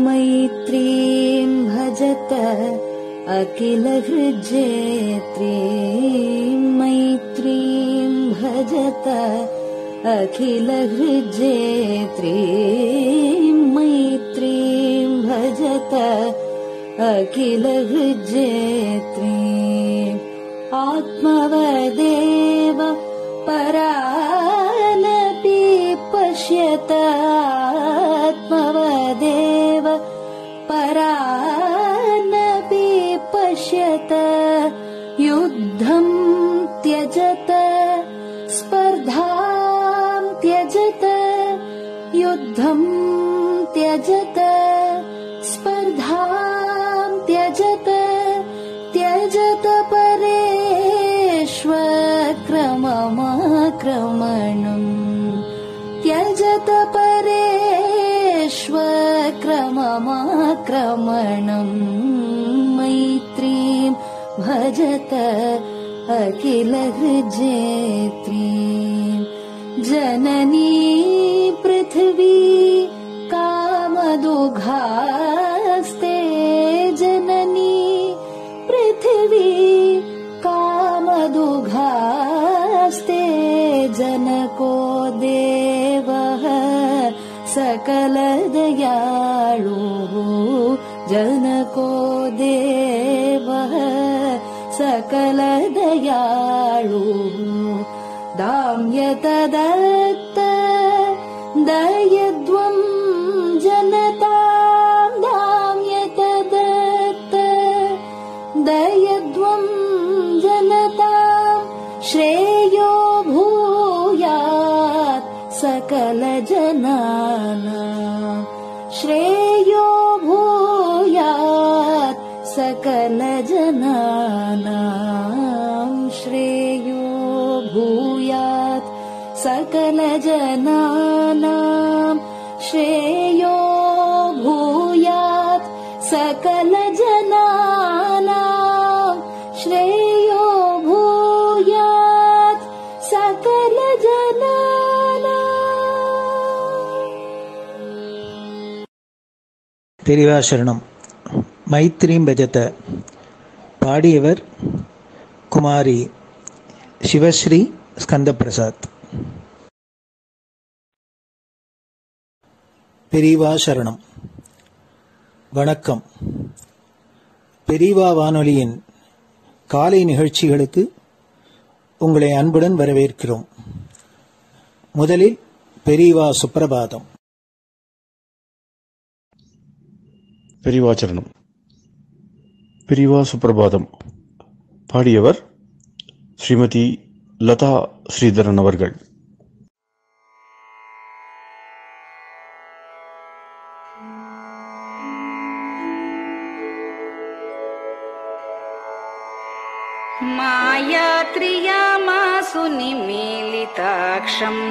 मैत्रीं भजत अखिलहृज्जेत्रीं मैत्रीं भजत अखिलहृज्जेत्रीं मैत्रीं भजत अखिलहृज्जेत्रीम् आत्मवदेव परानपि पश्यत आत्मवदेव परानपि पश्यत युद्धं त्यजत स्पर्धां त्यजत युद्धं त्यजत स्पर्धां त्यजत त्यजत परेष्वक्रममाक्रमणम् त्यजत परेष्वक्रममाक्रमणम् मैत्रीं भजत अखिलहृज्जेत्रीं जननी पृथिवी कामदुघास्ते जननी पृथिवी कामदुघास्ते जनको देवः सकलदयाळुः जनको देवः सकलदयाळुः दाम्यतदत्त दयध्वं जनतां दाम्यतदत्त दयध्वं जनतां श्रेयो भूयात् सकलजनानां श्रेयो भूयात् सकलजनानां श्रेयो भूयात् सकलजनानां श्रेयो भूयात् सकलजनानां श्रेयो भूयात् सकलजनानां. பெரியவா சரணம். மைத்ரீம் பஜத. பாடியவர் குமாரி சிவஸ்ரீ ஸ்கந்தபிரசாத். பெரியவா சரணம். வணக்கம். பெரியவா வானொலியின் காலை நிகழ்ச்சிகளுக்கு உங்களை அன்புடன் வரவேற்கிறோம். முதலில் பெரியவா சுப்பிரபாதம். பெரியவாச்சரணம். பெரியவா சுப்பிரபாதம். பாடியவர் ஸ்ரீமதி லதா ஸ்ரீதரன் அவர்கள். मायात्रियामासु निमीलिताक्षम्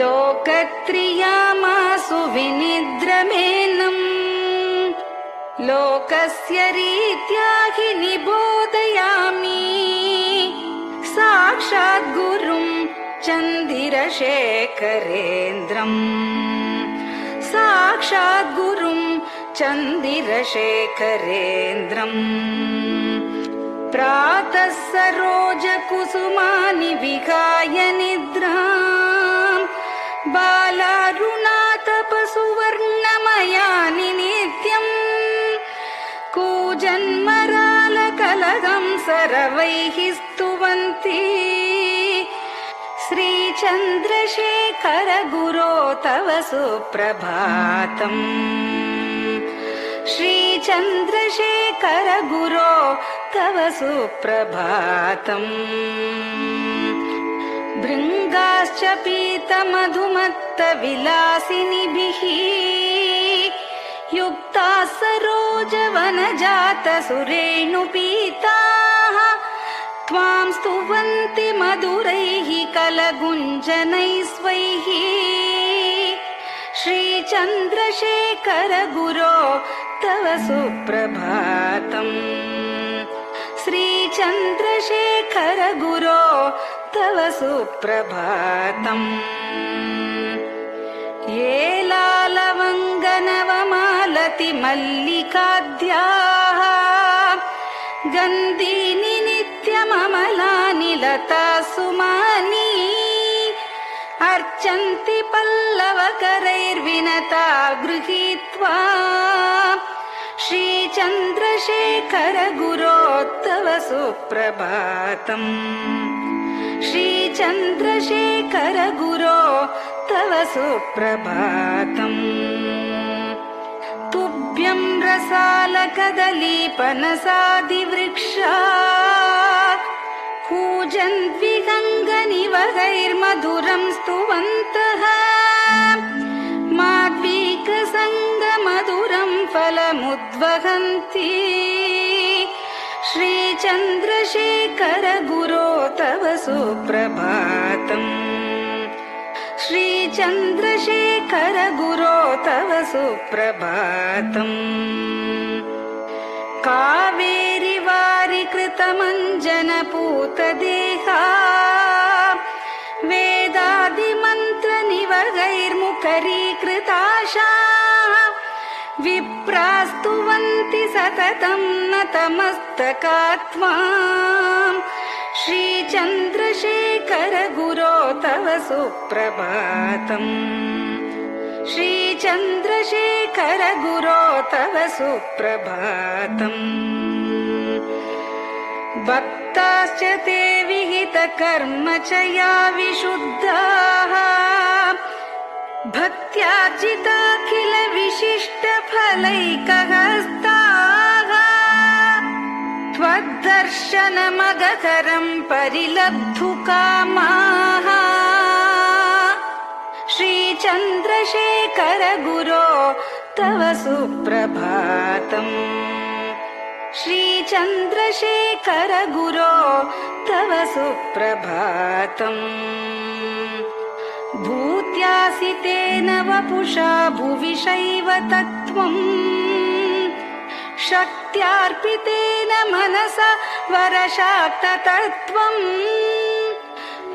लोकत्रियामासु विनिद्रमेनम् लोकस्य रीत्या हि निबोधयामि साक्षात् गुरुं चन्दिरशेखरेन्द्रम् साक्षात् गुरुं चन्दिरशेखरेन्द्रम् प्रातः सरोजकुसुमानि विहाय निद्राम् बालारुणातपसुवर्णमयानि नित्यम् कूजन्मरालकलहं सरवैः स्तुवन्ति श्रीचन्द्रशेखर गुरो तव सुप्रभातम् श्रीचन्द्रशेखर गुरो तव सुप्रभातम् भृङ्गाश्च पीतमधुमत्तविलासिनिभिः युक्ताः सरोजवनजातसुरेणुपीताः त्वां स्तुवन्ति मधुरैः कलगुञ्जनैस्वैः श्रीचन्द्रशेखर गुरो तव सुप्रभातम् श्रीचन्द्रशेखर गुरो तव सुप्रभातम् ये लालवङ्गनवमालति मल्लिकाद्याः गन्धीनि नित्यममलानि लता सुमानि अर्चन्ति पल्लवकरैर्विनता गृहीत्वा श्रीचन्द्रशेखर गुरो तव सुप्रभातम् श्रीचन्द्रशेखर गुरो तव सुप्रभातम् तुभ्यं रसालकदलीपनसादिवृक्षा कूजन्विहङ्गनिवहैर्मधुरं स्तुवन्तः माद्वीकसङ्गमधुरं फलमुद्वहन्ति श्रीचन्द्रशेखर गुरो तव सुप्रभातम् श्रीचन्द्रशेखर गुरो तव सुप्रभातम् कावेरी वारिकृतमञ्जनपूतदेहा वेदादिमन्त्रनिवहैर्मुखरीकृताशा विप्रास्तुवन्ति सततं नतमस्तकात्माम् श्रीचन्द्रशेखर गुरो तव सुप्रभातम् श्रीचन्द्रशेखर गुरो तव सुप्रभातम् भक्ताश्च ते विहितकर्म च या विशुद्धाः भक्त्यार्जिताखिल विशिष्टफलैकहस्ताः त्वद्दर्शनमगकरं परिलब्धुकामाः श्रीचन्द्रशेखर गुरो तव सुप्रभातम् श्रीचन्द्रशेखर गुरो तव सुप्रभातम् भूत्यासितेन वपुषा भुविशैव तत्त्वम् शक्त्यार्पितेन मनसा वरशाक्ततत्त्वम्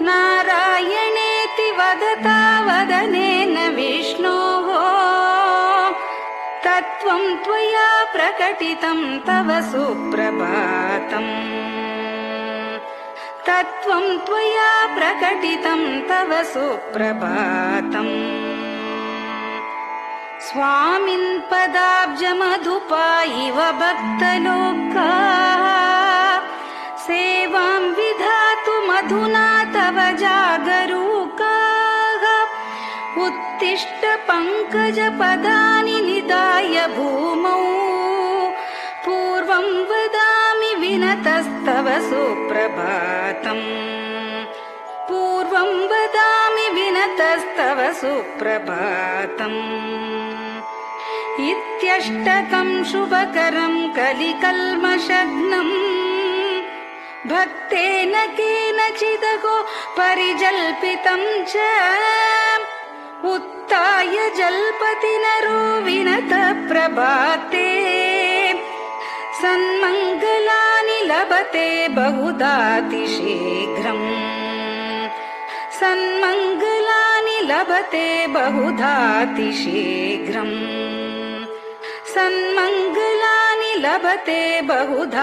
नारायणेति वदता वदनेन विष्णोः तत्त्वं त्वया प्रकटितं तव सुप्रभातम् तत्त्वं त्वया प्रकटितं तव सुप्रभातम् स्वामिन् पदाब्जमधुपा इव भक्तलोकाः सेवां विधातु मधुना तव जागरूकाः उत्तिष्ठ पङ्कजपदानि निधाय भूमौ पूर्वं वदामि विनतस्तव सुप्रभातम् पूर्वं वदामि विनतस्तव सुप्रभातम् इत्यष्टकं शुभकरं कलिकल्मषग्नम् भक्तेन केनचिदहो परिजल्पितं च उत्थाय जल्पति नरो विनतः प्रभाते सन्मङ्गलानि लभते बहुधातिशीघ्रम् सन्मङ्गलानि लभते बहुधातिशीघ्रम् सन्मङ्गलानि लभते बहुधातिशीघ्रम्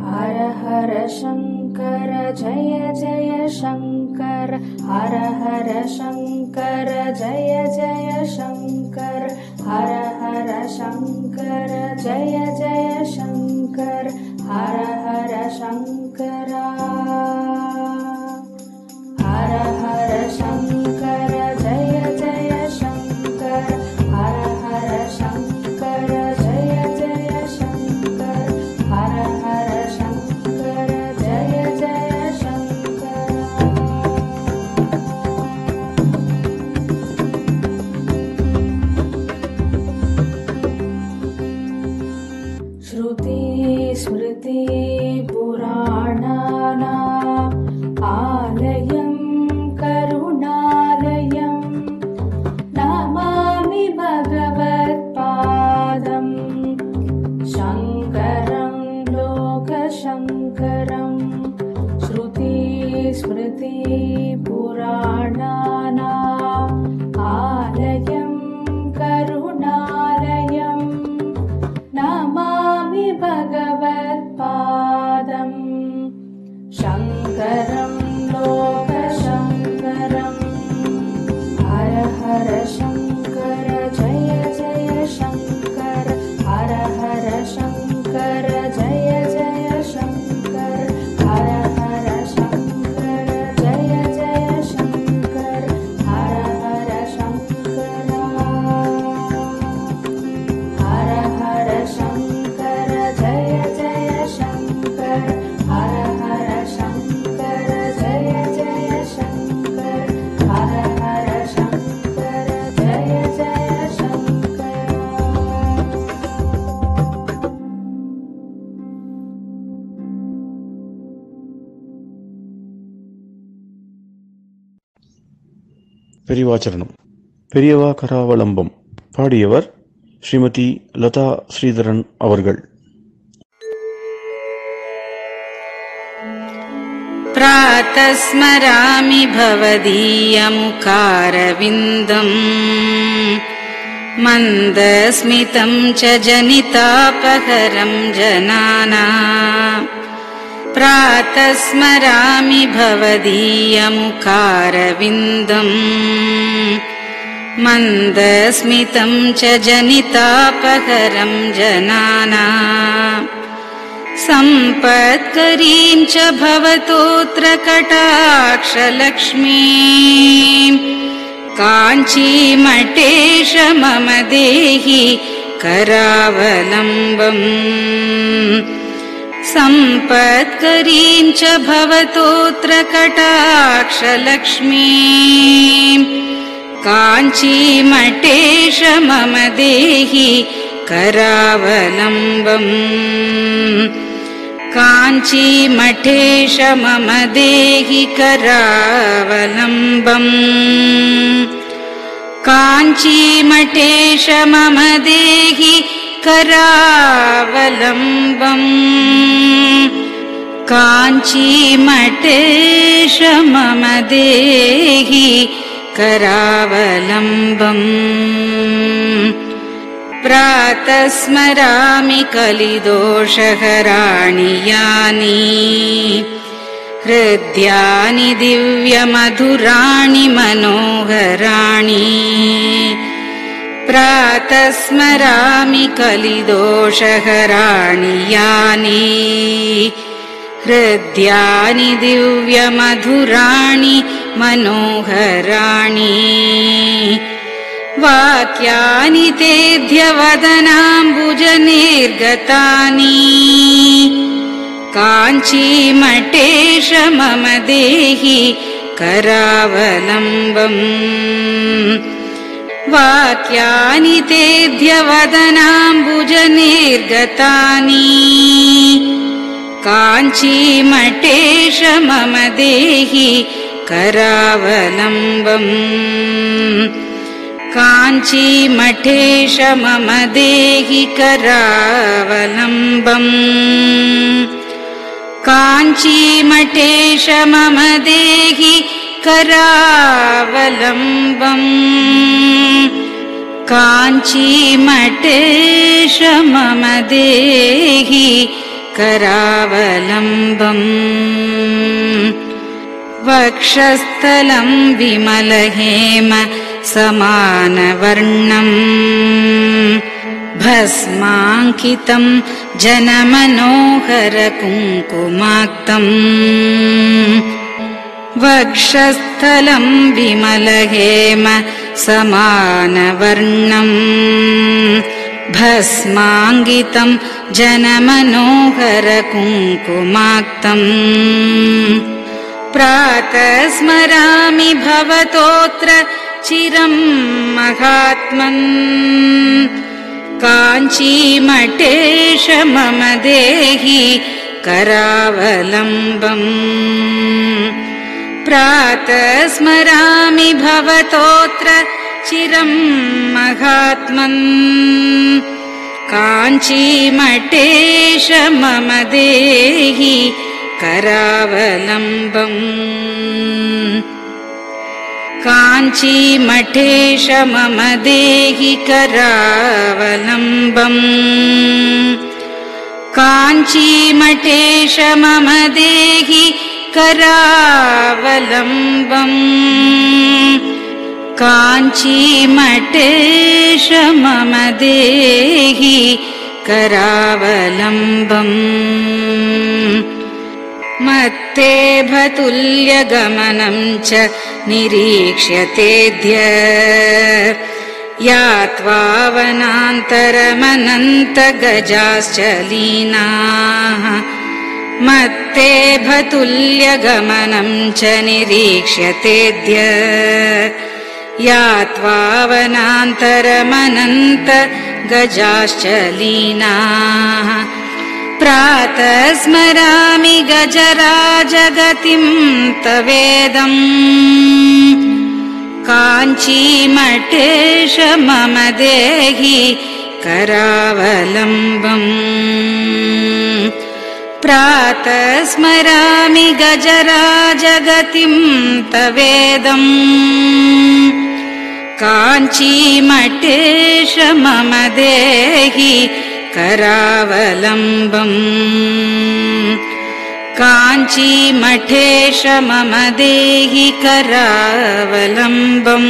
हर हर शङ्कर जय जय शङ्कर हर हर शङ्कर जय जय शङ्कर हर हर शङ्कर जय जय शङ्कर हर हर शङ्कर हर हर शङ्कर जय जय शङ्कर हर हर शङ्कर जय जय शङ्कर हर हर शङ्कर जय जय शङ्कर श्रुति स्मृति पुराणानाम् स्मृतिपुराणानाम् आलयं करुणालयं नमामि भगवत्पादम् शङ्करं लोकशङ्करम् हर हर शङ्कर जय जय शङ्कर हर हर शङ्कर जय जय शङ्कर हर हर शङ्कर जय जय शङ्कर हर हर शङ्कर हर हर शङ्कर जय जय शङ्कर हर हर शङ्कर जय जय शङ्कर हर हर शङ्कर जय जय शङ्कर। பெரியவாச்சரணம். பெரியவா கராவலம்பம். பாடியவர் ஸ்ரீமதி லதா ஸ்ரீதரன் அவர்கள். प्रातः स्मरामि भवदीयमुखारविन्दम् मन्दस्मितं च जनितापहरं जनानाम् प्रातः स्मरामि भवदीयमुखारविन्दम् मन्दस्मितं च जनितापहरं जनानाम् सम्पत्करीं च भवतोऽत्र कटाक्षलक्ष्मीम् काञ्चीमठेश मम देहि करावलम्बम् सम्पत्करीं च भवतोऽत्र कटाक्षलक्ष्मीम् काञ्चीमठेश मम देहि करावलम्बम् काञ्चीमठेश मम देहि करावलम्बम् काञ्चीमठेश मम देहि करावलम्बम् काञ्चीमठेश मम देहि करावलम्बम् प्रातः स्मरामि कलिदोषहराणि यानि हृद्यानि दिव्यमधुराणि मनोहराणि प्रातः स्मरामि कलिदोषहराणि यानि हृद्यानि दिव्यमधुराणि मनोहराणि वाक्यानि तेऽध्यवदनाम्बुजनिर्गतानि काञ्चीमठेश मम देहि करावलम्बम् वाक्यानि तेऽध्यवदनाम्बुजनिर्गतानि काञ्चीमठेश मम देहि करावलम्बम् काञ्चीमठेश मम देहि करावलम्बम् काञ्चीमठेश मम देहि करावलम्बम् काञ्चीमठेश मम देहि करावलम्बम् वक्षस्थलं विमलहेम समानवर्णम् भस्माङ्कितं जनमनोहर कुङ्कुमाक्तम् वक्षस्थलं विमलहेम समानवर्णम् भस्माङ्कितं जनमनोहर कुङ्कुमाक्तम् प्रातः स्मरामि भवतोऽत्र चिरं महात्मन् काञ्चीमठेश मम देहि करावलम्बम् प्रातः स्मरामि भवतोऽत्र चिरं महात्मन् काञ्चीमठेश मम देहि करावलम्बम् काञ्चीमठेश मम देहि करावलम्बम् काञ्चीमठेश मम देहि करावलम्बम् काञ्चीमठेश मम देहि करावलम्बम् मत्तेभतुल्यगमनं च निरीक्ष्यतेऽद्य यात्वा वनान्तरमनन्तगजाश्च लीनाः मत्तेभतुल्यगमनं च निरीक्ष्यतेऽद्य यात्वा वनान्तरमनन्तगजाश्च लीनाः प्रातः स्मरामि गजराजगतिं तवेदम् काञ्चीमठेश मम देहि करावलम्बम् प्रातः स्मरामि गजराजगतिं तवेदम् काञ्चीमठेश मम देहि करावलम्बम् काञ्चीमठेश मम देहि करावलम्बम्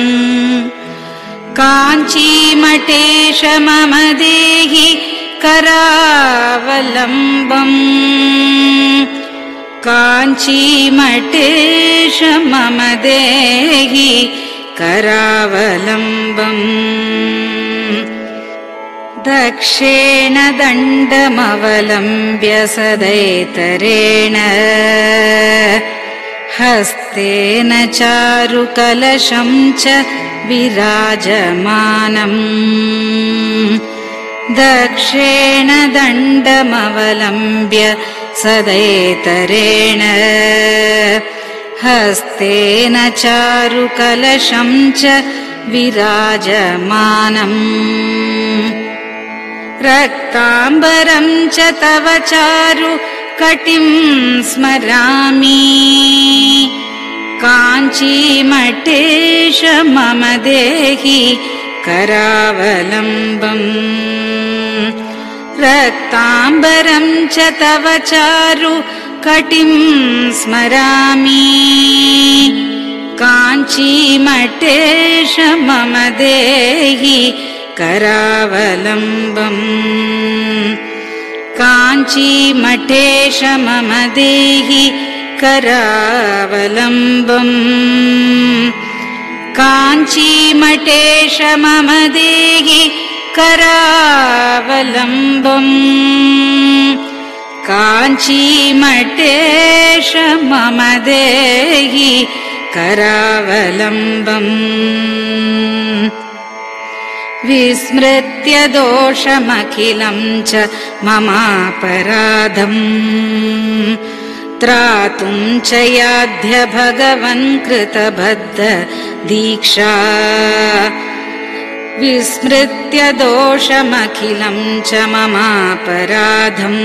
काञ्चीमठेश मम देहि करावलम्बम् काञ्चीमठेश मम देहि करावलम्बम् दक्षेण दण्डमवलम्ब्य सदैतरेण हस्तेन चारुकलशं च विराजमानम् दक्षेण दण्डमवलम्ब्य सदैतरेण हस्तेन चारुकलशं च विराजमानम् रक्ताम्बरं च तव चारु कटिं स्मरामि काञ्चीमठेश मम देहि करावलम्बम् रक्ताम्बरं च तव चारु कटिं स्मरामि काञ्चीमठेश मम देहि करावलम्बम् काञ्चीमठेश मम देहि करावलम्बम् काञ्चीमठेश मम देहि करावलम्बम् काञ्चीमठेश मम देहि करावलम्बम् विस्मृत्य दोषमखिलं च ममापराधम् त्रातुं च याध्य भगवन् कृतबद्ध दीक्षा विस्मृत्य दोषमखिलं च ममापराधम्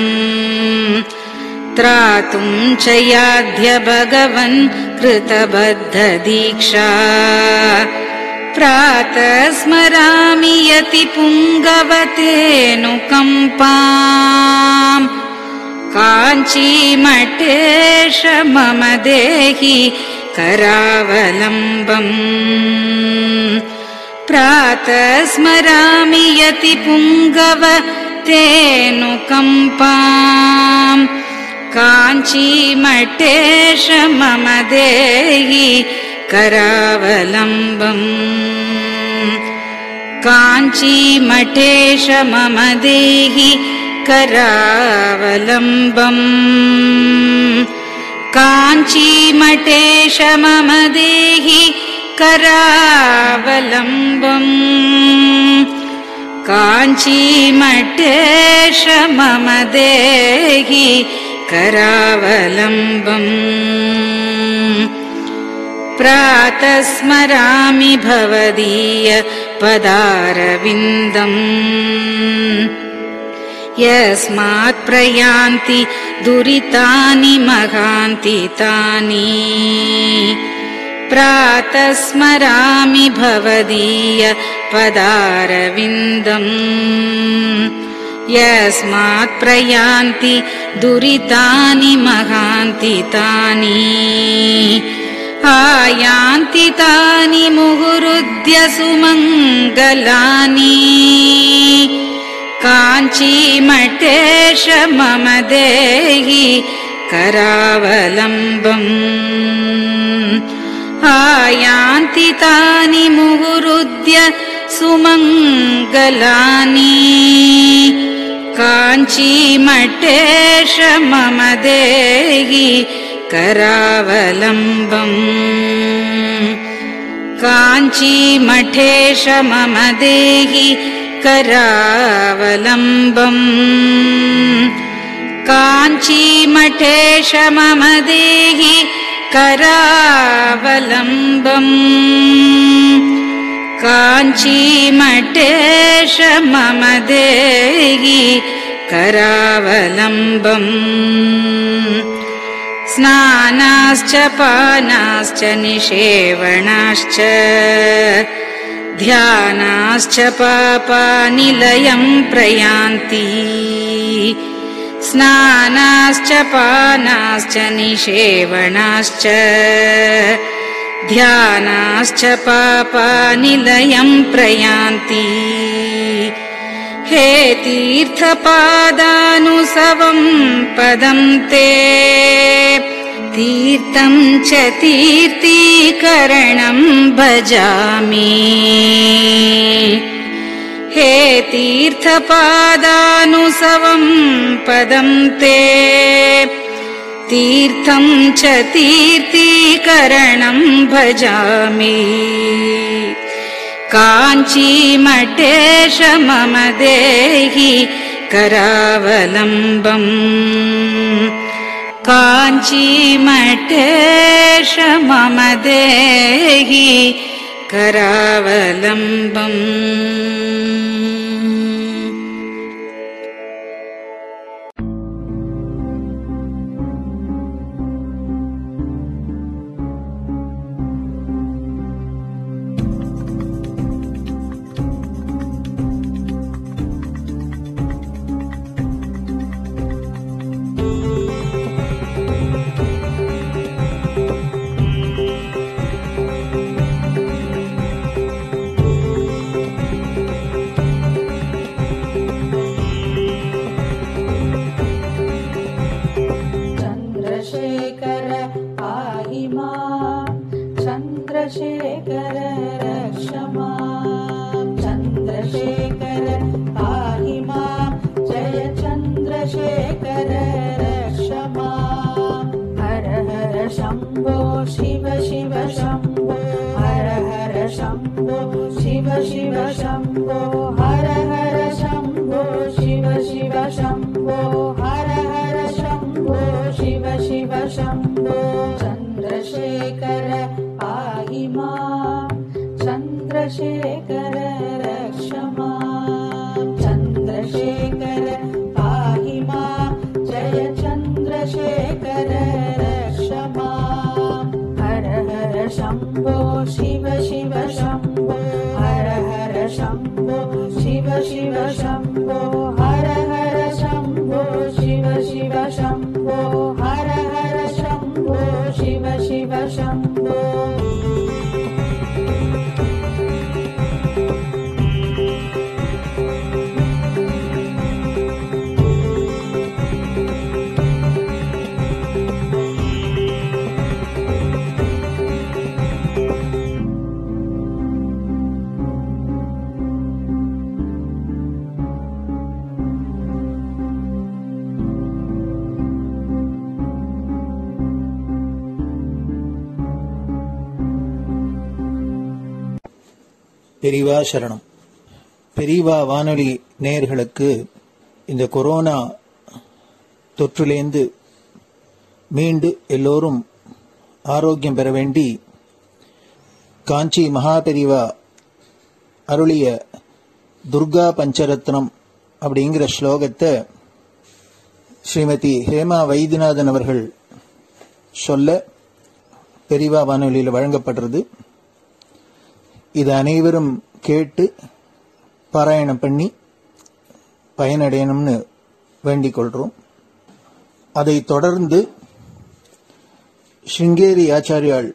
त्रातुं च याध्य भगवन् कृतबद्ध दीक्षा प्रातः स्मरामि यति पुङ्गवतेऽनुकम्पाम् काञ्चीमठेश मम देहि करावलम्बम् प्रातः स्मरामि यति पुङ्गवतेऽनुकम्पाम् काञ्चीमठेश मम देहि करावलम्बम् काञ्चीमठेश मम देहि करावलम्बम् काञ्चीमठेश मम देहि करावलम्बम् काञ्चीमठेश मम देहि करावलम्बम् प्रातः स्मरामि भवदीय पदारविन्दम् यस्मात् प्रयान्ति दुरितानि महान्ति तानि प्रातः स्मरामि भवदीय पदारविन्दम् यस्मात् प्रयान्ति दुरितानि महान्ति तानि आयान्ति तानि मुहुरुद्य सुमङ्गलानि काञ्चीमठेश मम देहि करावलम्बम् आयान्ति तानि मुहुरुद्य सुमङ्गलानि काञ्चीमठेश मम देहि करावलम्बम् काञ्चीमठेश मम देहि करावलम्बम् काञ्चीमठेश मम देहि करावलम्बम् काञ्चीमठेश मम देहि करावलम्बम् स्नानाश्च पानाश्च निषेवणाश्च ध्यानाश्च पापानिलयं प्रयान्ति स्नानाश्च पानाश्च निषेवणाश्च ध्यानाश्च पापानिलयं प्रयान्ति हे तीर्थपादानुसवं पदं ते तीर्थं च तीर्थीकरणं भजामि हे तीर्थपादानुसवं पदं ते तीर्थं च तीर्थीकरणं भजामि काञ्चीमठेश मम देहि करावलम्बम् काञ्चीमठेश मम देहि करावलम्बम् चन्द्रशेखर रक्ष मां चन्द्रशेखर पाहि मां जय चन्द्रशेखर रक्ष मां हर हर शम्भो शिव शिव शम्भो हर हर शम्भो शिव शिव शम्भो हर हर शम्भो शिव शिव शम्भो हर हर शम्भो शिव शिव शम्भो चन्द्रशेखर पाहि मां चन्द्रशेखर रक्ष मां चन्द्रशेखर पाहि मां जय चन्द्रशेखर रक्ष मां हर हर शम्भो शिव शिव शम्भो हर हर शम्भो शिव शिव शम्भो हर हर शम्भो शिव शिव शम्भो हर हर शम्भो शिव शिव शम्भो பெரியவா சரணம். பெரியவா வானொலி நேயர்களுக்கு இந்த கொரோனா தொற்றிலேந்து மீண்டு எல்லோரும் ஆரோக்கியம் பெற வேண்டி காஞ்சி மகாபெரிவா அருளிய துர்கா பஞ்சரத்னம் அப்படிங்கிற ஸ்லோகத்தை ஸ்ரீமதி ஹேமா வைத்தியநாதன் அவர்கள் சொல்ல பெரியவா வானொலியில் வழங்கப்படுறது. இதை அனைவரும் கேட்டு பாராயணம் பண்ணி பயனடையணும்னு வேண்டிக் கொள்றோம். அதை தொடர்ந்து ஸ்ருங்கேரி ஆச்சாரியாள்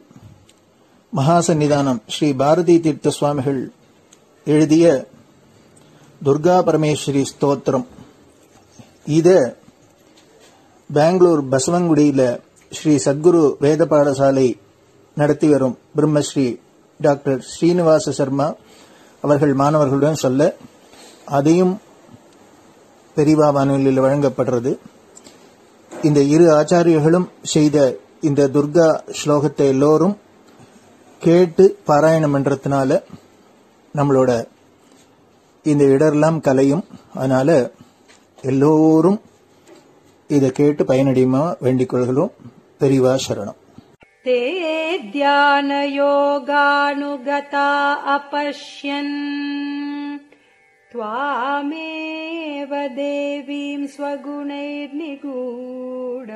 மகாசன்னிதானம் ஸ்ரீ பாரதி தீர்த்த சுவாமிகள் எழுதிய துர்கா பரமேஸ்வரி ஸ்தோத்திரம், இத பெங்களூர் பசவங்குடியில ஸ்ரீ சத்குரு வேத பாடசாலை நடத்தி வரும் பிரம்மஸ்ரீ டாக்டர் ஸ்ரீனிவாச சர்மா அவர்கள் மாணவர்களுடன் சொல்ல, அதையும் பெரியவா வானொலியில் வழங்கப்படுறது. இந்த இரு ஆச்சாரியர்களும் செய்த இந்த துர்கா ஸ்லோகத்தை எல்லோரும் கேட்டு பாராயணம் பண்றதுனால நம்மளோட இந்த இடரெல்லாம் கலையும். அதனால எல்லோரும் இதை கேட்டு பயனடையுமா வேண்டிக் கொள்கிறோம். பெரியவா சரணம். ते ध्यानयोगानुगता अपश्यन् त्वामेव देवीं स्वगुणैर्निगूढ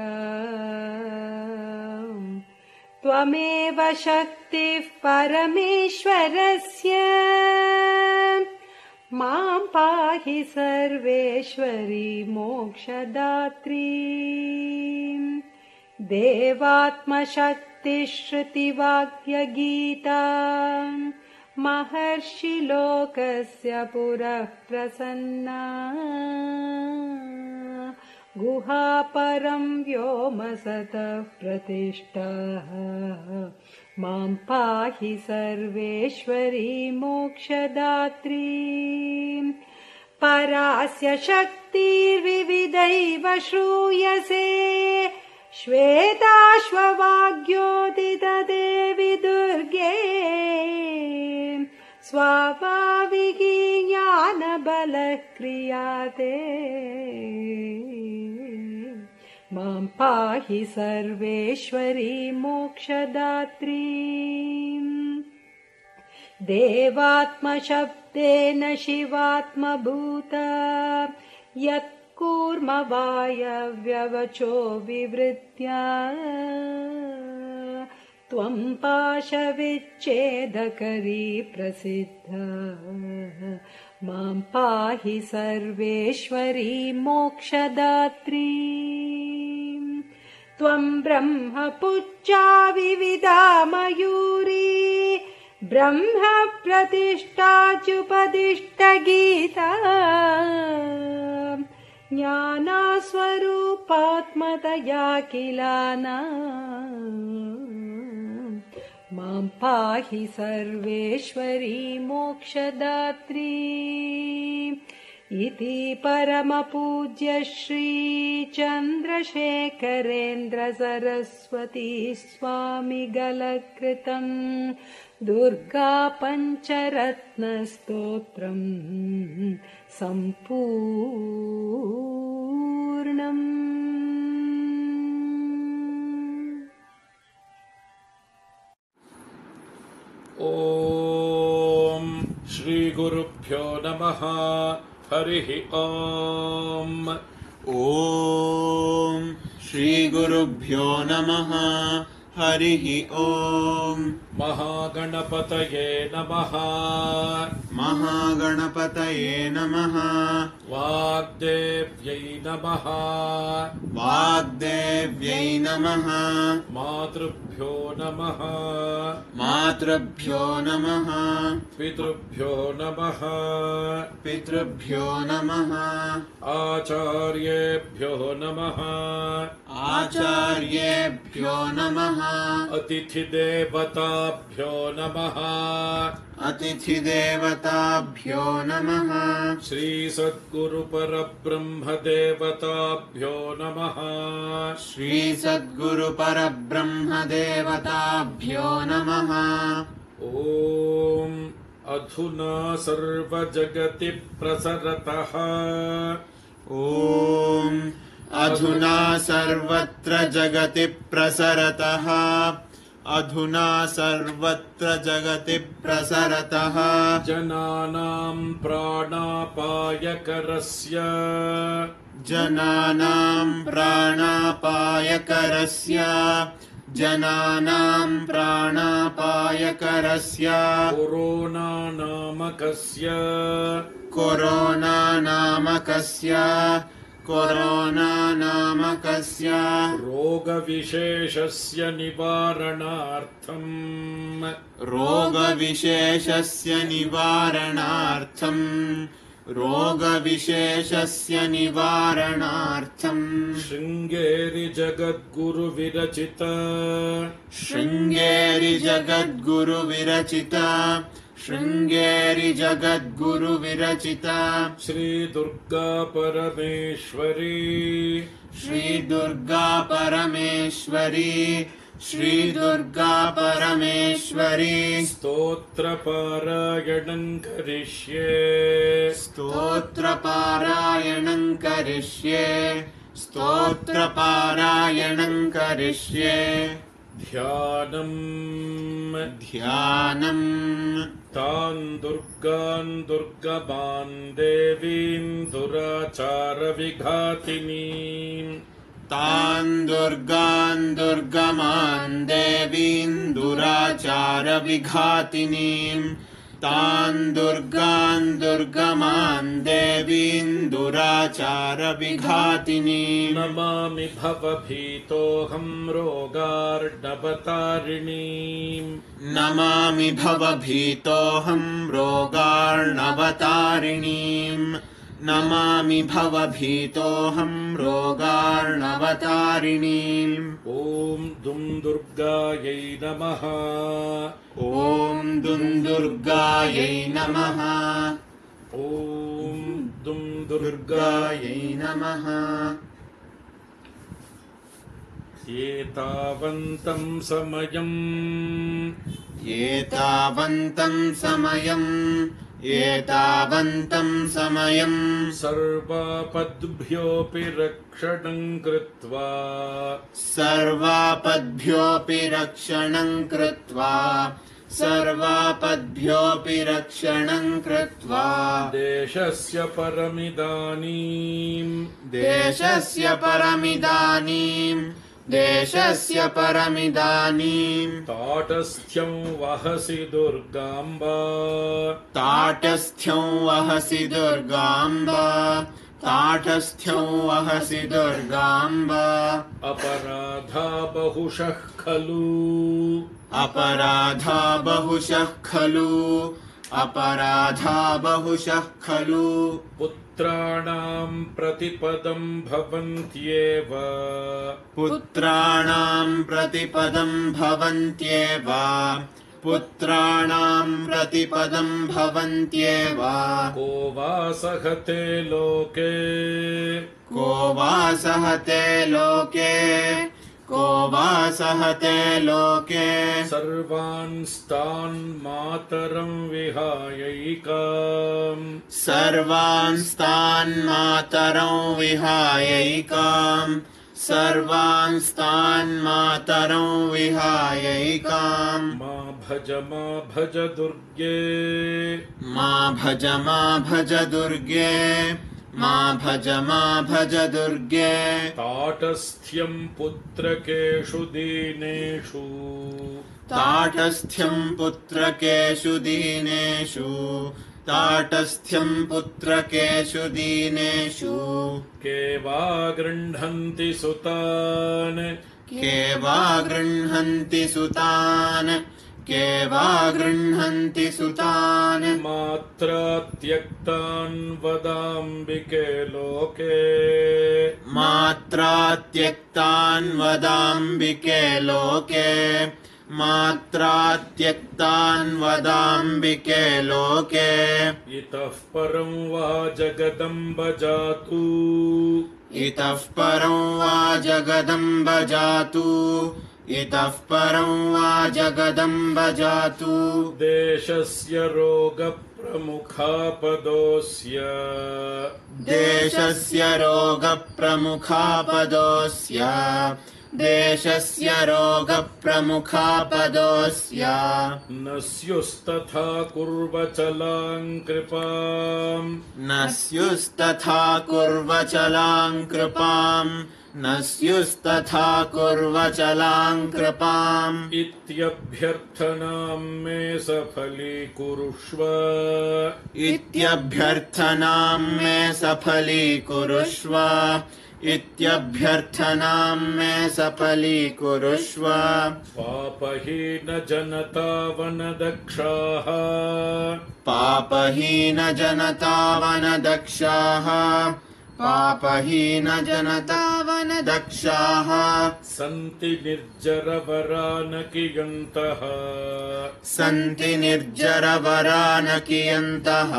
त्वमेव शक्तिः परमेश्वरस्य मां पाहि सर्वेश्वरी मोक्षदात्री देवात्मशक्तिश्रुतिवाक्यगीता महर्षिलोकस्य पुरः प्रसन्ना गुहापरं व्योमसतः प्रतिष्ठा मां पाहि सर्वेश्वरी मोक्षदात्री परास्य शक्तिर्विविधैव श्रूयसे श्वेताश्ववाग्योदितदेवि दुर्गे स्वाभाविकी ज्ञानबलः क्रियाते मां पाहि सर्वेश्वरी मोक्षदात्री देवात्मशब्देन शिवात्मभूता यत् कूर्मवायव्यवचो विवृत्या त्वं पाशविच्छेदकरी प्रसिद्धा मां पाहि सर्वेश्वरी मोक्षदात्री त्वं ब्रह्मपुच्छा विविधा मयूरी ब्रह्म प्रतिष्ठाच्युपदिष्टगीता ज्ञानस्वरूपात्मतया किलाना मां पाहि सर्वेश्वरी मोक्षदात्री इति परमपूज्य श्री चन्द्रशेखरेन्द्र सरस्वती स्वामी गलकृतं दुर्गा पञ्चरत्नस्तोत्रम् सम्पूर्णम्. ॐ श्री गुरुभ्यो नमः. हरिः ॐ. ॐ श्री गुरुभ्यो नमः. हरिः ॐ. महागणपतये नमः. महागणपतये नमः. वाग्देव्यै नमः. वाग्देव्यै नमः. मातृभ्यो नमः. मातृभ्यो नमः. पितृभ्यो नमः. पितृभ्यो नमः. आचार्येभ्यो नमः. आचार्येभ्यो नमः. अतिथिदेवताभ्यो नमः. अतिथिदेवताभ्यो नमः. श्री सद्गुरुपरब्रह्मदेवताभ्यो नमः. श्री सद्गुरुपरब्रह्मदेवताभ्यो नमः. ॐ अधुना सर्वजगति प्रसरतः. ॐ अधुना सर्वत्र जगति प्रसरतः अधुना सर्वत्र जगति प्रसरतः जनानां प्राणापायकरस्य जनानां प्राणापायकरस्य जनानां प्राणापायकरस्य corona नामकस्य corona नामकस्य corona नामकस्य रोगविशेषस्य निवारणार्थम् रोगविशेषस्य निवारणार्थम् रोगविशेषस्य निवारणार्थम् Sringeri जगद्गुरुविरचित Sringeri जगद्गुरुविरचित Sringeri जगद्गुरुविरचित Shri Durga परमेश्वरी श्रीदुर्गा परमेश्वरी श्रीदुर्गा परमेश्वरी स्तोत्रपारायणं करिष्ये स्तोत्रपारायणं करिष्ये स्तोत्रपारायणं करिष्ये ध्यानम् ध्यानम् तान् दुर्गान् दुर्गमान् देवीन् दुराचारविघातिनीम् तान् दुर्गान् दुर्गमान् देवीन् दुराचारविघातिनीम् तान् दुर्गान् दुर्गमान् देवीन् दुराचारविघातिनीम् नमामि भवभीतोऽहं रोगार्णवतारिणीम् नमामि भवभीतोऽहं रोगार्णवतारिणीम् नमामि भवभीतोऽहं रोगार्णवतारिणीम् ॐ दुं दुर्गायै नमः ॐ दुं दुर्गायै नमः ॐ दुं दुर्गायै नमः एतावन्तं समयम् एतावन्तं समयम् सर्वापद्भ्योऽपि रक्षणं कृत्वा सर्वापद्भ्योऽपि रक्षणं कृत्वा सर्वापद्भ्योऽपि रक्षणं कृत्वा देशस्य परमिदानीम् देशस्य परमिदानीम् ताटस्थ्यं वहसि दुर्गाम्बा ताटस्थ्यं वहसि दुर्गाम्बा ताटस्थ्यं वहसि दुर्गाम्बा अपराधा बहुशः खलु अपराधा बहुशः खलु अपराधा बहुशः खलु पुत्राणां प्रतिपदं भवन्त्येव पुत्राणां प्रतिपदं भवन्त्येव पुत्राणां प्रतिपदं भवन्त्येव को वा सहते लोके को वा सहते लोके को वा सहते लोके सर्वांस्तान् मातरं विहायैकाम् सर्वांस्तान् मातरं विहायैकाम् सर्वांस्तान् मातरं विहायैकाम् मा भज दुर्गे मा भज दुर्गे मा भज दुर्गे ताटस्थ्यं पुत्रकेषु दीनेषु ताटस्थ्यं पुत्रकेषु दीनेषु ताटस्थ्यं पुत्रकेषु दीनेषु के वा गृह्णन्ति सुतान् के वा गृह्णन्ति सुतान् के वा गृह्णन्ति सुतान् मात्रा त्यक्तान् वदाम्बिके लोके मात्रा त्यक्तान् वदाम्बिके लोके मात्रा त्यक्तान् वदाम्बिके लोके इतः परं वा जगदम्ब जातु इतः परं वा जगदम्ब जातु इतः परं वा जगदम्ब जातु देशस्य रोगप्रमुखापदोऽस्य देशस्य रोगप्रमुखापदोऽस्य देशस्य रोगप्रमुखापदोऽस्य न स्युस्तथा कुर्वचलां कृपाम् न स्युस्तथा कुर्वचलां कृपाम् न स्युस्तथा कुर्वचलां कृपाम् इत्यभ्यर्थनां मे सफलीकुरुष्व इत्यभ्यर्थनां मे सफलीकुरुष्व इत्यभ्यर्थनां मे सफलीकुरुष्व पापहीनजनतावनदक्षाः पापहीनजनतावनदक्षाः पापहीनजनतावनदक्षाः सन्ति निर्जरवरानकियन्तः सन्ति निर्जरवरानकियन्तः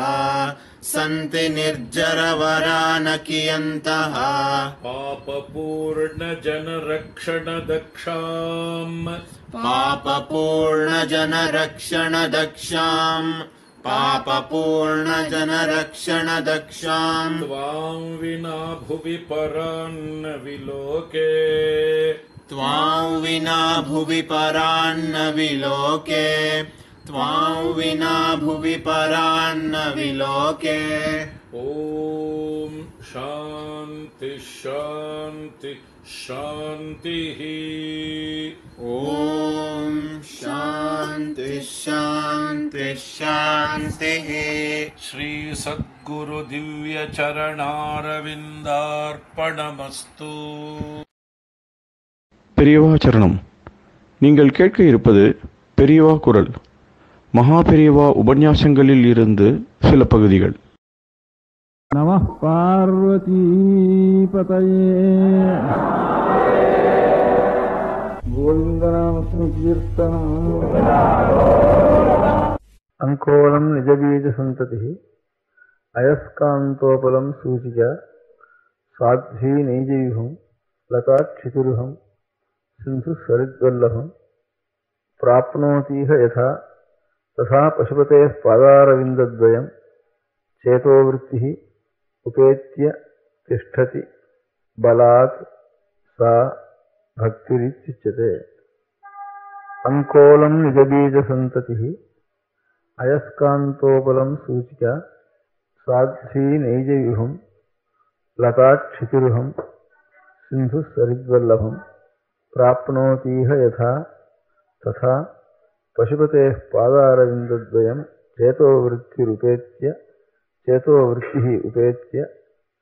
सन्ति निर्जरवरानकियन्तः पापपूर्णजनरक्षणदक्षाम् पापपूर्णजनरक्षणदक्षाम् पापपूर्णजनरक्षणदक्षाम् त्वां विना भुवि परान्न विलोके त्वां विना भुवि परान्न विलोके त्वां विना भुवि परान्न विलोके ॐ शान्ति शान्ति शान्तिः ॐ शान्ति शान्ति शान्तिः श्री सद्गुरु दिव्य चरणारविन्दार्पणमस्तु. பெரியவா சரணம். நீங்கள் கேட்க இருப்பது பெரியவா குரல். மகா பெரியவா உபன்யாசங்களில் இருந்து சில பகுதிகள். நமः பார்வதீபதயே கோவிந்தநாமஸ்மகீர்த்தனம் அங்கோலம் நிஜபீஜ சந்ததி அயஸ்காந்தோபலம் சூச்சிகா சாத்வி நெய்ஜயுகம் லதாட்சிதுருகம் சிந்து சரித்வல்லபம் பிராப்னோதீஹ யதா ததா பசுபதேः பாதாரவிந்தத்வயம் சேதோவృత్తిः உபேத்ய திஷ்டதி பலாத் சா பக்திரித்யுச்யதே. அங்கோலம் நிஜபீஜ சந்ததிः அயஸ்காந்தோபலம் சூச்சிகா சாத்வி நெய்ஜயுகம் லதாட்சிதுருகம் சிந்து சரித்வல்லபம் பிராப்னோதீஹ யதா ததா பசுபதேः பாதாரவிந்தத்வயம் சேதோவృత్తిः உபேத்ய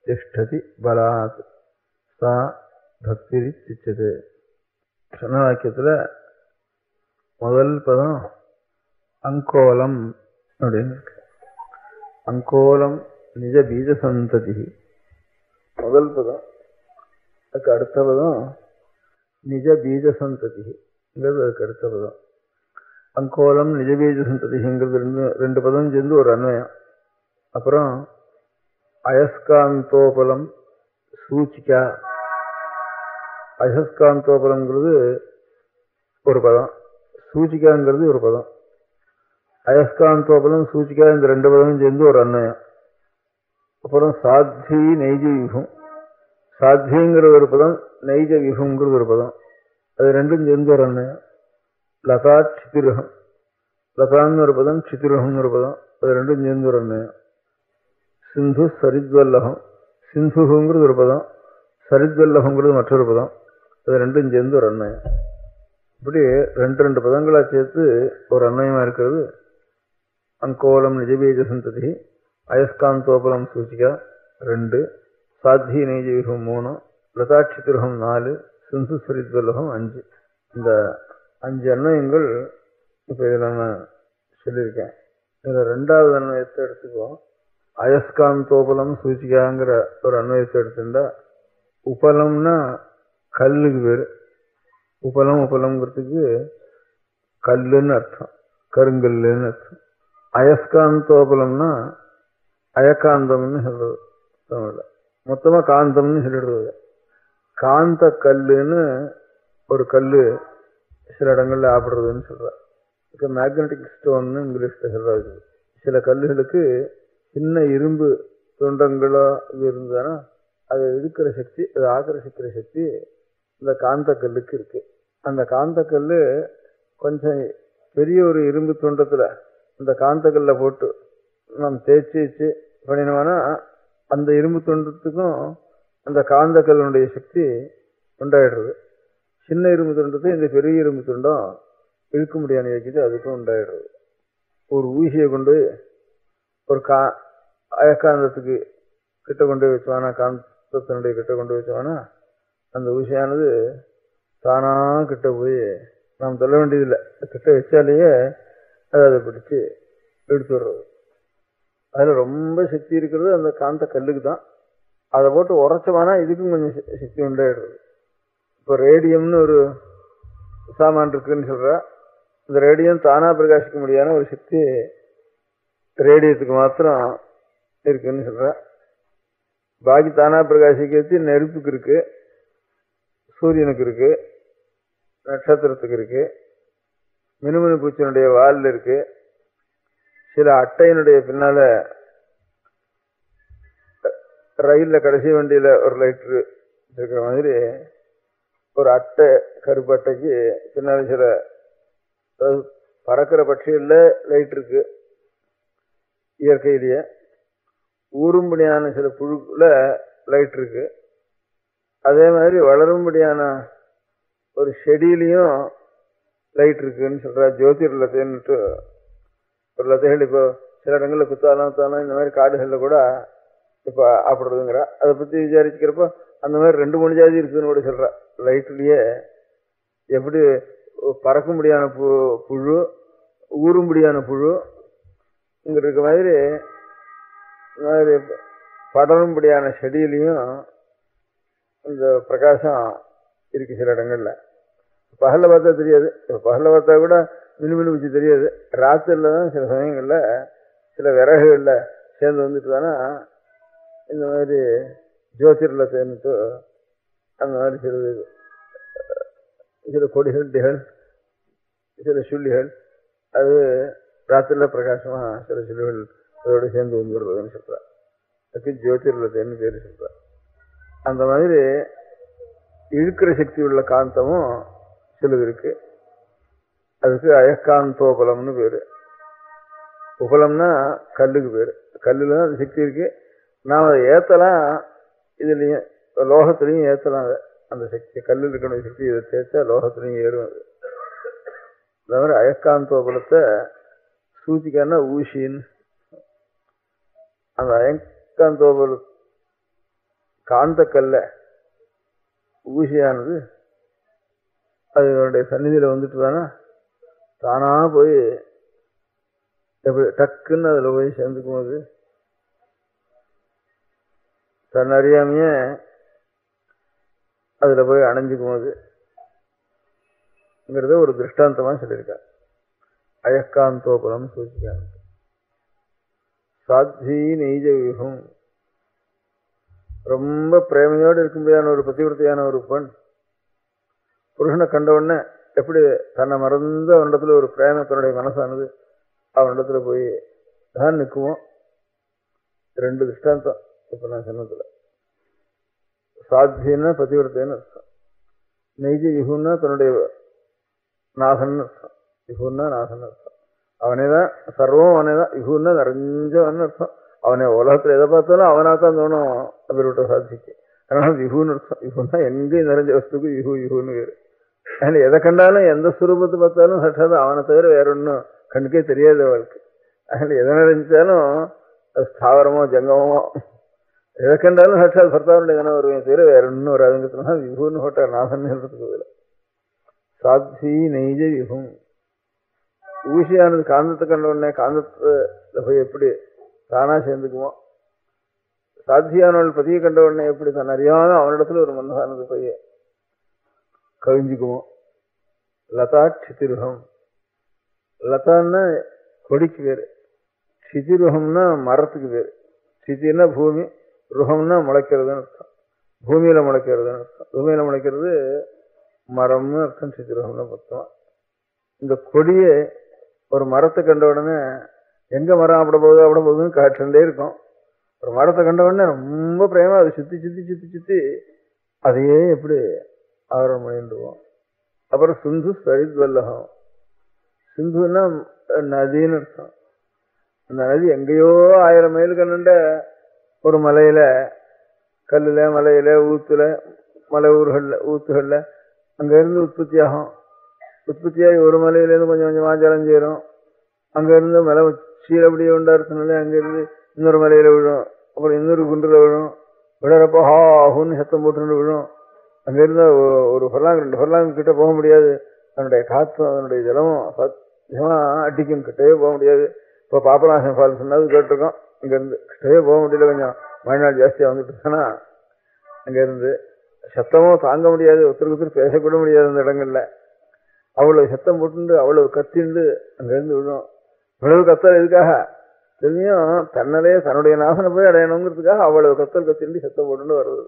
திஷ்டதி பலாத் சா பக்திரித்யுச்யதே. சொன்ன வாக்கியத்தில் முதல் பதம் அங்கோலம் அப்படின்னு இருக்கு. அங்கோலம் நிஜ பீஜ சந்ததி முதல் பதம். அதுக்கு அடுத்த பதம் நிஜ பீஜ சந்ததிங்கிறது அதுக்கு அடுத்த பதம். அங்கோலம் நிஜ பீஜ சந்ததிங்கிறது ரெண்டு பதம் சேர்ந்து ஒரு அன்வயம். அப்புறம் அயஸ்காந்தோபலம் சூச்சிகா. அயஸ்காந்தோபலம்ங்கிறது ஒரு பதம், சூச்சிகாங்கிறது ஒரு பதம். அயஸ்காந்தோபலம் சூச்சிகா இந்த ரெண்டு பதமும் சேர்ந்து ஒரு அன்வயம். அப்புறம் சாத்வி நெய்ஜ வியூகம். சாத்விங்கிறது ஒரு பதம், நெய்ஜ வியூகங்கிறது ஒரு பதம். அது ரெண்டும் சேர்ந்து ஒரு அன்வயம். லதா சித்திருகம். லதான்னு ஒரு பதம், சித்திருகம்னு ஒரு பதம். அது ரெண்டும் சேர்ந்து ஒரு அன்வயம். சிந்து சரித்வல்லகம். சிந்துங்கிறது ஒரு பதம், சரித்வல்லகங்கிறது மற்றொரு பதம். அது ரெண்டும் சேர்ந்து ஒரு அன்வயம். இப்படி ரெண்டு பதங்களாக சேர்த்து ஒரு அன்வயமா இருக்கிறது. அங்கோலம் நிஜபீஜ சந்ததி அயஸ்காந்தோபலம் சூச்சிகா 2, சாத்வி நெய்ஜவிகம் 3, லதாட்சிதிருகம் 4, சிந்து சரித்வல்லகம் 5. இந்த 5 அன்வயங்கள் இப்போ இதில் நான் சொல்லியிருக்கேன். இதில் 2வது அன்வயத்தை எடுத்துக்குவோம். அயஸ்காந்தோபலம் சூச்சிகாங்கிற ஒரு அன்வயத்தை எடுத்துட்டா, உபலம்னா கல்லுக்கு பேர். உபலம்ங்கிறதுக்கு கல்லுன்னு அர்த்தம், கருங்கல்லுன்னு அர்த்தம். அயஸ்காந்தோபலம்னா அயக்காந்தம்னு சொல்றது தமிழ்ல. மொத்தமாக காந்தம்னு சொல்லிடுறது. காந்த கல்லுன்னு ஒரு கல் சில இடங்கள்ல ஆப்படுறதுன்னு சொல்றாரு. இப்போ மேக்னட்டிக் ஸ்டோன்னு இங்கிலீஷ்ல சொல்றாரு. சில கல்லுகளுக்கு சின்ன இரும்பு துண்டங்களோ இது இருந்ததுன்னா அதை இழுக்கிற சக்தி, அதை ஆக்கர்ஷிக்கிற சக்தி இந்த காந்த கல்லுக்கு இருக்கு. அந்த காந்த கல்லு கொஞ்சம் பெரிய ஒரு இரும்பு துண்டத்துல இந்த காந்த கல்லை போட்டு நாம் தேய்ச்சி வச்சு பண்ணினோம்னா அந்த இரும்பு துண்டத்துக்கும் அந்த காந்த கல்லுடைய சக்தி உண்டாயிடுறது. சின்ன இரும்பு துண்டத்தை இந்த பெரிய இரும்பு துண்டம் இழுக்க முடியாத வைக்கிது, அதுக்கும் உண்டாயிடுறது. ஒரு ஊசியை கொண்டு ஒரு அயக்காந்தத்துக்கு கிட்ட கொண்டு வச்சோம்னா, காந்தத்தினுடைய கிட்ட கொண்டு வச்சோம்னா அந்த ஊசியானது தானா கிட்ட போய் நாம் சொல்ல வேண்டியதில்லை, கிட்ட வச்சாலேயே அதை பிடிச்சி எடுத்து விடுறது. அதில் ரொம்ப சக்தி இருக்கிறது அந்த காந்த கல்லுக்கு தான். அதை போட்டு உரைச்சோம்னா இதுக்கும் கொஞ்சம் சக்தி உண்டாயிடுறது. இப்போ ரேடியம்னு ஒரு சாமான் இருக்குன்னு சொல்கிறா, இந்த ரேடியம் தானாக பிரகாசிக்க முடியாத ஒரு சக்தி ரேடியத்துக்கு மாத்திரம் இருக்குன்னு சொல்கிறா. பாக்கி தானாக பிரகாசிக்கிறது நெருப்புக்கு இருக்கு, சூரியனுக்கு இருக்கு, நட்சத்திரத்துக்கு இருக்கு, மினுமினு பூச்சியினுடைய வாலில் இருக்கு, சில அட்டையினுடைய பின்னால ரயிலில் கடைசி வண்டியில் ஒரு லைட்ரு இருக்கிற மாதிரி ஒரு அட்டை, கருப்பு அட்டைக்கு பின்னால சில பறக்கிற பட்சிகளில் லைட் இருக்கு. இயற்கையிலேயே ஊரும்படியான சில புழுக்குள்ள லைட் இருக்கு. அதே மாதிரி வளரும்படியான ஒரு செடியிலையும் லைட் இருக்குன்னு சொல்றா. ஜோதிர் லத்தைன்னுட்டு ஒரு லத்தைகள் இப்போ சில இடங்களில் குத்தாலம் இந்த மாதிரி காடுகளில் கூட இப்போ ஆப்படுறதுங்கிறா. அதை பற்றி விசாரிச்சுக்கிறப்போ அந்த மாதிரி 2-3 ஜாதி இருக்குதுன்னு கூட சொல்றா. லைட்லயே எப்படி பறக்கும்படியான புழு, ஊரும்படியான புழு இங்க இருக்க மாதிரி படரும்படியான செடியிலையும் இந்த பிரகாசம் இருக்கு சில இடங்கள்ல. பகல்ல பார்த்தா தெரியாது, பகல்ல பார்த்தா கூட மினுமினு வச்சு தெரியாது. ராத்திரில தான் சில சமயங்கள்ல சில விறகுகள்ல சேர்ந்து வந்துட்டு தானே இந்த மாதிரி ஜோதிர்ல சேர்ந்துட்டு அந்த மாதிரி சில கொடிகள் சில சுள்ளிகள் அது ராத்திரில பிரகாசமா சில சுள்ளிகள் அதோட சேர்ந்து வந்துடுறதுன்னு சொல்றா. அதுக்கு ஜோதிர்லத்தைன்னு பேரு சொல்றா. அந்த மாதிரி இழுக்கிற சக்தி உள்ள காந்தமும் சிலது இருக்கு. அதுக்கு அயக்காந்தோபலம்னு பேரு. உபலம்னா கல்லுக்கு பேரு. கல்லுல தான் அது சக்தி இருக்கு. நாம் அதை ஏத்தலாம், இதுலயும் லோகத்திலையும் ஏத்தலாம். அந்த சக்தி கல்லில் இருக்கிற சக்தி இதை தேய்ச்சா லோகத்திலையும் ஏறும். அது இந்த மாதிரி அயக்காந்தோபலத்தை சூச்சிக்கான ஊசின்னு அந்த அயக்காந்தோபல காந்த கல்ல ஊசியானது அதனுடைய சந்நிதியில வந்துட்டு தானா போய் எப்படி டக்குன்னு அதுல போய் சேர்ந்துக்கும். போது தன் அறியாமையே அதுல போய் அணைஞ்சுக்கும். போதுங்கிறத ஒரு திருஷ்டாந்தமா சொல்லியிருக்கார். அயக்காந்தோபலம் சூச்சிக்கான சாத்வி நெய்ஜ வியூகம். ரொம்ப பிரேமையோடு இருக்கும்படியான ஒரு பதிவிரத்தையான ஒரு பெண் புருஷனை கண்ட உடனே எப்படி தன்னை மறந்து அவனிடத்துல ஒரு பிரேம தன்னுடைய மனசானது அவனிடத்துல போய் தான் நிற்குவோம். 2 திருஷ்டாந்தம் இப்ப நான் சொன்னதுல. சாத்வின்னா பதிவிரத்தைன்னு அர்த்தம், நெய்ஜ விகுன்னா தன்னுடைய நாசன் அர்த்தம், விகுன்னா நாசன் அர்த்தம். அவனேதான் சர்வம், அவனேதான் விகுன்னா நிறைஞ்சவன் அர்த்தம். அவனை உலகத்துல எதை பார்த்தாலும் அவனாத்தான் தோணும் அப்படிப்பட்ட சாட்சிக்கு. அதனால விகுன்னு அர்த்தம். விகுன்னா எங்கேயும் நிறைஞ்ச வஸ்துக்கு விகுன்னு வேறு. அதனால எதை கண்டாலும் எந்த சுரூபத்தை பார்த்தாலும் சட்டாத அவனை தவிர வேற ஒன்றும் கண்ணுக்கே தெரியாத அவளுக்கு. அதனால எதை நிறைஞ்சாலும் அது ஸ்தாவரமோ ஜங்கமோ எதை கண்டாலும் சட்டாத் பர்த்தாவுடைய தானே வருவேன் தவிர வேற ஒன்றும் வராதுங்கிறதுனா விகுன்னு போட்ட நாசன் சொல்றதுக்கு பதில் சாத்வி நெய்ஜ விகும். ஊசியானது காந்தத்தை கண்ட உடனே காந்தத்துல போய் எப்படி தானா சேர்ந்துக்குவோம். சாத்தியானவள் பதியை கண்ட உடனே எப்படி தான் அறியாத அவனிடத்துல ஒரு மனசானது போய் கவிஞ்சுக்குவோம். லதா க்ஷிதிருகம். லதான்னா கொடிக்கு பேரு, க்ஷிதிருகம்னா மரத்துக்கு பேரு. க்ஷிதின்னா பூமி, ருகம்னா முளைக்கிறதுன்னு அர்த்தம். பூமியில முளைக்கிறதுன்னு அர்த்தம். பூமியில முளைக்கிறது மரம்னு அர்த்தம். க்ஷிதிருகம்னு மொத்தமா இந்த கொடியே ஒரு மரத்தை கண்ட உடனே எங்க மரம் அப்பட போகுதுன்னு காட்டுண்டே இருக்கும். ஒரு மரத்தை கண்ட உடனே ரொம்ப பிரேமா அதை சுத்தி சுத்தி சுத்தி சுத்தி அதையே எப்படி ஆவரணம் பண்ணிடுவோம். அப்புறம் சிந்து சரித்வல்லகம். சிந்துன்னா நதின்னு அர்த்தம். அந்த நதி எங்கேயோ 1000 மைல் கண்ணுண்ட ஒரு மலையில, கல்லுல, மலையில, ஊத்துல, மலை ஊர்கள்ல, ஊத்துகள்ல அங்கிருந்து உற்பத்தியாகும். உற்பத்தியாகி ஒரு மலையிலேருந்து கொஞ்சம் கொஞ்சமாக ஜலம் சேரும். அங்கிருந்து மலை உச்சியில் அப்படியே உண்டாடுறதுனால அங்கிருந்து இன்னொரு மலையில விழும். அப்புறம் இன்னொரு குன்றுல விழும். விழறப்போ ஹாஹுன்னு சத்தம் போட்டு விழும். அங்கிருந்து ஒரு ஃபர்லாங் 2 ஃபர்லாங் கிட்ட போக முடியாது. அதனுடைய காற்றும் அதனுடைய ஜலமும் சத்தியமா அடிக்கும். கிட்டவே போக முடியாது. இப்போ பாபநாசம் ஃபால்ஸ் சொன்னது கேட்டிருக்கோம். இங்கேருந்து கிட்டவே போக முடியல. கொஞ்சம் மழை நாள் ஜாஸ்தியாக வந்துட்டு தானா அங்கேருந்து சத்தமும் தாங்க முடியாது. ஒருத்தருக்கு பேசக்கூட முடியாது அந்த இடங்கள்ல. அவ்வளவு சத்தம் போட்டு அவ்வளவு கத்திண்டு அங்கேருந்து விழும். இவ்வளவு கத்தல் எதுக்காக தெரியும்? தன்னலே தன்னுடைய நாசனை போய் அடையணுங்கிறதுக்காக அவ்வளவு கத்தல் கத்திண்டு சத்தம் போட்டு வருது.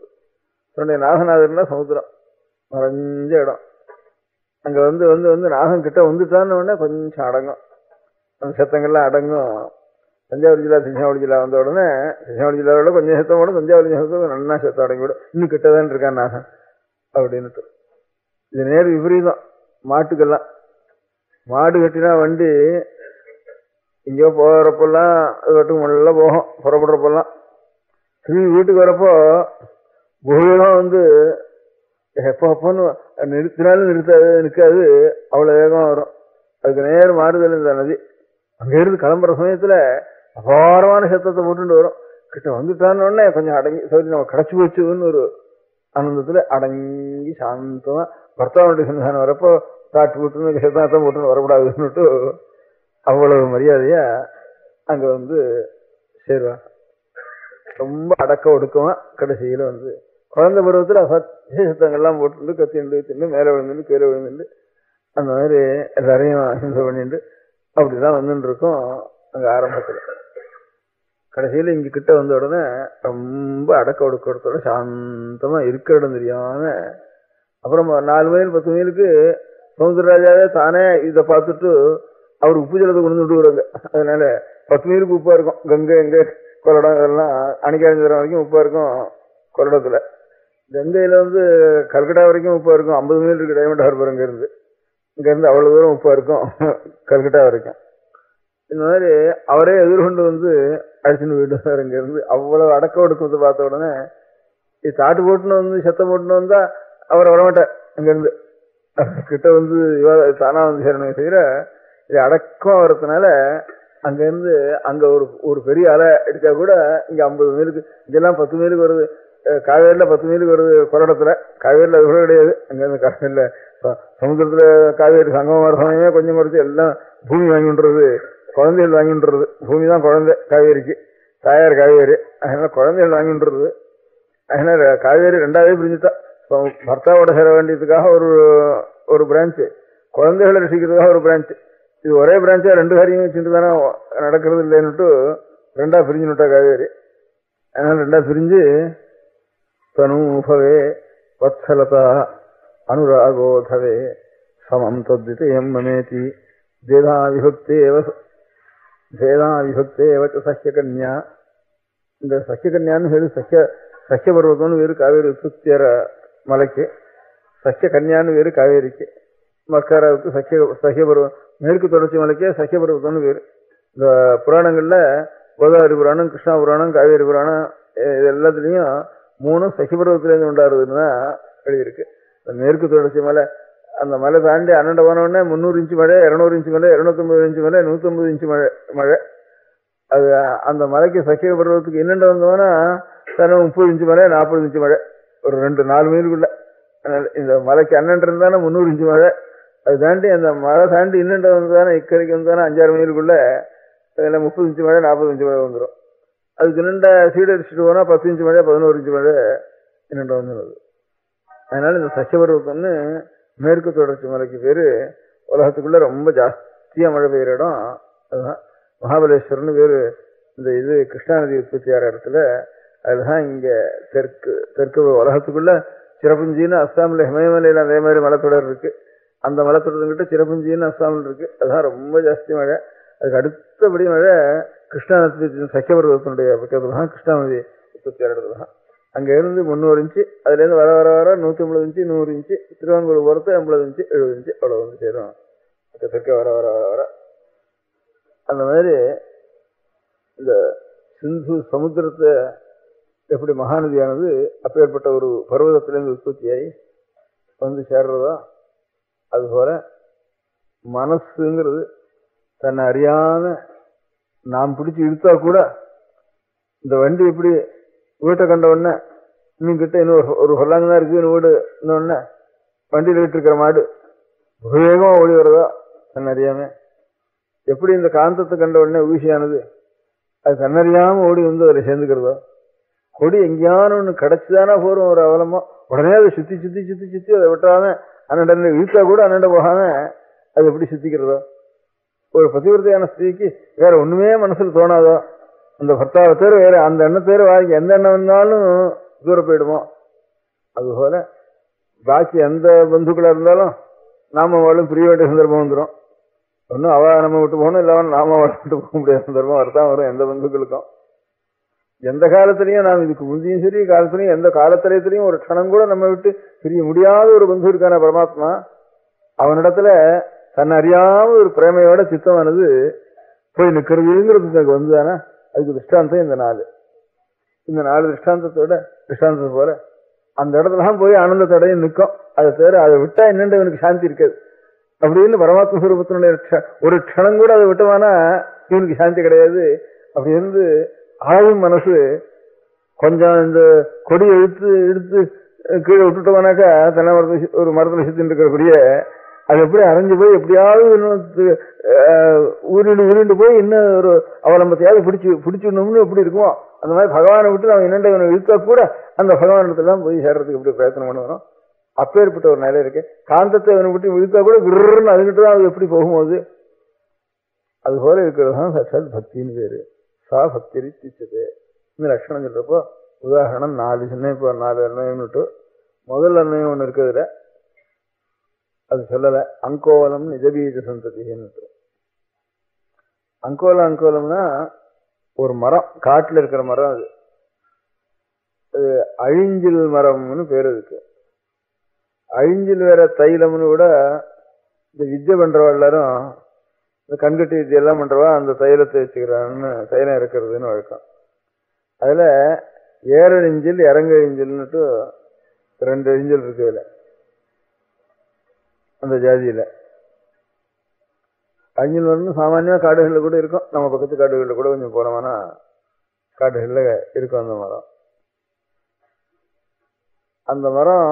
தன்னுடைய நாசநாதர்னா சமுத்திரம், மறைஞ்ச இடம். அங்க வந்து வந்து வந்து நாசம் கிட்ட வந்துட்டான்னு உடனே கொஞ்சம் அடங்கும். அந்த சத்தங்கள்லாம் அடங்கும். தஞ்சாவூர் ஜில்லா வந்த உடனே தஞ்சாவூர் ஜில்லாவோட கொஞ்சம் சத்தம் போடும். தஞ்சாவூர் சத்தம் நல்லா சத்தம் அடங்கிவிடும். இன்னும் கிட்டதான் இருக்கான் நாசம் அப்படின்னுட்டு. இது நேர் விபரீதம் மாட்டுக்கெல்லாம். மாடு கட்டினா வண்டி இங்கேயோ போகிறப்பெல்லாம் அது வட்டுக்கு முள்ள போகும். புறப்படுறப்பெல்லாம் திரும்பி வீட்டுக்கு வரப்போ பூமியெல்லாம் வந்து எப்போன்னு நிறுத்தினாலும் நிற்காது. அவ்வளோ வேகமாக வரும். அதுக்கு நேர் மாறுதல் இந்த நதி. அங்கேருந்து கிளம்புற சமயத்தில் அபாரமான சத்தத்தை போட்டுட்டு வரும். கிட்ட வந்துட்டான்னு உடனே கொஞ்சம் அடங்கி சரி நம்ம கிடச்சி போச்சுன்னு ஒரு ஆனந்தத்தில் அடங்கி சாந்தமாக பர்த்தாவுடைய சந்தானம் வரப்போ தாட்டு போட்டுன்னு சத்தத்தை போட்டுன்னு வரக்கூடாதுன்னுட்டு அவ்வளவு மரியாதையா அங்கே வந்து சேருவாங்க. ரொம்ப அடக்க ஒடுக்கமா கடைசியில் வந்து குழந்தை பருவத்தில் சத்திய சத்தங்கள்லாம் போட்டு கத்திண்டு தின்னு மேலே விழுந்துட்டு கீழே விழுந்துட்டு அந்த மாதிரி எல்லாரையும் அஹிம்சை பண்ணிட்டு அப்படிதான் வந்துட்டு இருக்கோம். அங்கே ஆரம்பத்தில் கடைசியில் இங்கே கிட்ட வந்த உடனே ரொம்ப அடக்க ஒடுக்கத்தோட சாந்தமாக இருக்கிற இடம் தெரியாம அப்புறம் 4 மைல் 10 மைலுக்கு சமுத்திரராஜாவே தானே இதை பார்த்துட்டு அவர் உப்பு ஜலத்தை கொண்டு விட்டுருவாங்க. அதனால 10 மைலுக்கு உப்பா இருக்கும். கங்கை எங்கே கொள்ளடம் இதெல்லாம் அணிக்காரஞ்சரம் வரைக்கும் உப்பா இருக்கும். கொள்ளடத்துல கங்கையில வந்து கல்கட்டா வரைக்கும் உப்பா இருக்கும். 50 மைல் இருக்கு டைமண்ட் ஹார்பர். இங்கேருந்து இங்கேருந்து அவ்வளோ தூரம் உப்பா இருக்கும் கல்கட்டா வரைக்கும். இந்த மாதிரி அவரே எதிர்கொண்டு வந்து அடிச்சுன்னு போயிட்டு இங்கேருந்து அவ்வளவு அடக்க ஒடுக்கத்தை பார்த்த உடனே இது தாட்டு போட்டுன்னு வந்து சத்தம் போட்டுன்னு வந்தா அவர் வரமாட்டார். அங்கேருந்து கிட்ட வந்து தானா வந்து சேரணும் செய்கிற இது அடக்கம் வர்றதுனால அங்கேருந்து அங்கே ஒரு பெரிய அலை எடுத்தா கூட இங்கே 50 மைலுக்கு இதெல்லாம் 10 மைலுக்கு வருது. காவேரியில் 10 மைலுக்கு வருது. கொள்ளடத்துல காவேரியில் அது கூட கிடையாது. அங்கேருந்து காவேரியில் சமுத்திரத்தில் காவேரி சங்கமமான சமயமே கொஞ்சம் குறைச்சி எல்லாம் பூமி வாங்கின்றது, குழந்தைகள் வாங்கின்றது. பூமி தான் குழந்தை காவேரிக்கு, தாயார் காவேரி. அதனால குழந்தைகள் வாங்கின்றது. அதனால காவேரி 2ஆவே பிரிஞ்சுட்டா. பர்த்தாவோட சேர வேண்டியதுக்காக ஒரு பிரான்ச்சு, குழந்தைகளை ரசிக்கிறதுக்காக ஒரு பிரான்ச்சு. இது ஒரே பிரான்ச்சா 2 காரியம் வச்சுட்டு தானே நடக்கிறது இல்லைன்னுட்டு 2ஆ பிரிஞ்சுட்டா காவேரி. அதனால 2ஆ பிரிஞ்சு தனூபவே வத்சலதா அனுராகோதவே சமம் தத்விதயம் மமேதி வேதா விபக்தேவ சஹ்யகன்யா. இந்த சஹ்யகன்யான்னு பேரு சஹ்ய பர்வதம்னு வேறு காவேரி உற்பத்தியற மலைக்கு, சஹ்ய கன்யான்னு வேறு காவேரிக்கு. மக்காராவுக்கு சஹ்ய பருவம், மேற்கு தொடர்ச்சி மலைக்கே சஹ்ய பருவத்தம்னு பேரு. இந்த புராணங்கள்ல கோதாவரி புராணம், கிருஷ்ணா புராணம், காவேரி புராணம் இது எல்லாத்துலேயும் 3 சஹ்ய பருவத்திலேருந்து உண்டாடுறதுன்னு தான் எழுதியிருக்கு. மேற்கு தொடர்ச்சி மலை, அந்த மலை தாண்டி 12 போனோடனே 300 இன்ச்சு மழை, 200 இன்ச்சு மழை, 250 இன்ச்சு மழை, 150 இன்ச்சு மழை. அது அந்த மலைக்கு சஹ்ய பருவத்துக்கு என்னென்ன வந்தோம்னா 30 இன்ச்சு மழை, 40 இன்ச்சு மழை, ஒரு 2-4 மைலுக்குள்ள. இந்த மலைக்கு 12 இருந்தானே 300 இன்ச்சு மழை. அது தாண்டி அந்த மழை தாண்டி இன்னெண்ட வந்தானே இக்கரைக்கு வந்தானே 5-6 மைலுக்குள்ள அதில் 30 இன்ச்சு மழை, 40 இன்ச்சு மழை வந்துடும். அதுக்கு இன்னெண்ட சீடரிச்சுட்டு போனால் 10 இன்ச்சு மழை, 11 இன்ச்சு மழை இன்னெண்ட வந்துடுது. அதனால இந்த சஹ்ய பருவத்தம்னு மேற்கு தொடர்ச்சி மலைக்கு பேரு. உலகத்துக்குள்ள ரொம்ப ஜாஸ்தியா மழை பெய்யுற இடம் அதுதான். மகாபலேஸ்வரர்னு பேரு. இந்த இது கிருஷ்ணா நதி உற்பத்தி ஆகிற இடத்துல அதுதான் இங்க தெற்கு உலகத்துக்குள்ள. சிறப்புஞ்சின்னு அஸ்ஸாமில் ஹிமயமலையில் அதே மாதிரி மலைத்தொடர் இருக்கு. அந்த மலைத்தொடர்கிட்ட சிறப்புஞ்சின்னு அஸ்ஸாமில் இருக்கு. அதுதான் ரொம்ப ஜாஸ்தி மழை. அதுக்கு அடுத்தபடி மழை கிருஷ்ணா நதி சஹ்ய பருவத்தினுடைய பக்கத்துல தான், கிருஷ்ணா நதி உற்பத்தி ஆகிற இடத்துல தான். அங்க இருந்து 300 இன்ச்சு, அதுல இருந்து வர வர வர 150 இன்ச்சு, 100 இன்ச்சு, திருவாங்கூர் பொறுத்து 50 இன்ச்சு, 70 இன்ச்சு அவ்வளவு வந்து சேரும். தெற்க வர வர வர வர அந்த மாதிரி இந்த சிந்து சமுத்திரத்தை எப்படி மகாநதியானது அப்பேற்பட்ட ஒரு பர்வதத்திலிருந்து உற்பத்தியாகி வந்து சேர்றதோ அதுபோல மனசுங்கிறது தன்னை அறியாம நாம் பிடிச்சி இழுத்தா கூட இந்த வண்டி எப்படி வீட்டை கண்ட உடனே இன்னும் கிட்ட இன்னும் ஒரு சொல்லாங்க தான் இருக்கு, வீடு இன்னொன்னு வண்டியில் விட்டு இருக்கிற மாடு வேகமா ஓடி வருதா தன்னை அறியாம, எப்படி இந்த காந்தத்தை கண்ட உடனே ஊசியானது அது தன்னறியாம ஓடி வந்து அதில் சேர்ந்துக்கிறதோ, கொடி எங்கேயான ஒன்று கிடைச்சுதானா போறோம் ஒரு அவலமா உடனே அதை சுத்தி சுத்தி சுத்தி சுத்தி அதை விட்டாம அண்ணன் இழுத்தா கூட அண்ணன் போகாம அது எப்படி சுத்திக்கிறதோ, ஒரு பதிவிரதையான ஸ்திரீக்கு வேற ஒண்ணுமே மனசுல தோணாதோ, அந்த பர்த்தாவை தேர் வேற அந்த எண்ணம் தேர் வாங்கி எந்த எண்ணம் வந்தாலும் தூரம் போயிடுமோ, அதுபோல பாக்கி எந்த பந்துக்களா இருந்தாலும் நாம அவளும் பிரிய வேண்டிய சந்தர்ப்பம் வந்துடும். ஒன்னும் அவ நம்ம விட்டு போகணும், இல்ல நாம அவளை விட்டு போக முடியாத சந்தர்ப்பம் வரதான் வரும் எந்த பந்துக்களுக்கும். எந்த காலத்திலையும் நாம் இதுக்கு முந்தையும் சரி காலத்திலையும் எந்த காலத்திலையும் ஒரு க்ஷணம் கூட நம்ம விட்டு பிரிய முடியாத ஒரு பந்து இருக்கான பரமாத்மா, அவனிடத்துல தன்னை அறியாம ஒரு பிரேமையோட சித்தமானது போய் நிற்கிறதுங்கிறது வந்துதானே. அதுக்கு திருஷ்டாந்தம் இந்த 4 திருஷ்டாந்தத்தை போல அந்த இடத்துலதான் போய் ஆனந்த தடையும் நிற்கும். அதை தவிர அதை விட்டா என்னென்று இவனுக்கு சாந்தி இருக்காது அப்படின்னு பரமாத்ம ஸ்வரூபத்தினுடைய ஒரு க்ஷணம் கூட அதை விட்டவானா இவனுக்கு சாந்தி கிடையாது. அப்படி இருந்து ஆளும் மனசு கொஞ்சம் இந்த கொடியை இழுத்து கீழே விட்டுட்டோம்னாக்கா தென்னை மரத்தை ஒரு மரத்துல சுத்தின்னு இருக்கிற கொடிய அது எப்படி அரைஞ்சு போய் எப்படியாவது உருண்டு போய் இன்னும் ஒரு அவலம்பத்தையாவது பிடிச்சிடணும்னு எப்படி இருக்குமோ அந்த மாதிரி பகவானை விட்டு அவன் என்னென்ன இவனை இழுத்தா கூட அந்த பகவானிடத்துல தான் போய் சேர்றதுக்கு எப்படி பிரயத்தனம் பண்ணுவோம். அப்பேற்பட்ட ஒரு நிலை இருக்கு. காந்தத்தை இவனை விட்டு இழுத்தா கூட விருன்னு அதுகிட்டு தான் அது எப்படி போகும்போது அது போல இருக்கிறது தான் சாட்சாத் பக்தின்னு பேரு. சா பக்தி திச்சது இந்த லட்சணம் சொல்றப்போ உதாரணம் 4 சின்ன இப்போ 4 அன்வயம்னுட்டு முதல் அன்வயம் ஒன்று இருக்குதுல அது சொல்லல. அங்கோலம் நிஜபீஜ சந்ததின்னு. அங்கோலம்னா ஒரு மரம், காட்டுல இருக்கிற மரம். அது அழிஞ்சில் மரம்னு பேர் இருக்கு. அழிஞ்சில் வேற தைலம்னு கூட இந்த வித்யை பண்றவா எல்லாரும் இந்த கண்கட்டி வித்தியை எல்லாம் பண்றவா அந்த தைலத்தை வச்சுக்கிறான்னு தைலம் இருக்கிறதுன்னு வழக்கம். அதுல ஏரழிஞ்சில் இறங்கழிஞ்சில்னுட்டு 2 அழிஞ்சல் இருக்கு அதுல அந்த ஜாதியில. அழிஞ்சல் வந்து சாமானியமா காடுகள்ல கூட இருக்கும். நம்ம பக்கத்து காடுகள்ல கூட கொஞ்சம் போனோம்னா காடுகள்ல இருக்கும் அந்த மரம். அந்த மரம்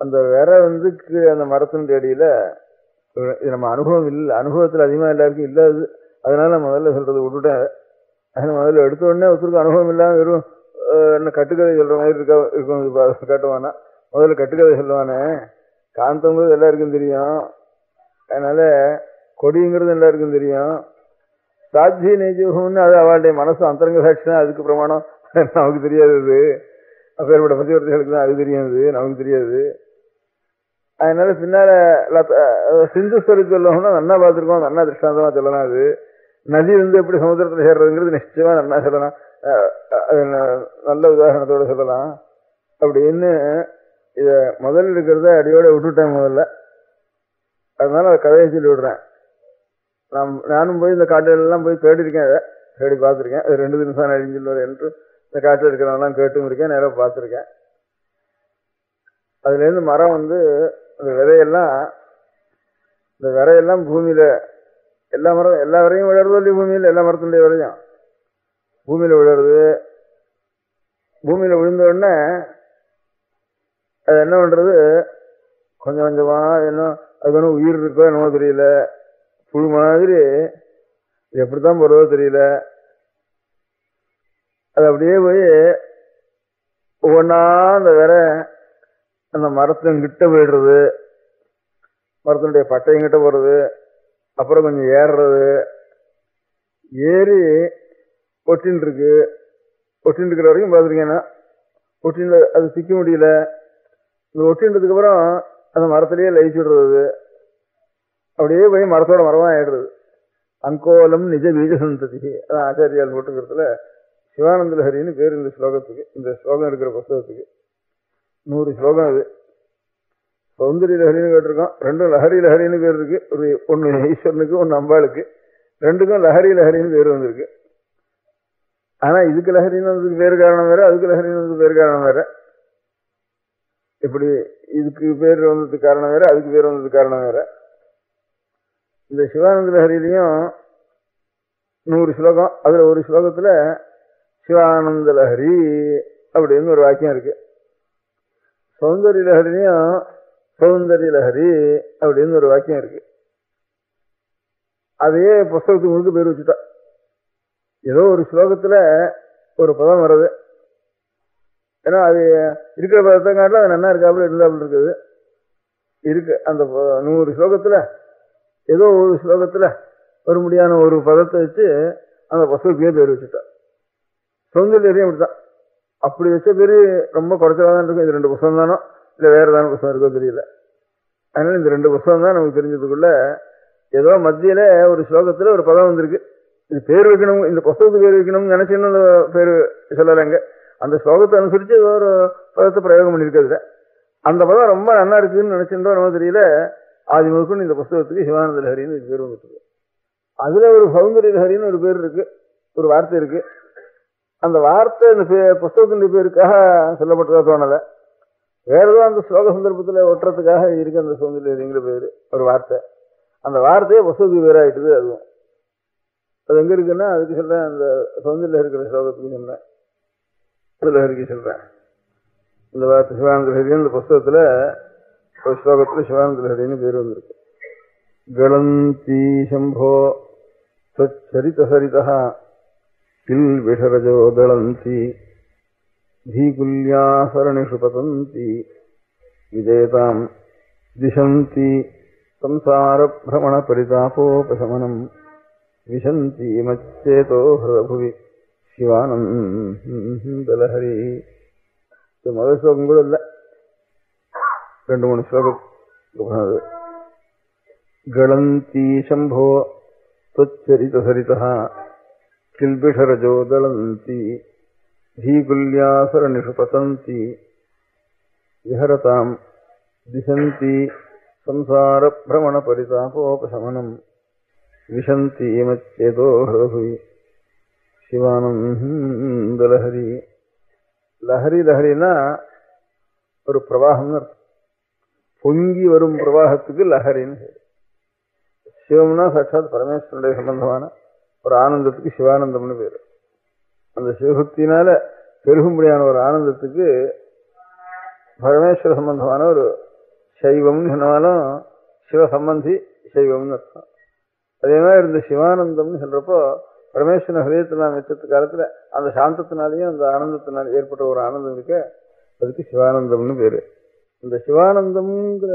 அந்த விரை வந்து அந்த மரத்தின் அடியில இது நம்ம அனுபவத்துல அதிகமா எல்லாருக்கும் இல்லாது. அதனால நான் முதல்ல சொல்றது விட்டுட்டேன். அதனால முதல்ல எடுத்த உடனே ஒருத்தருக்கு அனுபவம் இல்லாம வெறும் என்ன கட்டுக்கதை சொல்ற மாதிரி இருக்கும் காட்டுவானா. முதல்ல கட்டுக்கதை சொல்லுவானே. காந்தங்கிறது எல்லாருக்கும் தெரியும், அதனால கொடிங்கிறது எல்லாருக்கும் தெரியும். சாட்சி நெய்ஜோகம்னு அது அவளுடைய மனசு அந்தரங்க சாட்சி தான், அதுக்கு பிரமாணம் நமக்கு தெரியாது. அது அப்பேற்பட்ட பத்திவர்த்திகளுக்கு தான் அது தெரியாது, நமக்கு தெரியாது. அதனால பின்னால சிந்துஸ்வரி சொல்லணும்னா நன்னா பார்த்துருக்கோம், நன்னா திருஷ்டாந்தமா சொல்லலாம். அது நதி வந்து எப்படி சமுத்திரத்தில் சேர்றதுங்கிறது நிச்சயமா நன்னா சொல்லலாம், நல்ல உதாரணத்தோட சொல்லலாம். அப்படின்னு இத முதல்ல இருக்கிறத அடியோட விட்டுட்டேன் முதல்ல. அதனால அதை கதையை சொல்லி விடுறேன். நானும் போய் இந்த காட்டுலாம் போய் தேடிருக்கேன், அதை தேடி பார்த்துருக்கேன். அது 2 நிமிஷம் அழிஞ்சில் என்று இந்த காட்டில் இருக்கிறவங்கலாம் கேட்டும் இருக்கேன், நேரம் பார்த்துருக்கேன். அதுல இருந்து மரம் வந்து இந்த விதையெல்லாம் பூமியில எல்லா வரையும் விழறது இல்லையா, பூமியில எல்லா மரத்துடைய விதையும் பூமியில விழறது. பூமியில விழுந்த உடனே அது என்ன பண்றது, கொஞ்சம் கொஞ்சமா என்ன அது ஒன்றும் உயிர் இருக்கோ என்னமோ தெரியல, புழு மாதிரி எப்படித்தான் போறதோ தெரியல. அது அப்படியே போய் ஒவ்வொன்னா அந்த வேற அந்த மரத்தின்கிட்ட போயிடுறது, மரத்தினுடைய பட்டையும் கிட்ட போறது, அப்புறம் கொஞ்சம் ஏறுறது, ஏறி ஒட்டின்னு இருக்கிற வரைக்கும் பார்த்துருக்கேன்னா ஒட்டின்னு அது சிக்க முடியல. இந்த ஒட்டின்றதுக்கு அப்புறம் அந்த மரத்திலேயே லயிச்சு விடுறது, அப்படியே போய் மரத்தோட மரமா ஆயிடுறது. அங்கோலம் நிஜ பீஜ சந்ததி. அதான் ஆச்சாரியால் போட்டுக்கிறதுல சிவானந்த லஹரின்னு பேர் இந்த ஸ்லோகத்துக்கு. இந்த ஸ்லோகம் இருக்கிற புஸ்தகத்துக்கு 100 ஸ்லோகம். அது சௌந்தரிய லஹரின்னு கேட்டிருக்கோம். 2 லஹரி லஹரின்னு பேர் இருக்கு. ஒன்னு ஈஸ்வரனுக்கு, ஒன்னு அம்பாளுக்கு. 2க்கும் லஹரி லஹரின்னு பேர் வந்திருக்கு. ஆனா இதுக்கு லஹரின்னு வந்ததுக்கு பேர் காரணம் வேற, அதுக்கு லஹரின்னு வந்ததுக்கு பேர் காரணம் வேற. இப்படி இதுக்கு பேர் வந்ததுக்கு காரணம் வேற, அதுக்கு பேர் வந்ததுக்கு காரணம் வேற. இந்த சிவானந்த லஹரியிலையும் 100 ஸ்லோகம். அதுல ஒரு ஸ்லோகத்துல சிவானந்த லஹரி அப்படின்னு ஒரு வாக்கியம் இருக்கு. சௌந்தரிய லஹரிலையும் சௌந்தரிய லஹரி அப்படின்னு ஒரு வாக்கியம் இருக்கு. அதையே புஸ்தகத்துக்கு முழுக்க பேர் வச்சுட்டா. ஏதோ ஒரு ஸ்லோகத்துல ஒரு பதம் வருது. ஏன்னா அது இருக்கிற பதத்தை காட்டில அது நல்லா இருக்காப்புல இருந்தாப்புல இருக்குது இருக்கு. அந்த 100 ஸ்லோகத்துல ஏதோ ஒரு ஸ்லோகத்துல ஒரு முடியான ஒரு பதத்தை வச்சு அந்த புஸ்தகத்துக்கே பேர் வச்சுட்டா. சௌந்தர்யம் அப்படித்தான். அப்படி வச்ச பேரு ரொம்ப குறைச்சலாதான் இருக்கும். இது 2 புஸ்தகம் தானோ இல்ல வேற ஏதாவது புஸ்தகம் இருக்கோ தெரியல. அதனால இந்த 2 புஸ்தகம் தான் நமக்கு தெரிஞ்சதுக்குள்ள ஏதோ மத்தியில ஒரு ஸ்லோகத்துல ஒரு பதம் வந்திருக்கு. இது பேர் வைக்கணும், இந்த புஸ்தகத்துக்கு பேர் வைக்கணும்னு நினைச்சுன்னு அந்த பேரு சொல்லலைங்க. அந்த ஸ்லோகத்தை அனுசரிச்சு ஏதோ ஒரு பதத்தை பிரயோகம் பண்ணிருக்கிறதுல அந்த பதம் ரொம்ப நல்லா இருக்குன்னு நினைச்சுட்டோ நம்ம தெரியல. ஆதி முதற்கொண்டு இந்த புஸ்தகத்துக்கு சிவானந்த லஹரின்னு பேர் வந்துட்டு. அதுல ஒரு சௌந்தரிய லஹரின்னு ஒரு பேர் இருக்கு, ஒரு வார்த்தை இருக்கு. அந்த வார்த்தை இந்த புஸ்தகத்தின் பேருக்காக சொல்லப்பட்டதா தோணல. வேற ஏதோ அந்த ஸ்லோக சந்தர்ப்பத்துல ஒட்டுறதுக்காக இருக்கு அந்த சௌந்தரிய லஹரிங்கிற பேரு ஒரு வார்த்தை. அந்த வார்த்தையே புஸ்தகத்துக்கு பேராயிட்டுது. அதுவும் அது எங்க இருக்குன்னா அதுக்கு சொல்றேன். அந்த சௌந்தரிய இருக்கிற ஸ்லோகத்துக்கு சொல்றேன், லஹரிக்கு சொல்றேன். இந்த வார்த்தை சிவானந்த லஹரி இந்த புஸ்தகத்துல ஒரு ஸ்லோகத்துல சிவானந்த லஹரின்னு பேர் வந்திருக்கு. கலந்தி சம்போ சரித சரிதா கில் விஷரஜோ தளந்தி தீகுல்யா சரணிஷு பதந்தி விஜேதாம் திசந்தி சம்சார பிரமண பரிதாபோபசமனம் விசந்தி மச்சேதோ ஹிருதபுவி சிவானந்த லஹரி. முதல் ஸ்லோகம் கூட இல்லை, 2-3 ஸ்லோகம். கலந்தி சம்போ त्वच्चरित सरितः किल्बिषरजो दलन्ति धीकुल्यासरणिषु पतन्ति विहरतां दिशन्ति संसारभ्रमणपरितापोपशमनं विशन्ति मच्चेतो हृदभुवि சிவானந்த லஹரி. லஹரி லஹரினா ஒரு பிரவாகம், பொங்கி வரும் பிரவாகத்துக்கு லஹரின்னு. சிவம்னா சாட்சாத் பரமேஸ்வரனுடைய சம்பந்தமான ஒரு ஆனந்தத்துக்கு சிவானந்தம்னு பேரு. அந்த சிவபக்தினால பெருகும்படியான ஒரு ஆனந்தத்துக்கு பரமேஸ்வர சம்பந்தமான ஒரு சைவம்னு சொன்னாலும் சிவ சம்பந்தி சைவம்னு அர்த்தம். அதே மாதிரி இந்த சிவானந்தம்னு சொல்றப்போ பரமேஸ்வரன் ஹிருதயத்தில் நாம் வச்சது காலத்துல அந்த சாந்தத்தினாலையும் அந்த ஆனந்தத்தினால ஏற்பட்ட ஒரு ஆனந்தம் இருக்க, அதுக்கு சிவானந்தம்னு பேரு. இந்த சிவானந்தம்ங்கிற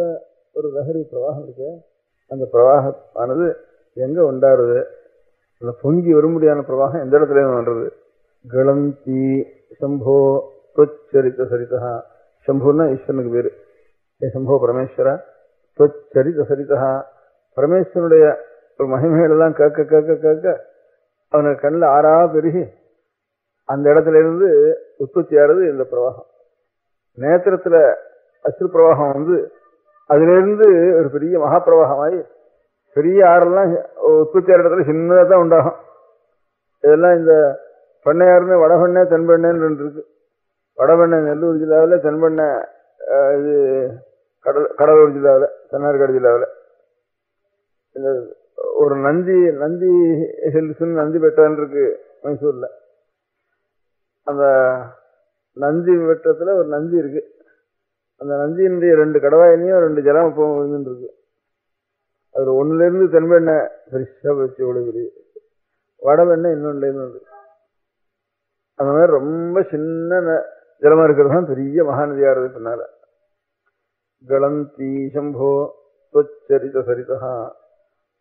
ஒரு லஹரி பிரவாகம் இருக்கு. அந்த பிரவாகமானது எங்க உண்டாருது? அந்த பொங்கி வரும்படியான பிரவாகம் எந்த இடத்துல பண்றது? கலந்தி சம்போ त्वच्चरित சரிதா. சம்புன்னா ஈஸ்வரனுக்கு பேரு. சம்போ பரமேஸ்வரா त्वच्चरित சரிதா. பரமேஸ்வரனுடைய ஒரு மகிமைகள் எல்லாம் கேட்க கேட்க கேட்க அவனுக்கு கண்ணில் ஆறா பெருகி அந்த இடத்துல இருந்து உற்பத்தி ஆறுது இந்த பிரவாகம். நேத்திரத்துல அஸ்ரு பிரவாகம் வந்து அதுல இருந்து ஒரு பெரிய மகா பிரவாகமாயி பெரிய ஆறெல்லாம் உற்பத்தி ஆகிற இடத்துல சின்னதாக தான் உண்டாகும். இதெல்லாம் இந்த பண்ணையாருன்னு வடபெண்ணை தென்பெண்ணைன்னு ரெண்டு இருக்கு. வடபெண்ணை நெல்லூர் ஜில்லாவில், தென்பெண்ணை இது கடலூர் ஜில்லாவில், தென்னார்காடு ஜில்லாவில். இந்த ஒரு நந்தி ஹில்ஸ்ன்னு நந்தி பெட்டான்னு இருக்கு மைசூர்ல. அந்த நந்தி வெட்டத்துல ஒரு நந்தி இருக்கு. அந்த நந்தியினுடைய 2 கடவாயிலையும் 2 ஜலம் இப்போ விழுந்துட்டு இருக்கு. அதுல ஒண்ணுல இருந்து தென்பெண்ணை பெருசா வச்சு ஒழுகுது, வடபெண்ணை இன்னொன்னுல இருந்து. அந்த மாதிரி ரொம்ப சின்ன ஜலமா இருக்கிறது தான் பெரிய மகாநதியா இருக்கு. பின்னால கலந்தி சம்போ त्वच्चरित சரிதா.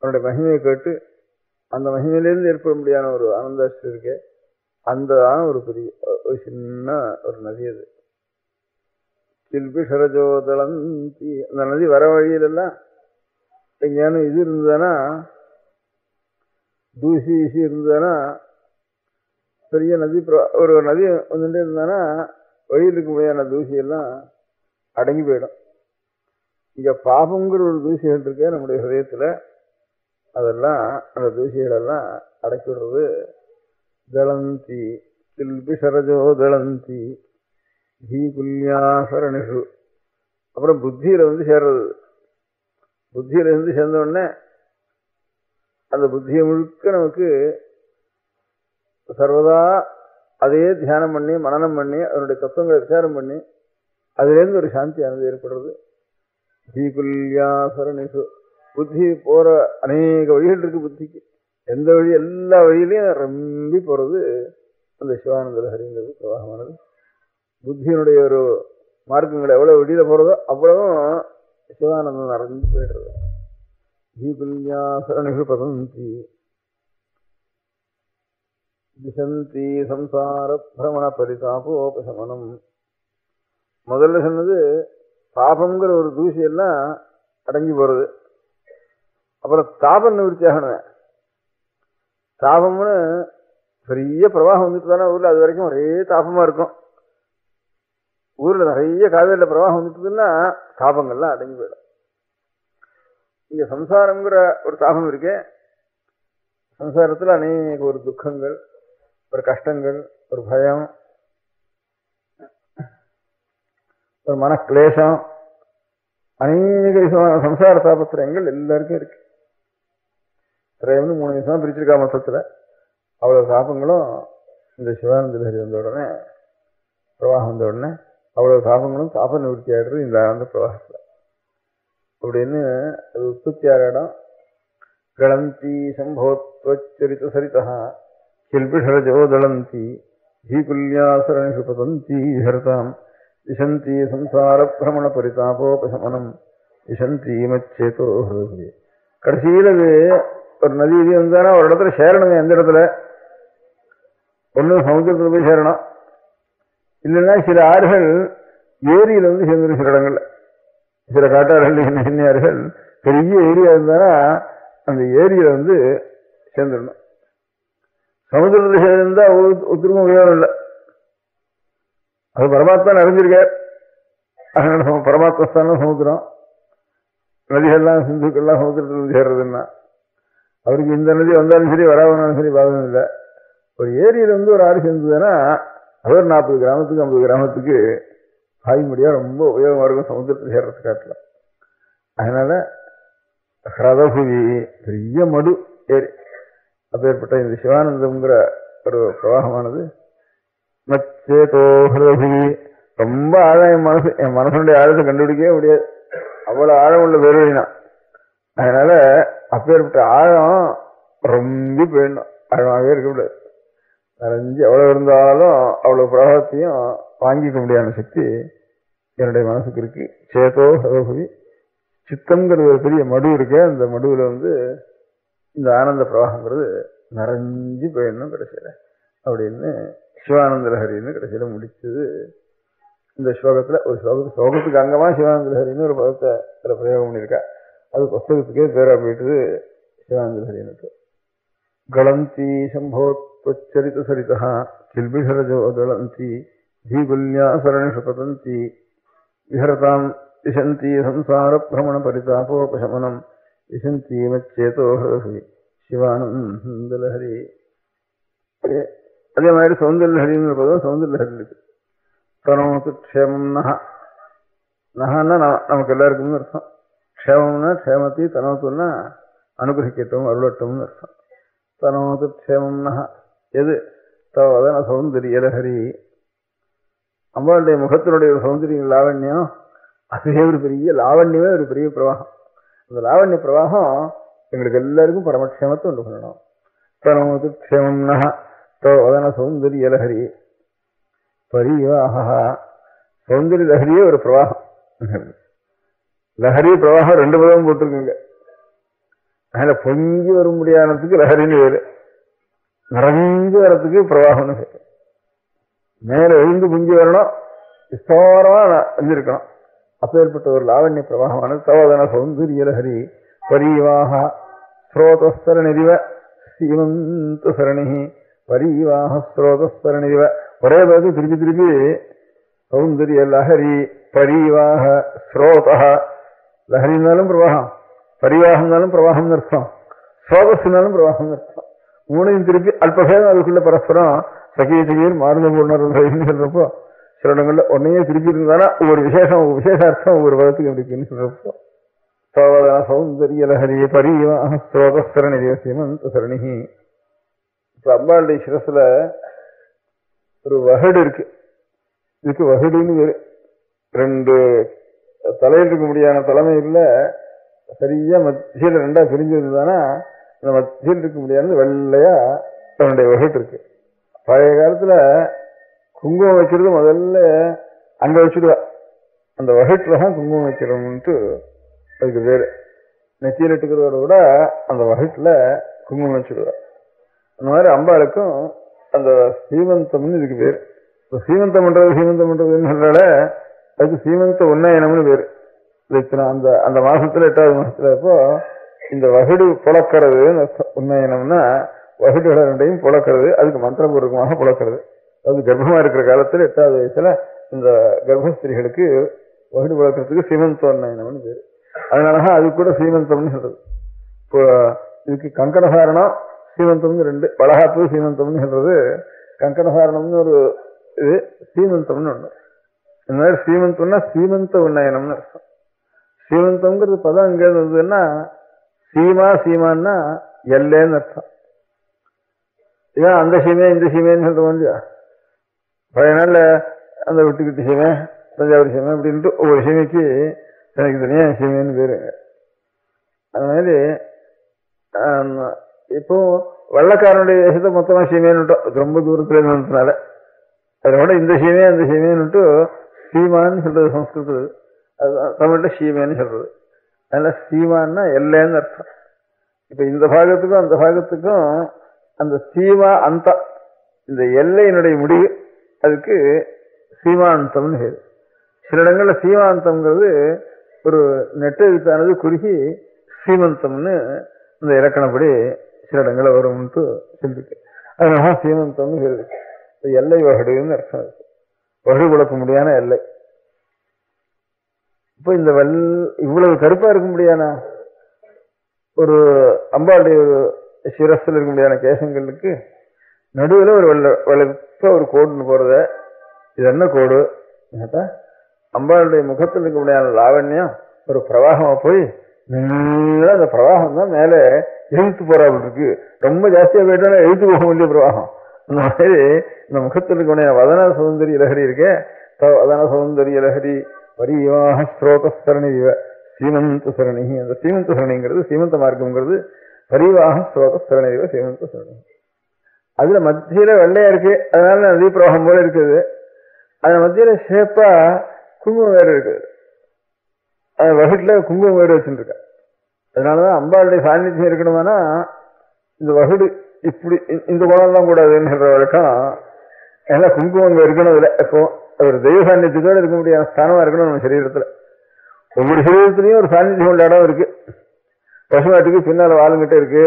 அவனுடைய மகிமையை கேட்டு அந்த மகிமையிலிருந்து ஏற்பட முடியாத ஒரு ஆனந்தாஷ்டம் இருக்கு. அந்த ஒரு பெரிய ஒரு சின்ன ஒரு நதி அது. கில்பிஷரஜோதளந்தி. அந்த நதி வர வழியிலெல்லாம் எங்கேயானு இது இருந்ததுன்னா, தூசி இருந்ததுன்னா பெரிய நதி ஒரு நதி வந்துட்டே இருந்தானா வழியில் இருக்க முடியாத தூசியெல்லாம் அடங்கி போயிடும். இங்க பாபங்கிற ஒரு தூசிகள் இருக்க நம்முடைய ஹதயத்துல, அதெல்லாம் அந்த தூசிகளெல்லாம் அடக்கி விடுறது. தளந்தி கில்பிஷரஜோ தளந்தி தீகுல்யாசரணிஷு. அப்புறம் புத்தியில வந்து சேர்றது. புத்தியில இருந்து சேர்ந்த உடனே அந்த புத்தியை முழுக்க நமக்கு சர்வதா அதையே தியானம் பண்ணி மனனம் பண்ணி அதனுடைய தத்துவங்களை விசாரம் பண்ணி அதுலேருந்து ஒரு சாந்தியானது ஏற்படுறது. தீகுல்யாசரணிஷு. புத்தி போற அநேக வழிகள் இருக்கு புத்திக்கு. எந்த வழி, எல்லா வழியிலையும் ரொம்ப போறது அந்த சிவானந்த லஹரிங்கிறது பிரவாகமானது. புத்தியினுடைய ஒரு மார்க்கங்கள் எவ்வளவு வெளியில போறதோ அவ்வளவும் சிவானந்தம் நிறைஞ்சு போயிடுறது. தீகுல்யாசரணிஷு பதந்தி திசந்தி சம்சார பிரமண பரிதாபோபசமனம். முதல்ல சொன்னது பாபங்கிற ஒரு தூசி எல்லாம் அடங்கி போறது. அப்புறம் தாபம் நிவர்த்தி ஆகணும். தாபம்னு பெரிய பிரவாகம் வந்துட்டு தானே ஊர்ல, அது வரைக்கும் ஒரே தாபமா இருக்கும். ஊர்ல நிறைய காவேரியில பிரவாகம் வந்துட்டுதுன்னா தாபங்கள்லாம் அடங்கி போயிடும். இங்க சம்சாரம்ங்கிற ஒரு தாபம் இருக்கே, சம்சாரத்துல அநேக ஒரு துக்கங்கள், ஒரு கஷ்டங்கள், ஒரு பயம், ஒரு மனக்லேசம், அநேக விதமான சம்சார தாபத்திரங்கள் எல்லாருக்கும் இருக்கு. திரையம்னு 3 விதமா பிரிச்சிருக்கா மொத்தத்துல. அவ்வளவு தாபங்களும் இந்த சிவானந்த லஹரி வந்த உடனே, பிரவாகம் வந்த உடனே அவ்வளவு தாபங்களும் தாப நிவர்த்தி ஆயிடுறது இந்த ஆனந்த பிரவாகத்துல. அப்படின்னு அது உற்பத்தி ஆகிற இடம். கலந்தி சம்போத்வச்சரித சரிதா கில்பிஷரஜோ தளந்தி தீகுல்யாசரணிஷு பதந்தி ஹர்தாம் விசந்தி சம்சார பிரமண பரிதாபோபசமனம் விசந்தி மச்சேதோ ஹிருதயே. கடைசியில் அது ஒரு நதி இது வந்தானா ஒரு இடத்துல சேரணுங்க. எந்த இடத்துல? ஒண்ணு சமுத்திரத்துல போய் சேரணும், இல்லைன்னா சில ஆறுகள் ஏரியில வந்து சேர்ந்துடும். சில இடங்கள்ல சில காட்டாறுகள், சின்ன சின்ன ஆறுகள், பெரிய ஏரியா இருந்தானா அந்த ஏரியில வந்து சேர்ந்துடணும். சமுதிரத்துல சேர்ந்தா ஒத்துருக்கும் உபயோகம் இல்லை. அது பரமாத்மா அறிஞ்சிருக்கார். அதனால பரமாத்மஸ்தானம் சமுத்திரம். நதிகள்லாம் சிந்துக்கள்லாம் சமுத்திரத்தில் சேர்றதுன்னா அவருக்கு இந்த நதி வந்தாலும் சரி வராவனாலும் சரி பாதகம் இல்லை. ஒரு ஏரியில வந்து ஒரு ஆறு சேர்ந்ததுன்னா அது ஒரு 40 கிராமத்துக்கு 50 கிராமத்துக்கு பாய்மடியா ரொம்ப உபயோகமா இருக்கும் சமுத்திரத்தில் சேர்றது காட்டல. அதனால ஹிரதபுவி பெரிய மடு ஏரி. அப்பேற்பட்ட இந்த சிவானந்தம்ங்கிற ஒரு பிரவாகமானது மச்சேதோ ஹிரதபுவி ரொம்ப ஆழம். என் மனசனுடைய ஆழத்தை கண்டுபிடிக்கவே முடியாது, அவ்வளவு ஆழம் உள்ள பேருனா. அதனால அப்பேற்பட்ட ஆழம் ரொம்ப போயிடணும், ஆழமாகவே இருக்கக்கூடாது. நிறைஞ்சு எவ்வளவு இருந்தாலும் அவ்வளவு பிரவாகத்தையும் வாங்கிக்க முடியாத சக்தி என்னுடைய மனசுக்கு இருக்கு. சேதோ ஹிரதபுவி. சித்தம்ங்கிறது ஒரு பெரிய மடு இருக்கு. அந்த மடுவில் வந்து இந்த ஆனந்த பிரவாகங்கிறது நிறைஞ்சு போயிடணும் கடைசியில அப்படின்னு சிவானந்த லஹரின்னு கடைசியில முடிச்சது இந்த ஸ்லோகத்துல. ஒரு ஸ்லோகத்துக்கு அங்கமா சிவானந்த லஹரின்னு ஒரு பதத்தை அதில் பிரயோகம் பண்ணியிருக்கா. அது புஸ்தகத்துக்கே பேரா போயிட்டது சிவானந்த லஹரினுக்கு. கலந்தி சம்போத்வச்சரித சரிதா கில்பிஷரஜோ தளந்தி தீகுல்யாசரணிஷு பதந்தி விஹரதாம் விசந்தி சம்சார பிரமண பரிதாபோபசமனம் விசந்தி மச்சேதோ ஹிருதபுவி சிவானந்த லஹரி. அதே மாதிரி சௌந்தர்ய லஹரின்னு பதம் சௌந்தர்ய லஹரி இருக்கு. தனோத்து க்ஷேமம் நஹ. நஹன்னா நமக்கு எல்லாருக்கும்னு அர்த்தம். க்ஷேமம்னா க்ஷேமத்தை, தனோத்துன்னா அனுகிரகிக்கட்டும் அருளட்டும்னு அர்த்தம். தனோத்து க்ஷேமம் நஹ. எது? தவதன சௌந்தரிய லஹரி. அம்பாளுடைய முகத்தினுடைய ஒரு சௌந்தரிய லாவண்யம், அதுவே ஒரு பெரிய லாவண்யமே ஒரு பெரிய பிரவாகம். அந்த லாவண்ய பிரவாகம் எங்களுக்கு எல்லாருக்கும் பரமக்ஷேமத்தை உண்டு பண்ணணும். தனோத்து க்ஷேமம் நஹ தவதன சௌந்தரிய லஹரி பரிவாக. சௌந்தரிய லஹரியே ஒரு பிரவாகம். லஹரி பிரவாகம் 2 பதமும் போட்டிருக்குங்க. அதனால பொங்கி வர முடியாததுக்கு லஹரின்னு வேறு, நிறைஞ்சு வரத்துக்கு பிரவாகம்னு பேரு. மேல எழுந்து பொங்கி வரணும், விஸ்தாரமா வந்திருக்கணும். அப்பேற்பட்ட ஒரு லாவண்ய பிரவாகமானது தவதன சௌந்தரிய லஹரி பரிவாக. ஸ்ரோதஸ்தர நிதிவ சீமந்த சரணி பரிவாக ஸ்ரோதஸ்தரணிவ. ஒரே பேருக்கு திருப்பி திருப்பி சௌந்தரிய லஹரி பரிவாக ஸ்ரோதா. லஹரினாலும் பிரவாகம், பரிவாகம்னாலும் பிரவாகம் அர்த்தம், ஸ்ரோதஸ்னாலும் பிரவாகம் அர்த்தம். மூணையும் திருப்பி அல்பபேதம் அதுக்குள்ள பரஸ்பரம் சகிய சகியர் மாறுந்த பூர்ணர்ன்னு சொல்றப்போ சில இடங்கள்ல ஒன்னையே திருப்பி இருந்தாலும் ஒவ்வொரு விசேஷார்த்தம் ஒவ்வொரு பதத்துக்கு இருக்குன்னு சொல்றப்போ சோதன சௌந்தரிய லஹரி பரிவாக ஸ்ரோதஸ்தரணி சீமந்த சரணி. இப்ப அம்பாளுடைய சிரசுல ஒரு வகடு இருக்கு. இதுக்கு வகடுன்னு பேரு. ரெண்டு தலையில் இருக்க முடியாத தலைமையில சரியா மத்தியில ரெண்டா பிரிஞ்சிருந்தானா அந்த மத்தியில் இருக்க முடியாது வெள்ளையா தன்னுடைய வகட்டு இருக்கு. பழைய காலத்துல குங்குமம் வைக்கிறது முதல்ல அங்க வச்சுடுவா. அந்த வகட்டுலதான் குங்குமம் வைக்கிறோம்ட்டு அதுக்கு பேரு. நெத்தியில் இட்டுக்கிறதோட கூட அந்த வகட்டுல குங்குமம் வச்சுடுவா. அந்த மாதிரி அம்பாளுக்கும் அந்த சீமந்தம்னு இதுக்கு பேரு. சீமந்தம் பண்றதுன்னு சொல்றால அதுக்கு சீமந்த உன்னயனம்னு பேரு. அந்த அந்த மாசத்துல 8வது மாசத்துல இப்போ இந்த வகுடு புழக்கிறது உன்னயனம்னா வகுடுகளை ரெண்டையும் புழக்கிறது. அதுக்கு மந்திரபூர்வமாக புழக்கிறது. அதாவது கர்ப்பமா இருக்கிற காலத்துல 8வது வயசுல இந்த கர்ப்பஸ்திரிகளுக்கு வகுடு புழக்கிறதுக்கு சீமந்த உன்னயனம்னு பேரு. அதனாலதான் அது கூட சீமந்தம்னு சொல்றது. இப்போ இதுக்கு கங்கணசாரணம் சீமந்தம்னு ரெண்டு, வளகாப்பு சீமந்தம்னு சொல்றது. கங்கணசாரணம்னு ஒரு இது, சீமந்தம்னு ஒண்ணு. இந்த மாதிரி சீமந்தம்னா சீமந்த உன்னயனம்னு அர்த்தம். சீமந்தம்ங்கிறது பதம் எங்க இருந்ததுன்னா சீமான்னா எல்லைன்னு அர்த்தம். இதான் அந்த சீமை இந்த சீமைன்னு சொல்றோம் இல்லையா. பழைய நாள்ல அந்த விட்டுக்கிட்டு சீமை, தஞ்சாவூர் சீமை அப்படின்ட்டு ஒவ்வொரு சீமைக்கு எனக்கு தனியா சீமைன்னு பேரு. அது மாதிரி இப்போ வெள்ளக்காரனுடைய தேசத்தை மொத்தமா சீமைன்னு ரொம்ப தூரத்துல இருந்ததுனால அதோட இந்த சீமையா அந்த சீமைன்னு சீமான்னு சொல்றது சம்ஸ்கிருதம். அதுதான் தமிழ்ல சீமைன்னு சொல்றது. அதனால சீமான்னா எல்லைன்னு அர்த்தம். இப்ப இந்த பாகத்துக்கும் அந்த பாகத்துக்கும் அந்த சீமா அந்த இந்த எல்லையினுடைய முடிவு அதுக்கு சீமாந்தம்னு பேரு. சில இடங்கள்ல சீமாந்தம்ங்கிறது ஒரு நெட்டெழுத்தானது குறுகி சீமந்தம்னு இந்த இலக்கணப்படி சில இடங்கள்ல வரும்ட்டு சொல்லிருக்கு. அதனால சீமந்தம்னு பேரு. எல்லை வகடுன்னு அர்த்தம் இருக்கு. வகடு குழக்க முடியாத எல்லை. இப்போ இந்த இவ்வளவு கருப்பா இருக்க முடியாத ஒரு அம்பாளுடைய ஒரு சிரஸ்ல இருக்க முடியாத கேசங்களுக்கு நடுவில் ஒரு வெள்ளப்ப ஒரு கோடுன்னு போறத. இது என்ன கோடு கேட்டா அம்பாளுடைய முகத்தில் இருக்க முடியாத லாவண்யம் ஒரு பிரவாகமா போய் அந்த பிரவாகம் தான் மேல எழுத்து போறாள் இருக்கு. ரொம்ப ஜாஸ்தியா போயிட்டா எழுத்து போக வேண்டிய பிரவாகம். அந்த மாதிரி இந்த முகத்தில் இருக்க முடியாத வதன சௌந்தரிய லஹரி இருக்கே, வதன சௌந்தரிய லஹரி பரிவாக ஸ்ரோதஸ்தரணி சீமந்த சரணி. அந்த சீமந்த சரணிங்கிறது சீமந்த மார்க்கம்ங்கிறது பரிவாக ஸ்ரோதஸ்தரணி சீமந்த சரணி. அதுல மத்தியில வெள்ளையா இருக்கு, அதனால நதி பிரவாகம் போல இருக்குது. அது மத்தியில ஷேப்பா குங்குமம் வேறு இருக்குது. அது வகுட்டுல குங்குமம் வேறு வச்சுருக்க. அதனாலதான் அம்பாளுடைய சாநித்தியம் இருக்கணுமானா இந்த வகுடு இப்படி இந்த குணம் தான் கூடாதுன்னு சொல்ற வழக்கம். ஏன்னா குங்குமம் அங்க இருக்கணும். இல்லை இப்போ ஒரு தெய்வ சாநித்தியத்தோட இருக்க முடியாத ஸ்தானமா இருக்கணும் நம்ம சரீரத்துல. ஒவ்வொரு சரீரத்திலையும் ஒரு சாநித்தியம் உள்ள இடம் இருக்கு. பசுமாட்டுக்கு பின்னால வாழுங்கிட்ட இருக்கு,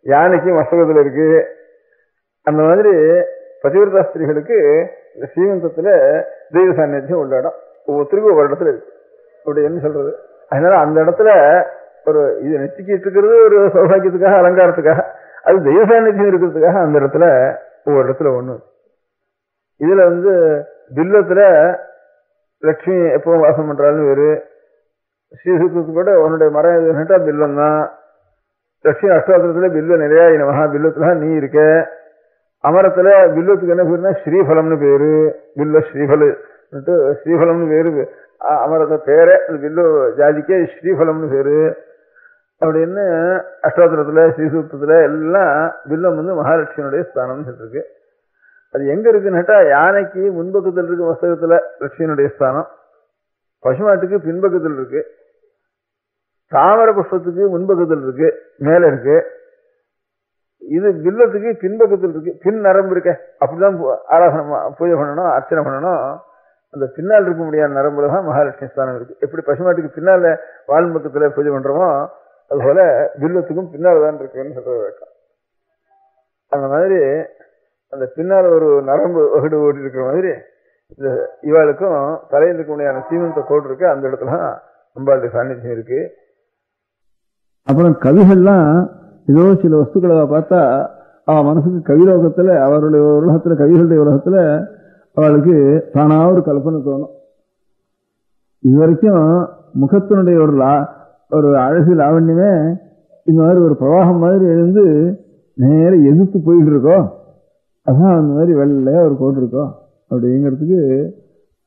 யானைக்கு மஸ்தகத்துல இருக்கு. அந்த மாதிரி பதிவிரதா ஸ்திரீகளுக்கு இந்த சீமந்தத்துல தெய்வ சாநித்தியம் உள்ள இடம் ஒவ்வொருத்தருக்கும் ஒவ்வொரு இடத்துல இருக்கு. அப்படி என்ன சொல்றது. அதனால அந்த இடத்துல ஒரு இது நெத்திக்கிட்டு இருக்கிறது ஒரு சௌபாகியத்துக்காக அலங்காரத்துக்காக, அது தெய்வ சாநித்தியம் இருக்கிறதுக்காக அந்த இடத்துல ஒவ்வொரு இடத்துல ஒண்ணு. இதுல பில்லத்துல லட்சுமி எப்பவும் வாசம் பண்றாள்னு வேறு. ஸ்ரீசுக்கு கூட உன்னுடைய மரம் எதுன்னுட்டா பில்லம் தான். லட்சுமி அஷ்டோத்திரத்துல பில்ல நிறைய மகா பில்லத்துல நீ இருக்க. அமரத்துல பில்லத்துக்கு என்ன பேருனா ஸ்ரீபலம்னு பேரு. பில்ல ஸ்ரீபல ஸ்ரீபலம்னு பேரு. அமரத்தை பேரே பில்லு ஜாதிக்கே ஸ்ரீபலம்னு பேரு. அப்படின்னு அஷ்டோத்திரத்துல ஸ்ரீசூக்தத்துல எல்லாம் பில்லம் மகாலட்சுமியுடைய ஸ்தானம்னு சொல்லிருக்கு. அது எங்க இருக்குன்னுட்டா யானைக்கு முன்பக்கத்தில் இருக்கு மஸ்தகத்துல லட்சுமியினுடைய ஸ்தானம், பசுமாட்டுக்கு பின்பக்கத்தில் இருக்கு, தாமர புஷ்பத்துக்கு முன்பக்கத்தில் இருக்கு, மேல இருக்கு. இது பில்லத்துக்கு பின்பக்கத்தில் இருக்கு, பின் நரம்பு இருக்க. அப்படிதான் ஆராதனை பூஜை பண்ணணும், அர்ச்சனை பண்ணணும். அந்த பின்னால் இருக்க முடியாத நரம்புல தான் மகாலட்சுமி ஸ்தானம் இருக்கு. எப்படி பசுமாட்டுக்கு பின்னால வால்பக்கத்துல பூஜை பண்றோமோ அதுபோல பில்லத்துக்கும் பின்னால் தான் இருக்குன்னு சொல்ற வழக்கம். அந்த மாதிரி அந்த பின்னால் ஒரு நரம்பு வகுடு ஓடி இருக்கிற மாதிரி இந்த இவாளுக்கும் தலையில் இருக்க முடியாத சீமந்த கோடு இருக்கு. அந்த இடத்துல அம்பாளுடைய சாநித்தியம் இருக்கு. அப்புறம் கவிகள்லாம் ஏதோ சில வஸ்துக்களை பார்த்தா அவ மனசுக்கு கவிலோகத்துல, அவருடைய உலகத்துல, கவிகளுடைய உலகத்துல அவளுக்கு தானா ஒரு கல்பனை தோணும். இது வரைக்கும் முகத்தினுடைய ஒரு அழகு லாவண்யமே இந்த மாதிரி ஒரு பிரவாகம் மாதிரி இருந்து நேர எதிர்த்து போயிட்டு இருக்கோம். அதான் அந்த மாதிரி வெள்ளையா ஒரு கோடு இருக்கோம் அப்படிங்கிறதுக்கு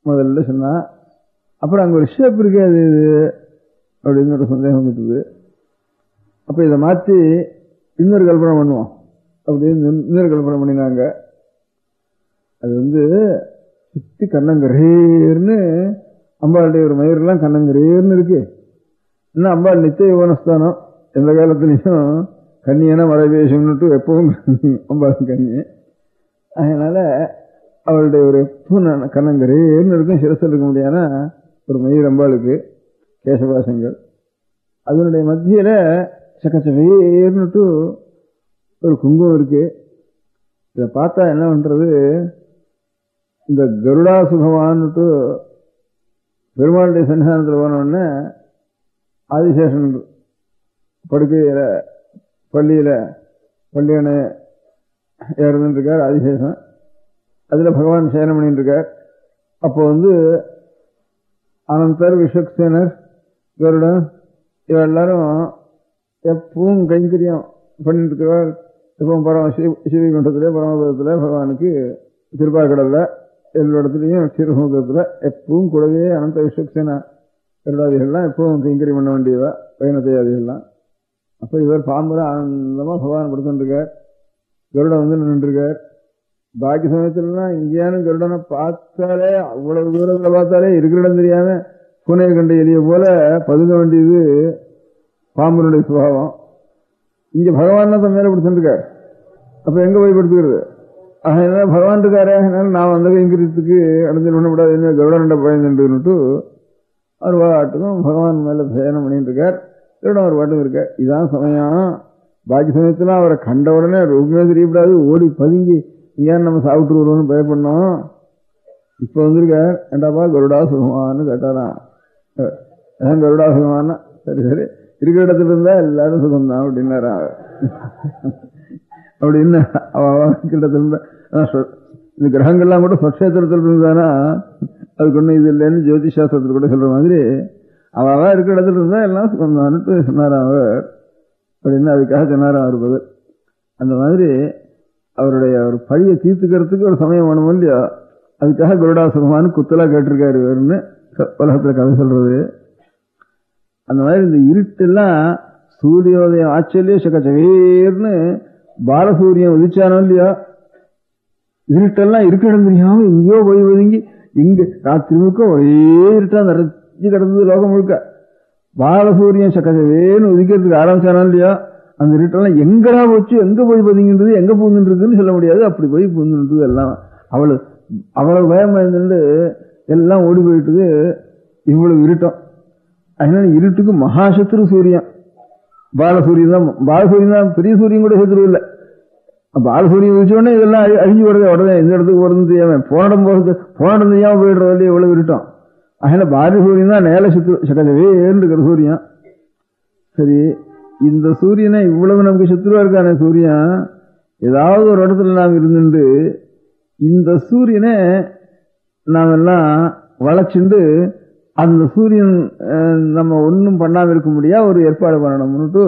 முதல்ல சொன்னா. அப்புறம் அங்க ஒரு ஷேப் இருக்கு, அது இது அப்படிங்கிற சந்தேகம் இருக்குது. அப்ப இதை மாற்றி இன்னொரு கல்பனை பண்ணுவோம் அப்படின்னு இன்னொரு கல்பனை பண்ணினாங்க. அது சுத்தி கண்ணங்கரேர்னு அம்பாளுடைய ஒரு மயிரெல்லாம் கண்ணங்கரேர்னு இருக்கு. இன்னும் அம்பாள் நித்திய யுவனஸ்தானம், எந்த காலத்துலையும் கண்ணியனா மழை பேசும்னுட்டு எப்பவும் அம்பாள் கண்ணி. அதனால அவளுடைய ஒரு எப்பவும் கண்ணங்கரேர்னு இருக்கும். சிரசில் இருக்க முடியாத ஒரு மயிர் அம்பாளுக்கு கேசபாசங்கள். அதனுடைய மத்தியில சக்கச்சவேர்னுட்டு ஒரு குங்குமம் இருக்கு. இதை பார்த்தா என்ன பண்றது, இந்த கருடா சுகமான்னுட்டு பெருமாளுடைய சன்னிதானத்தில் போனோடனே ஆதிசேஷன் படுக்கையில பள்ளியனை இறந்துட்டு இருக்கார் ஆதிசேஷன். அதுல பகவான் சேனம் பண்ணிட்டு இருக்கார். அப்போ அனந்தர், விஸ்வக்சேனர், கருடன் இவ எல்லாரும் எப்பவும் கைங்கரியம் பண்ணிட்டு இருக்கிறார். எப்பவும் ஸ்ரீவைகுண்டத்திலே பரமபதத்துல பகவானுக்கு திருப்பாக்கடல்ல எல்லா இடத்துலையும் ஸ்ரீரமுதத்துல எப்பவும் கூடவே அனந்த விஸ்வக்சேன கருடாதிகள்லாம் எப்பவும் கைங்கரியம் பண்ண வேண்டியவா, வைணத்தையாதிகள்லாம். அப்ப இவர் பாம்புல ஆனந்தமா பகவான் படுத்துருக்கார். கருடன் நின்றுருக்கார். பாக்கி சமயத்துலாம் இங்கேயானும் கருடனை பார்த்தாலே, அவ்வளவு தூரத்துல பார்த்தாலே இருக்கிற இடம் தெரியாம பூனையை கண்ட எலிய போல பதுங்க வேண்டியது பாம்பனுடைய சுபாவம். இங்க பகவான் தான் மேல படுத்துருக்கார். அப்ப எங்க போய் படுத்துக்கிறது? அதனால பகவான் இருக்காரு, அதனால நான் அந்த கைங்கரியத்துக்கு அடைஞ்சல் பண்ணக்கூடாது, என்ன கருடன்ட பயந்துட்டு அவர் பாட்டுக்கும் பகவான் மேல பயணம் பண்ணிட்டு இருக்கார். கருடன் ஒரு பாட்டும் இருக்கார். இதான் சமயம். பாக்கி சமயத்துல அவரை கண்ட உடனே ரொம்பவே தெரியக்கூடாது, ஓடி பதுங்கி ஏன் நம்ம சாப்பிட்டு வருவோம்னு பயப்படணும். இப்ப வந்திருக்கார். ஏண்டாப்பா கருடா சுகமானு கேட்டாராம். கருடா சுகமானா சரி சரி இருக்கிற இடத்துல இருந்தா எல்லாரும் சுகம்தான் அப்படின்னாரா. அப்படின்னு இடத்துல இருந்தா இந்த கிரகங்கள்லாம் கூட சொட்சேத்திரத்தில் இருந்தானா அதுக்கு ஒண்ணு இது இல்லைன்னு ஜோதிஷ் சாஸ்திரத்தில் கூட சொல்ற மாதிரி அவ இருக்கிற இடத்துல இருந்தா எல்லாம் சுகம்தான்ட்டு சொன்னாராம் அவர் அப்படின்னு. அதுக்காக சொன்னாராம் அவர் பதில். அந்த மாதிரி அவருடைய ஒரு பழியை தீர்த்துக்கிறதுக்கு ஒரு சமயம் வேணும் இல்லையா, அதுக்காக கருடா சுகமானு குத்தலா கேட்டிருக்காரு இவருன்னு உலகத்துல கதை சொல்றது. அந்த மாதிரி இந்த இருட்டெல்லாம் சூரியோதயம் ஆச்சரியம் சகச்சவேர்னு பாலசூரியன் உதிச்சானோ இல்லையா, இருட்டெல்லாம் இருக்க இடம் தெரியாம எங்கேயோ போய் ஒதுங்கி இங்க ராத்திரி முழுக்க ஒரே இருட்டா நிறைஞ்சு கிடந்தது லோகம் முழுக்க. பாலசூரியன் சகச்சவேன்னு உதிக்கிறதுக்கு ஆரம்பிச்சானோ இல்லையா, அந்த இருட்டெல்லாம் எங்கடா போச்சு, எங்க போய் பதுங்கின்றது, எங்க பூந்துருக்குன்னு சொல்ல முடியாது, அப்படி போய் பூந்துன்றது எல்லாம். அவ்வளவு பயம் பயந்துட்டு எல்லாம் ஓடி போயிட்டுது. இவ்வளவு இருட்டம். அதனால இருட்டுக்கு மகாசத்ரு சூரியன் பாலசூரியன் தான். பாலசூரியன் தான், பெரிய சூரியன் கூட சத்ரு இல்லை. பாலசூரியன் வச்சோடனே இதெல்லாம் அழிஞ்சு போடுறது. உடனே எந்த இடத்துக்கு போறதுன்னு தெரியாம போனடம் தெரியாம போயிடுறது இல்லையா, இவ்வளவு இருட்டம். அதனால பாலசூரியன் தான் நேல சத்ரு சகஜவே இருக்கிற சூரியன். சரி, இந்த சூரியனை இவ்வளவு நமக்கு சத்ருவா இருக்கான சூரியன், ஏதாவது ஒரு இடத்துல நாம் இருந்துட்டு இந்த சூரியனை நாம் எல்லாம் வளைச்சுண்டு அந்த சூரியன் நம்ம ஒன்றும் பண்ணாம இருக்க முடியா ஒரு ஏற்பாடு பண்ணணும்னுட்டு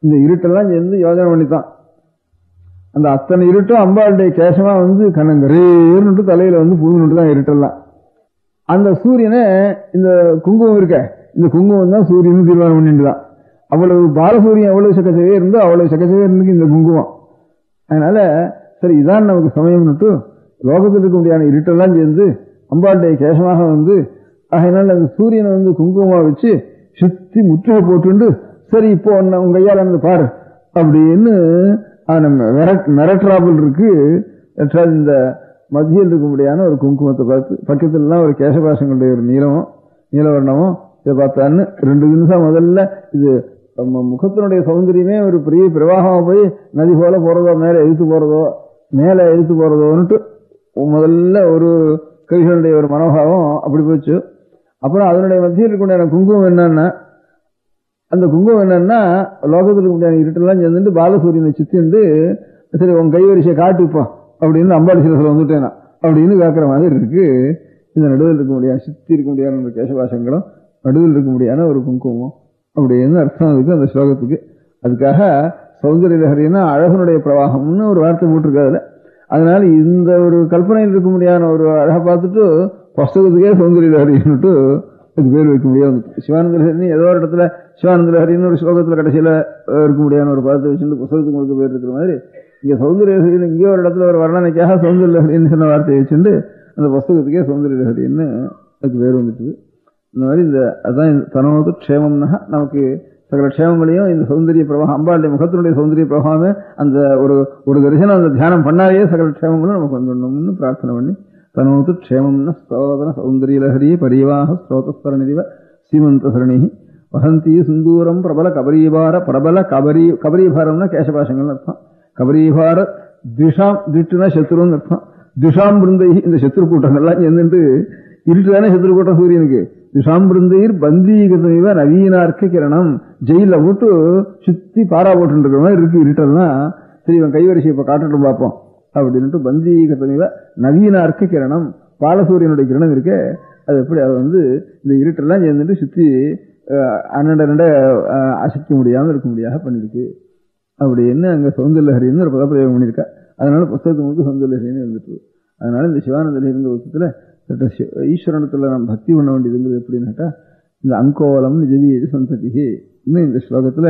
இந்த இருட்டெல்லாம் சேர்ந்து யோஜனை பண்ணித்தான். அந்த அத்தனை இருட்டும் அம்பாளுடைய கேசமா கண்ணங்கரேர்னுட்டு தலையில பூந்துட்டு தான் இருட்டெல்லாம். அந்த சூரியனை இந்த குங்குமம் இருக்க, இந்த குங்குமம் தான் சூரியன் தீர்மானம் பண்ணிட்டு தான். அவ்வளவு பாலசூரியன் எவ்வளவு சக்கச்சவே இருந்தோ அவ்வளவு சக்கச்சவே இருக்கு இந்த குங்குமம். அதனால சரி இதான் நமக்கு சமயம்னுட்டு லோகத்தில் இருக்க முடியாத இருட்டெல்லாம் சேர்ந்து அம்பாளுடைய கேசமாக அதனால அந்த சூரியனை குங்குமமா வச்சு சுத்தி முற்றுகை போட்டு சரி இப்போ உங்க கையால பாரு அப்படின்னு நம்ம மிரட்ராபிள் இருக்கு. இந்த மத்தியில் இருக்க முடியாத ஒரு குங்குமத்தை பார்த்து பக்கத்துலலாம் ஒரு கேசபாசங்களுடைய ஒரு நீலவர்ணமும் இதை பார்த்தான்னு 2 நிமிஷம் முதல்ல இது முகத்தினுடைய சௌந்தரியமே ஒரு பெரிய பிரவாகமா போய் நதி போல போறதோ மேல எதிர்த்து போறதோ மேலே எடுத்து போறதோன்னுட்டு முதல்ல ஒரு கவிகளுடைய ஒரு மனோபாவம் அப்படி போச்சு. அப்புறம் அதனுடைய மத்தியில் இருக்கக்கூடிய குங்குமம் என்னன்னா, அந்த குங்குமம் என்னன்னா லோகத்தில் முடியாத இருட்டெல்லாம் சேர்ந்துட்டு பாலசூரியனை சுத்திண்டு சரி உன் கைவரிசையை காட்டுப்போம் அப்படின்னு அம்பாடி சிலசில் வந்துட்டேனா அப்படின்னு கேட்குற மாதிரி இருக்கு. இந்த நடுவில் இருக்க முடியாது சுத்தி இருக்க முடியாத கேசபாசங்களும் நடுவில் இருக்க முடியாத ஒரு குங்குமம் அப்படின்னு அர்த்தம் இருக்கு அந்த ஸ்லோகத்துக்கு. அதுக்காக சௌந்தரிய லஹரின்னா அழகனுடைய பிரவாகம்னு ஒரு வார்த்தை போட்டிருக்காதுல. அதனால இந்த ஒரு கல்பனையில் இருக்க முடியாத ஒரு அழகை பார்த்துட்டு புஸ்தகத்துக்கே சௌந்தரிய லஹரின்னுட்டு அதுக்கு பேர் வைக்க முடியாது. சிவானந்த லஹரின்னு ஏதோ ஒரு இடத்துல சிவானந்த லஹரின்னு ஒரு ஸ்லோகத்தில் கடைசியில் இருக்க முடியாத ஒரு பதத்தை வச்சுட்டு புஸ்தகத்துக்கு உங்களுக்கு பேர் இருக்கிற மாதிரி இங்கே சௌந்தரிய லஹரின்னு இங்கேயோ ஒரு இடத்துல ஒரு வர்ணனைக்காக சௌந்தரிய லஹரின்னு சொன்ன வார்த்தையை வச்சுட்டு அந்த புஸ்தகத்துக்கே சௌந்தரிய லஹரின்னு அதுக்கு பேர் வந்துட்டுது. இந்த மாதிரி இந்த அதான் தனோது க்ஷேமம்னா நமக்கு சகல க்ஷேமங்களையும் இந்த சௌந்தரிய பிரபாகம் அம்பாளுடைய முகத்தினுடைய சௌந்தரிய பிரபாகமே அந்த ஒரு தரிசனம் அந்த தியானம் பண்ணாலே சகல க்ஷேமங்களும் நமக்கு வந்துடணும்னு பிரார்த்தனை பண்ணி தனோது க்ஷேமம்னா ஸ்தோதன சௌந்தரிய லஹரி பரிவாக ஸ்ரோதஸ்வர நிதிவ சீமந்த சரணி வசந்தி சிந்தூரம் பிரபல கபரீபார பிரபல கபரீபாரம்னா கேசபாசங்கள்னு அர்த்தம். கபரீபார திட்டுனா சத்ருன்னு அர்த்தம். திஷாம் பிருந்தை இந்த சத்ரு கூட்டங்கள்லாம் சேர்ந்துட்டு இருட்டுதானே சத்ரு கூட்டம் சூரியனுக்கு. திஷாம் பிருந்தையர் பந்தீகதமிவ நவீனார்க்க கிரணம் ஜெயில போட்டு சுத்தி பாரா போட்டு இருக்கிற மாதிரி இருக்கு இருட்டெல்லாம். சரி இவன் கைவரிசை இப்ப காட்டுட்டு பார்ப்போம் அப்படின்ட்டு பந்தீகதமிவ நவீனார்க்க கிரணம் பாலசூரியனுடைய கிரணம் இருக்கே அது எப்படி அது இந்த இருட்டெல்லாம் சேர்ந்துட்டு சுத்தி அண்ணண்ட அசைக்க முடியாம இருக்க முடியாத பண்ணிருக்கு அப்படின்னு அங்க சௌந்தரிய லஹரின்னு ஒரு பதப்பிரயோகம் பண்ணியிருக்கா. அதனால புத்தகத்துக்கு சௌந்தரிய லஹரின்னு வந்துட்டு. அதனால இந்த சிவானந்த லஹரிங்கிற புத்தகத்துல ஈஸ்வரனத்துல நாம் பக்தி பண்ண வேண்டியதுங்கிறது எப்படின்னாக்கா இந்த அங்கோலம் நிஜவீஜ சந்ததி இன்னும் இந்த ஸ்லோகத்துல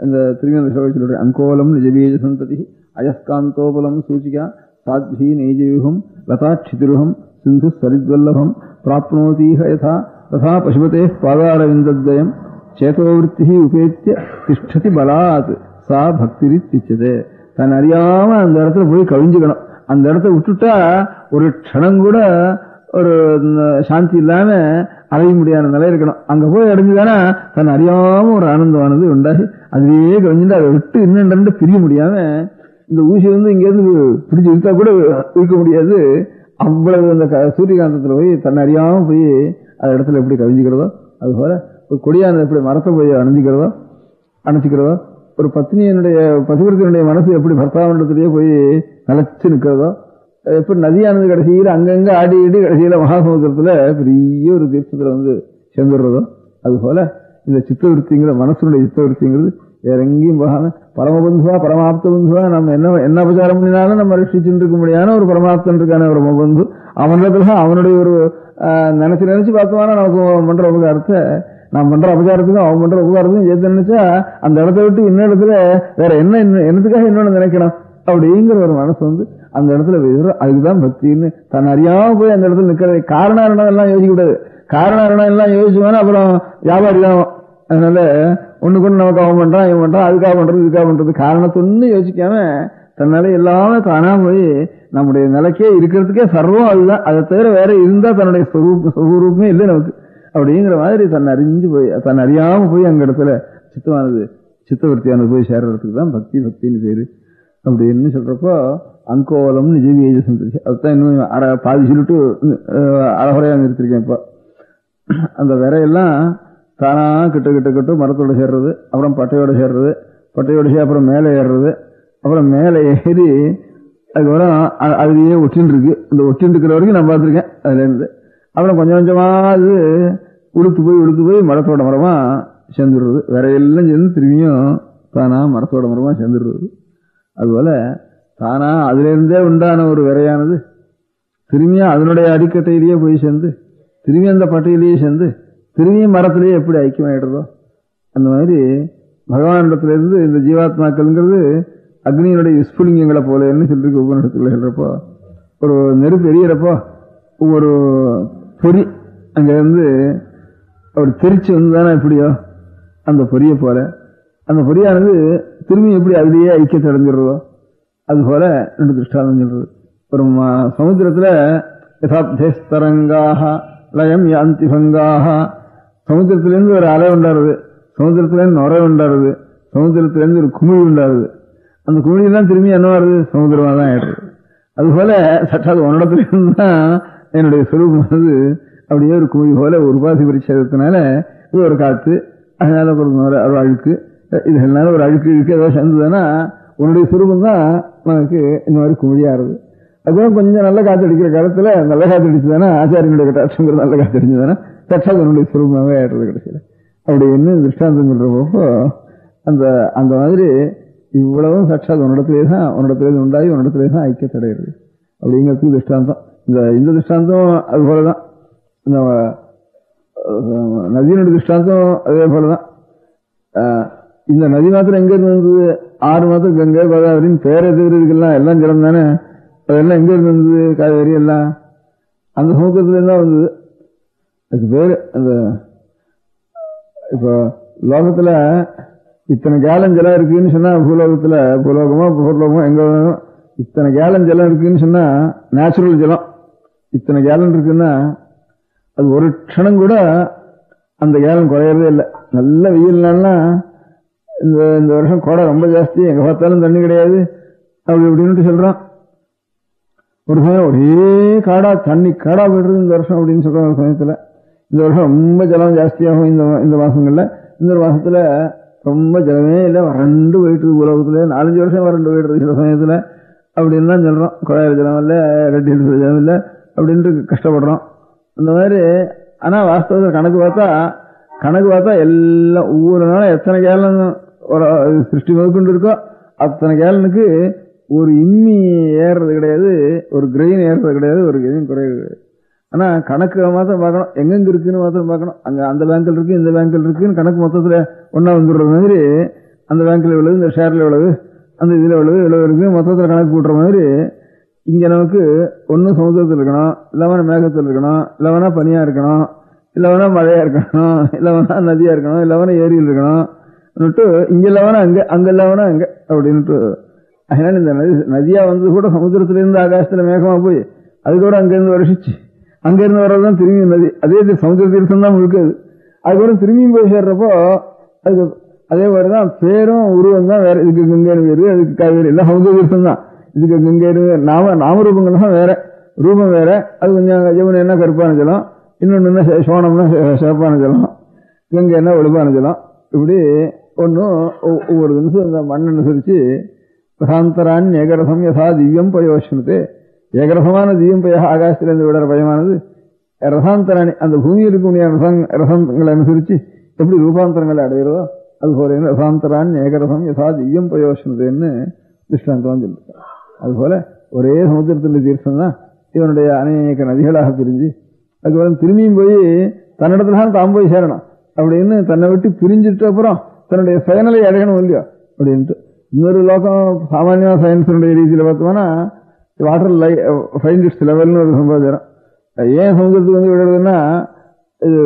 இந்த திரும்பி அந்த ஸ்லோகத்தில் அங்கோலம் நிஜவீஜ சந்ததி அயஸ்காந்தோபலம் சூச்சிகா சாத்வி நெய்ஜவியூகம் லதாட்சிதிருகம் சிந்து சரித்வல்லபம் பிராப்னோதீஹ யதா ததா பசுபதே பாதாரவிந்தத்வயம் சேதோவிருத்தி உபேத்திய திஷ்டதி பலாத் சா பக்திரித்திச்சதே. தன் அறியாம அந்த இடத்துல போய் கவிஞ்சுக்கணும். அந்த இடத்த விட்டுட்டா ஒரு க்ஷணம் கூட ஒரு சாந்தி இல்லாம அடைய முடியாத நிலை இருக்கணும். அங்க போய் அடைஞ்சுதானா தன் அறியாம ஒரு ஆனந்தமானது உண்டாகி அதுவே கவிஞ்சுட்டு அதை விட்டு இன்னொன்று பிரிய முடியாம இந்த ஊசி இங்கேருந்து பிடிச்சி இழுத்தா கூட இருக்க முடியாது. அவ்வளவு அந்த சூரியகாந்தத்துல போய் தன்னை அறியாம போய் அந்த இடத்துல எப்படி கவிஞ்சிக்கிறதோ அதுபோல ஒரு கொடியானது எப்படி மரத்தை போய் அணைச்சிக்கிறதோ ஒரு பத்னியனுடைய பதிவிரத்தினுடைய மனசு எப்படி பர்த்தாவண்டத்திலேயே போய் நிலைச்சு நிற்கிறதோ எப்படி நதியானது கடைசியில் அங்கங்க ஆடி கடைசியில மகாசமுத்திரத்துல பெரிய ஒரு தீர்த்தத்துல சேர்ந்துடுறதோ அதுபோல இந்த சித்தவருத்திங்கிற மனசுடைய சித்தவருத்திங்கிறது வேற எங்கேயும் போகாம பரமபந்துவா பரமாப்த பந்துவா நம்ம என்ன உபச்சாரம் பண்ணினாலும் நம்ம ரட்சிச்சுட்டு இருக்க முடியாத ஒரு பரமாப்தன் இருக்கான ஒரு பந்து அவனிடத்துல அவனுடைய ஒரு நினைச்சு பார்த்தோம்னா நமக்கு பண்ற உபகாரத்தை நான் பண்ற அபச்சாரத்துக்கும் அவன் பண்ற உபகாரத்துக்கும் சேர்த்து நினைச்சா அந்த இடத்த விட்டு இன்னொரு இடத்துல வேற என்னத்துக்காக இன்னொன்னு நினைக்கணும் அப்படிங்கிற ஒரு மனசு அந்த இடத்துல அதுக்குதான் பக்தின்னு தன் அறியாம போய் அந்த இடத்துல நிக்கிறது. காரணம் எல்லாம் யோசிக்க கூடாது. காரணம் எல்லாம் யோசிச்சுவானா அப்புறம் வியாபாரி தான். அதனால ஒண்ணுக்கு நமக்கு அவன் பண்றான் இவன் பண்றான் அதுக்காக பண்றது இதுக்காக பண்றது காரணத்தொன்னு யோசிக்காம தன்னால எல்லாமே தானா போய் நம்முடைய நிலைக்கே இருக்கிறதுக்கே சர்வம் அதுதான். அதை தவிர வேற இருந்தா தன்னுடைய சொரூபமே இல்லை நமக்கு அப்படிங்கிற மாதிரி தன்னை அறிஞ்சு போய் தன்னை அறியாம போய் அங்க இடத்துல சித்தவர்த்தியானது போய் சேர்றதுக்கு தான் பக்தின்னு பேரு அப்படின்னு சொல்றப்போ அங்கோலம் நிஜவீஜ சந்ததி அதுதான் இன்னும் பாதி சொல்லிட்டு அழகுறையா நிறுத்திருக்கேன். இப்போ அந்த விரையெல்லாம் தானா கிட்ட மரத்தோட சேர்றது அப்புறம் பட்டையோட சேர்றது அப்புறம் மேலே ஏறுறது அப்புறம் மேலே ஏறி அதுக்கப்புறம் அதுலயே ஒட்டின்னு இருக்கு. இந்த ஒட்டின்னு இருக்கிற வரைக்கும் நான் பார்த்துருக்கேன். அதுல இருந்து அப்புறம் கொஞ்சம் கொஞ்சமா அது உளுத்து போய் மரத்தோட மரமா சேர்ந்துடுறது. விரையெல்லாம் சேர்ந்து திரும்பியும் தானா மரத்தோட மரமா சேர்ந்துடுறது. அதுபோல தானா அதுல இருந்தே உண்டான ஒரு விரையானது திரும்பியும் அதனுடைய அடிக்கட்டையிலேயே போய் சேர்ந்து திரும்பி அந்த பட்டையிலேயே சேர்ந்து திரும்பியும் மரத்திலேயே எப்படி ஐக்கியமாயிடுறதோ அந்த மாதிரி பகவானிடத்துல இருந்து இந்த ஜீவாத்மாக்கள்ங்கிறது அக்னியினுடைய விஸ்புலிங்கங்களை போலன்னு சொல்லிருக்கு. உபநிடத்துல சொல்றப்போ ஒரு நெருப்பு எரியறப்போ ஒரு பொறி அங்க இருந்து அவர் தெரிச்சு தானே எப்படியோ அந்த பொரிய போல அந்த பொரியானது திரும்பி எப்படி அதுலேயே ஐக்கியத்தை அடைஞ்சிடுறதோ அதுபோல ரெண்டு திருஷ்டாந்தம் சொல்றது. ஒரு சமுத்திரத்துல யதாப்தேஸ்தரங்காக லயம் யாந்தி பங்காக சமுத்திரத்திலேருந்து ஒரு அலை உண்டாருது, சமுத்திரத்திலேருந்து நுரை உண்டாருது, சமுத்திரத்திலேருந்து ஒரு குமிழி உண்டாருது. அந்த குமிழியெல்லாம் திரும்பி என்ன வருது சமுத்திரமா தான் ஆயிடுறது. அதுபோல சற்றாது உன்னிடத்துல இருந்தான் என்னுடைய சுரூபமானது அப்படியே ஒரு குழி போல ஒரு உபாசி பரிச்சயத்தினால இது ஒரு காத்து, அதனால ஒரு அழுக்கு, இதனால ஒரு அழுக்கு இழுக்கு ஏதோ சேர்ந்ததுன்னா உன்னுடைய சுரூபம் தான் நமக்கு இந்த மாதிரி குழியாருது. அதுவும் கொஞ்சம் நல்ல காத்து அடிக்கிற காலத்துல நல்ல காத்து அடிச்சதுன்னா ஆச்சாரியனுடைய கட்டாட்சங்கிறது நல்ல காத்து அடிச்சதுன்னா சற்றாது உன்னுடைய சுரூபமாகவே ஆயிடுறது கடைசியில். அப்படி என்ன திருஷ்டாந்தம் சொல்றப்போ அந்த அந்த மாதிரி இவ்வளவும் சற்றாது உன்னிடத்திலே உண்டாகி உன்னிடத்திலே தான் ஐக்கியத்தடைகிறது அப்படிங்கிறதுக்கு திருஷ்டாந்தம். இந்த திருஷ்டாந்தம் அது போலதான், இந்த நதியினுடைய திருஷ்டாந்தம் அதே போலதான். இந்த நதி மாத்திரம் எங்க இருந்து வந்தது? ஆறு மாத்திரம் கங்கை கோதாவரின்னு பேரை தெரியுதுக்கெல்லாம் எல்லாம் ஜலம் தானே. அதெல்லாம் எங்க இருந்து வந்தது? காவேரி எல்லாம் அந்த சமுத்திரத்துல இருந்தா வந்தது. அதுக்கு பேரு அந்த இப்போ லோகத்துல இத்தனை கேலன் ஜலம் இருக்குன்னு சொன்னா பூலோகமோ பூர்லோகமோ எங்க இத்தனை கேலன் ஜலம் இருக்குன்னு சொன்னா நேச்சுரல் ஜலம் இத்தனை கேலன் இருக்குன்னா அது ஒரு க்ஷணம் கூட அந்த கேலன் குறையறதே இல்லை. நல்ல வெயில் நாள்னா இந்த வருஷம் கோடை ரொம்ப ஜாஸ்தி, எங்க பார்த்தாலும் தண்ணி கிடையாது அப்படி இப்படின்னு சொல்றான். ஒரு சமயம் ஒரே காடா தண்ணி காடா போயிடுறது இந்த வருஷம் அப்படின்னு சொல்றாங்க. ஒரு சமயத்துல இந்த வருஷம் ரொம்ப ஜலம் ஜாஸ்தியாகும் இந்த மாசங்கள்ல. இந்த ஒரு மாசத்துல ரொம்ப ஜலமே இல்லை, வறண்டு போயிட்டு உலகத்துல 4-5 வருஷம் வறண்டு போயிடுறது சில சமயத்துல அப்படின்னு தான் சொல்றோம். குழாயில் ஜலம் இல்லை, ரெட்டி ஜலம் இல்லை அப்படின்ட்டு கஷ்டப்படுறோம் அந்த மாதிரி. ஆனா வாஸ்தவத்தில் கணக்கு பார்த்தா எல்லாம் ஒவ்வொரு நாளும் எத்தனை கேலன் ஒரு சிருஷ்டி முதற்கொண்டு இருக்கோ அத்தனை கேலனுக்கு ஒரு இம்மி ஏறுறது கிடையாது, ஒரு கிரெயின் ஏறுறது கிடையாது, ஒரு கிரெயின் குறையாது கிடையாது. ஆனா கணக்கு மாத்திரம் பார்க்கணும், எங்கெங்க இருக்குன்னு மாத்திரம் பார்க்கணும். அங்க அந்த பேங்க்ல இருக்கு இந்த பேங்க்ல இருக்குன்னு கணக்கு மொத்தத்துல ஒன்னா வந்துடுற மாதிரி அந்த பேங்க்ல எவ்வளவு, இந்த ஷேர்ல எவ்வளவு, அந்த இதுல எவ்வளவு இருக்கு மொத்தத்துல கணக்கு போட்டுற மாதிரி இங்க நமக்கு ஒன்னும் சமுத்திரத்தில் இருக்கணும், இல்லவனா மேகத்தில் இருக்கணும், இல்லவனா பனியா இருக்கணும், இல்லவனா மழையா இருக்கணும், இல்லவனா நதியா இருக்கணும், இல்லவனா ஏரியில் இருக்கணும், இங்க இல்லவனா அங்க இல்லவனா அங்க அப்படின்ட்டு. அதனால இந்த நதியா வந்து கூட சமுத்திரத்துல இருந்து ஆகாசத்துல மேகமா போய் அது கூட அங்கிருந்து வருஷிச்சு அங்கிருந்து வர்றதுதான் திரும்பி நதி. அதே சமுத்திர தீர்த்தம் தான் முழுக்காது. அதுக்கப்புறம் திரும்பியும் போய் சேர்றப்போ அதுக்கு அதே மாதிரிதான் பேரும் உருவம் தான் வேற. இதுக்கு கங்கைன்னு பேரு, அதுக்கு காவேரி, எல்லாம் சமுத்திர தீர்த்தம் தான். இதுக்கு கங்கைன்னு நாமரூபங்கள் தான் வேற, ரூபம் வேற. அது கொஞ்சம் யமுனை என்ன கருப்பான ஜலம், இன்னொன்னு என்ன சோனம்னா சிவப்பான ஜலம், கங்கை என்ன வெளுப்பான ஜலம். இப்படி ஒன்னும் ஒவ்வொரு நிமிஷம் இந்த மண் அனுசரிச்சு பிரசாந்தரான் ஏகரசம் யசா திவ்யம் பயோஷ்ணத்து, ஏகரசமான திவ்யம் பய ஆகாசத்திலிருந்து விடுற பயமானது ரசாந்தராணி அந்த பூமியில் இருக்கக்கூடிய ரசங்களை அனுசரிச்சு எப்படி ரூபாந்தரங்களை அடைகிறதோ அதுபோல ரசாந்தரான் ஏகரசம் யசா திவ்யம் பயோஷ்ணத்துன்னு திருஷ்டாந்தம் சொல்லிருக்காங்க. அதுபோல ஒரே சமுத்திரத்தினுடைய தீர்த்தம் தான் இவனுடைய அநேக நதிகளாக பிரிஞ்சு அதுக்கப்புறம் திரும்பியும் போய் தன்னிடத்துல தான் போய் சேரணும் அப்படின்னு தன்னை விட்டு பிரிஞ்சிட்டு அப்புறம் தன்னுடைய செயலை அடையணும் இல்லையோ அப்படின்ட்டு. இன்னொரு லோகம் சாமானிய சயின்ஸினுடைய ரீதியில பார்த்தோம்னா வாட்டர் சயின்டிஸ்ட் லெவல்னு ஒரு சம்பாதிக்கிறோம். ஏன் சமுதிரத்துக்கு வந்து விடுறதுன்னா இது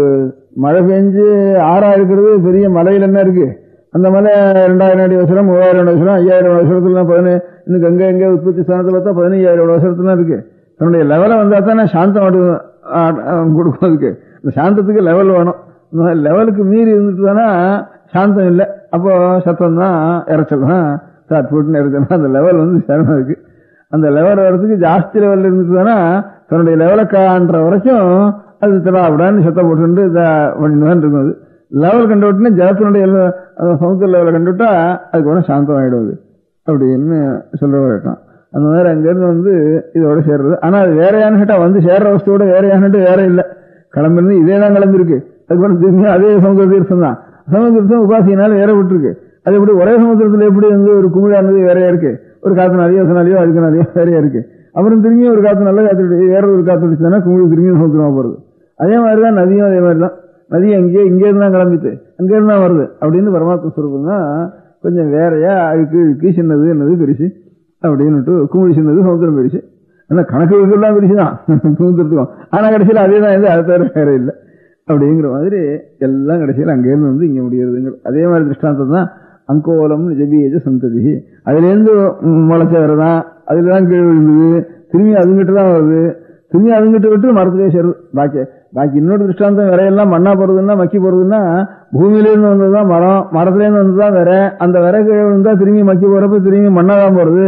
மழை பெஞ்சு ஆறா இருக்கிறது பெரிய மலையில் என்ன இருக்கு, அந்த மலை 2000 அடி வருஷம் 3000 வருஷம் 5000 வருஷத்துல இன்னும் கங்கை எங்கே உற்பத்தி ஸ்தானத்தை பார்த்தா 15000 வருஷத்துல இருக்கு. தன்னுடைய லெவலை வந்தா தானே சாந்தம் கொடுக்கும். அதுக்கு இந்த சாந்தத்துக்கு லெவல் வேணும். லெவலுக்கு மீறி இருந்துட்டு தானே சாந்தம் இல்லை. அப்போ சத்தம் தான் இறைச்சல் தான் சாட் போட்டுன்னு இறைச்சல். அந்த லெவல் வந்து சேரணும். இருக்கு அந்த லெவல் வர்றதுக்கு ஜாஸ்தி லெவலில் இருந்துட்டு தானே தன்னுடைய லெவலை காண்ற வரைக்கும் அது தடாவிடான்னு சத்தம் போட்டு பண்ணிட்டு தான் இருக்கும். அது லெவல் கண்டு விட்டுன்னா ஜலத்தினுடைய சமுத்திர லெவலை கண்டுவிட்டா அதுக்கு ஒன்றும் சாந்தம் ஆகிடுவது அப்படின்னு சொல்ற வரைக்கும். அந்த மாதிரி அங்கிருந்து வந்து இதோட சேர்றது. ஆனா அது வேறையான்னு கேட்டா வந்து சேர்ற வஸ்துவோட வேறையான்ட்டு வேற இல்லை. கிளம்பிருந்து இதே தான் கிளம்பிருக்கு. அதுக்கப்புறம் திரும்பி அதே சமுத்திர தீர்த்தம் தான். சமுத்திர தீர்த்தம் உபாசியினால வேற விட்டுருக்கு. அது எப்படி ஒரே சமுத்திரத்துல எப்படி வந்து ஒரு குமிழானது வேறையா இருக்கு, ஒரு காத்துனாலேயோ அதனாலேயோ அதுக்குனாலேயோ வேறையா இருக்கு. அப்புறம் திரும்பியும் ஒரு காத்து நல்ல காத்து வேற ஒரு காத்து அடிச்சுதானே குமிழ் திரும்பியும் சமுத்திரமா போறது. அதே மாதிரிதான் நதியும் அதே மாதிரிதான். நதி அங்கேயே இங்கே இருந்தா கிளம்பிட்டு அங்கே இருந்தா வருது அப்படின்னு பரமாத்ம ஸ்வரூபம் தான் கொஞ்சம் வேறையா அழுக்கு இழுக்கு சின்னது என்னது பெருசு அப்படின்னுட்டு குமிழ் சின்னது சமுத்திரம் பெருசு. ஆனா கணக்கு எல்லாம் பெருசுதான் சமுத்திரத்துக்கும். ஆனா கடைசியில் அதே தான் அது தவிர வேற இல்லை அப்படிங்கிற மாதிரி எல்லாம் கடைசியில் அங்கேருந்து வந்து இங்க முடியறதுங்கிற அதே மாதிரி திருஷ்டாந்தம் தான். அங்கோலம் ஜபியஜ சந்ததி, அதுல இருந்து முளைச்ச வரதான், அதுலதான் கீழே விழுந்தது, திரும்பி அதுங்கிட்டு தான் வருது, திரும்பி அதுங்கிட்ட விட்டு மரத்திலே சேருது. பாக்கி இன்னொரு திருஷ்டாந்தம் விரையெல்லாம் மண்ணா போறதுன்னா மக்கி போறதுன்னா பூமியிலேருந்து வந்ததுதான் மரம், மரத்திலேருந்து வந்ததுதான் விரை, அந்த விரை கீழே விழுந்தா திரும்பி மக்கி போறப்ப திரும்பி மண்ணா தான் போறது.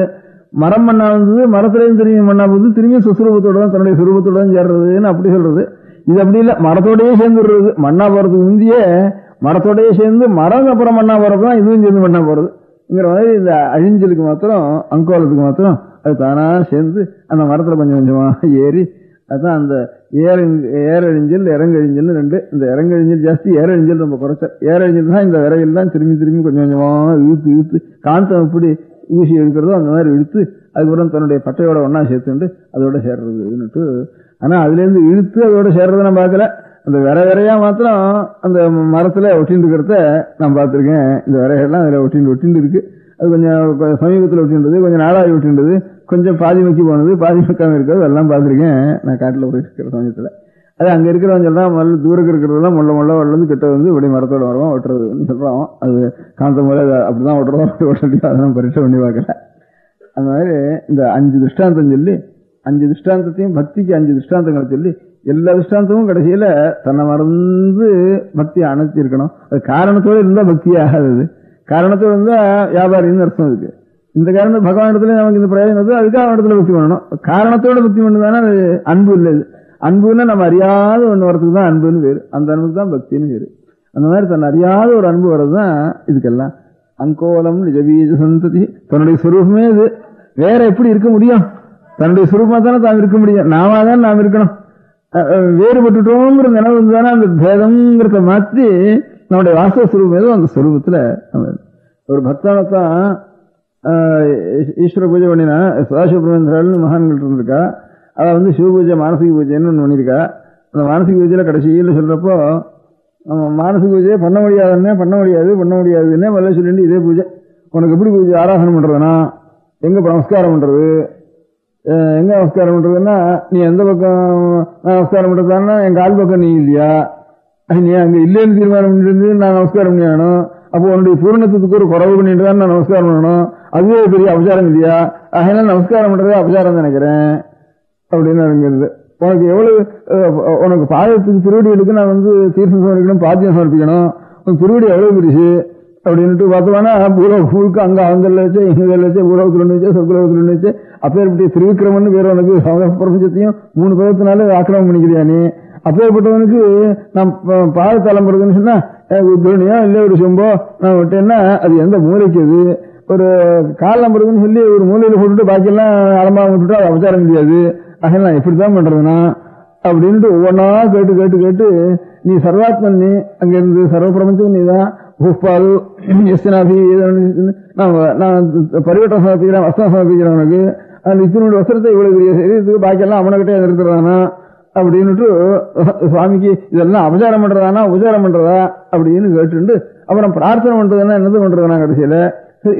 மரம் மண்ணா வந்தது, மரத்திலேயும் திரும்பி மண்ணா போகுது, திரும்பி சுஸ்வரூபத்தோட தான் தன்னுடைய சுரூபத்தோட தான் சேர்றதுன்னு அப்படி சொல்றது. இது அப்படி இல்லை, மரத்தோடயே சேர்ந்து விடுறது. மண்ணா போறதுக்கு முந்தையே மரத்தோடயே சேர்ந்து மரம் அப்புறம் மண்ணா போறதுதான் இதுவும் சேர்ந்து மண்ணா போறது. மாதிரி இந்த அழிஞ்சலுக்கு மாத்திரம், அங்கோலத்துக்கு மாத்திரம் அது தானா சேர்ந்து அந்த மரத்துல கொஞ்சம் கொஞ்சமா ஏறி, அதுதான் அந்த ஏரழிஞ்சல் இறங்கழிஞ்சல் ரெண்டு. இந்த இறங்கழிஞ்சல் ஜாஸ்தி, ஏரழிஞ்சல் ரொம்ப குறைச்ச. ஏரழிஞ்சல் தான் இந்த விரையில் தான் திரும்பி திரும்பி கொஞ்சம் கொஞ்சமா இழுத்து இழுத்து காந்தம் எப்படி ஊசி எடுக்கிறதோ அந்த மாதிரி இழுத்து அதுக்கப்புறம் தன்னுடைய பட்டையோட ஒன்னா சேர்த்துட்டு அதோட சேர்றதுன்னுட்டு. ஆனா அதுல இருந்து இழுத்து அதோட சேர்றதை நான் பார்க்கல. அந்த விரையா மாத்திரம் அந்த மரத்துல ஒட்டின்னு இருக்கிறத நான் பார்த்திருக்கேன். இந்த விரைகள்லாம் அதுல ஒட்டின்னு இருக்கு. அது கொஞ்சம் சமீபத்தில் ஒட்டின்றது, கொஞ்சம் நாளாகி ஒட்டின்றது, கொஞ்சம் பாதி மக்கி போனது, பாதி மக்காம இருக்கிறது, அதெல்லாம் பார்த்திருக்கேன் நான் காட்டில் போய் இருக்கிற சமயத்துல. அது அங்க இருக்கிறவங்க சொல்றான், முதல்ல தூரக்கு இருக்கிறதெல்லாம் முள்ள வளர்ந்து கிட்ட வந்து இப்படி மரத்தோட மரமா ஒட்டுறதுன்னு சொல்றான். அது காந்த போல அப்படிதான் ஒட்டுறதோ ஒட்டலையோ அதெல்லாம் பரிசை பண்ணி பார்க்கல. அந்த மாதிரி இந்த 5 திருஷ்டாந்தம் சொல்லி, 5 திருஷ்டாந்தத்தையும் பக்திக்கு 5 திருஷ்டாந்தங்களை சொல்லி, எல்லா திருஷ்டாந்தமும் கடைசியில தன்னை மறந்து பக்தியை அணைச்சி இருக்கணும். அது காரணத்தோடு இருந்தா பக்தியே ஆகாது. காரணத்தோடு இருந்தா வியாபாரின்னு அர்த்தம் இருக்கு. இந்த காரணம் பகவானிடத்துல நமக்கு இந்த பிரயோஜனம், அதுக்காக அவனிடத்துல பக்தி பண்ணணும். காரணத்தோட பக்தி பண்ணுதானே அது அன்பு இல்லை. அன்புன்னா நம்ம அறியாத ஒன்று வரத்துக்கு தான் அன்புன்னு வேறு, அந்த அன்புக்கு தான் பக்தின்னு வேறு. அந்த மாதிரி தன் அறியாத ஒரு அன்பு வர்றதுதான் இதுக்கெல்லாம். அங்கோலம் நிஜபீஜ சந்ததி, தன்னுடைய சுரூபமே இது. வேற எப்படி இருக்க முடியும்? தன்னுடைய சுரூபமா தானே தான் இருக்க முடியும். நாம தான் நாம் இருக்கணும். வேறுபட்டுட்டோங்கிற நினைவு தானே அந்த பேதம்ங்கிறத மாற்றி நம்முடைய வாஸ்தவ சுரூபம் ஏதோ அந்த சுரூபத்துல ஒரு பக்தானத்தான் ஈஸ்வர பூஜை பண்ணினா சதாசிவபிரமேந்திராள்னு மகான்கள் இருந்திருக்கா. அதை வந்து சிவ பூஜை மானசிக பூஜைன்னு ஒன்று பண்ணியிருக்கா. அந்த மானசிக பூஜையில கடைசியில் சொல்றப்போ மானசிக பூஜையை பண்ண முடியாதுன்னே முதல்ல சொல்லிட்டு, இதே பூஜை உனக்கு எப்படி பூஜை ஆராதனை பண்றதுன்னா, எங்க நமஸ்காரம் பண்றது, எங்க நமஸ்காரம் பண்றதுன்னா, நீ எந்த பக்கம் நமஸ்காரம் பண்றதுன்னா என் கால் பக்கம் நீ இல்லையா, நீ அங்க இல்லைன்னு தீர்மானம் பண்ணிட்டு நான் நமஸ்காரம் பண்ணியாகணும். அப்போ உன்னுடைய பூரணத்துக்கு ஒரு குறவு பண்ணிட்டு தான் நான் நமஸ்காரம் பண்ணணும். அதுவே பெரிய அபச்சாரம் இல்லையா, அதனால நமஸ்காரம் பண்றதே அபச்சாரம் நினைக்கிறேன் அப்படின்னு இருக்கிறது. உனக்கு எவ்வளவு, உனக்கு பாதத்துக்கு திருவடிகளுக்கு நான் வந்து தீர்த்தம் சமர்ப்பிக்கணும், பாத்தியம் சமர்ப்பிக்கணும், உனக்கு திருவடி எவ்வளவு பெருசு அப்படின்ட்டு பார்த்தோம்னா, பூலோக அங்க அவங்கல வச்சு இங்கல வச்சு பூலோகத்துல வச்சு சொற்குலோகத்துல வச்சு அப்பேற்பட்ட திருவிக்கிரமன் வேற உனக்கு பிரபஞ்சத்தையும் 3 பதத்தினால ஆக்கிரமம் பண்ணிக்கிறியா நீ. அப்பேற்பட்டவனுக்கு நான் பாத தலைம்புறதுன்னு சொன்னா துணியா இல்ல ஒரு சொம்போ நான் விட்டேன்னா அது எந்த மூளைக்கு, அது ஒரு கால் நம்புறதுன்னு சொல்லி ஒரு மூலையில போட்டுட்டு பாக்கியெல்லாம் அலம்பாக விட்டுட்டு அது அவசாரம் முடியாது. அதனால நான் எப்படித்தான் பண்றதுன்னா அப்படின்ட்டு ஒவ்வொன்னா கேட்டு நீ சர்வாத்மன், நீ அங்க இருந்து சர்வ பிரபஞ்சம் நீதான். பூப்பால் எஸ்னாபி நான் பரிவட்டம் சமர்ப்பிக்கிறேன், வஸ்திரம் சமர்ப்பிக்கிறேன் உனக்கு. அந்த இத்தனோட வஸ்திரத்தை இவ்வளவு பெரிய சரீரத்துக்கு பாக்கியெல்லாம் அவனகிட்டே இருக்கிறதானா அப்படின்னுட்டு சுவாமிக்கு இதெல்லாம் அபச்சாரம் பண்றதானா உபச்சாரம் பண்றதா அப்படின்னு கேட்டு அப்புறம் பிரார்த்தனை பண்றதுன்னா என்னது பண்றதுனா கடைசியில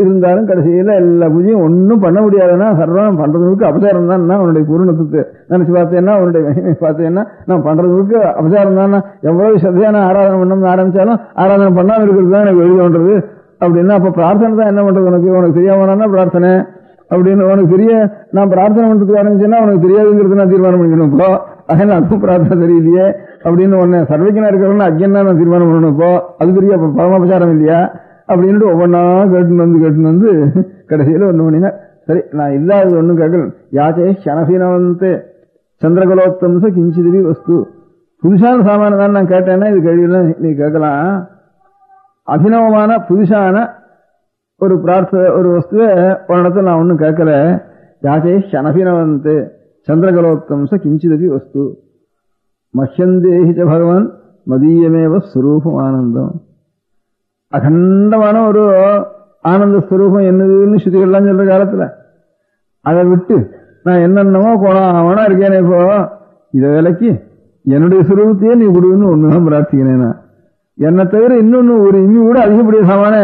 இருந்தாலும் கடைசியில எல்லா பூஜையும் ஒன்னும் பண்ண முடியாதுன்னா சர்வம் பண்றதுக்கு அபச்சாரம் தான். உன்னுடைய பூரணத்துக்கு நினைச்சு பார்த்தேன்னா, உன்னுடைய மகிமை பார்த்தேன்னா நான் பண்றதுக்கு அபச்சாரம் தான். எவ்வளவு சதையான ஆராதனை பண்ணணும்னு ஆரம்பிச்சாலும் ஆராதனை பண்ணாம இருக்கிறது தான் எனக்கு எழுதி பண்றது அப்படின்னா, அப்ப பிரார்த்தனை தான் என்ன பண்றது உனக்கு தெரியாமனா பிரார்த்தனை அப்படின்னு உனக்கு தெரிய, நான் பிரார்த்தனை பண்றதுக்கு ஆரம்பிச்சேன்னா உனக்கு தெரியாதுங்கிறது நான் தீர்மானம் பண்ணிக்கணும். இப்போ அதனால அதுவும் பிரார்த்தனை தெரியலையே அப்படின்னு உடனே சர்வைக்கனா இருக்கிறவங்க அஜ்ஜன்னா நான் தீர்மானம் பண்ணணும். இப்போ அது பெரிய பரமாபச்சாரம் இல்லையா அப்படின்ட்டு ஒவ்வொன்னா கேட்டுன்னு வந்து கடைசியில ஒண்ணு பண்ணினா, சரி நான் இல்லாதது ஒண்ணும் கேட்கல. யாச்சே ஷனபீனவந்தே சந்திரகலோத்தம்ச கிஞ்சிதிவி வஸ்து, புதுசான சாமான தான் நான் கேட்டேன்னா இது கேள்வியெல்லாம் நீ கேட்கலாம். அபிநவமான புதுசான ஒரு ஒரு வஸ்துவை ஒரு இடத்துல நான் ஒன்னும் கேட்கல. யாச்சே ஷனபீனவந்தே சந்திரகலோத்தம்ச கிஞ்சிதிவி வஸ்து மஹ்யந்தேஹிச்ச பகவான் மதீயமேவ ஸ்வரூபம் ஆனந்தம். அகண்டமான ஒரு ஆனந்த ஸ்வரூபம் என்னதுன்னு ஸ்ருதிகள்லாம் சொல்ற காலத்துல அதை விட்டு நான் என்னென்னமோ கோணா இருக்கேனே, இப்போ இதை விலைக்கு என்னுடைய சுரூபத்தையே நீ கொடுன்னு ஒண்ணுதான் பிரார்த்திக்கிறேன். என்னை தவிர இன்னொன்னு ஒரு இம்மி கூட அதிகப்படிய சாமான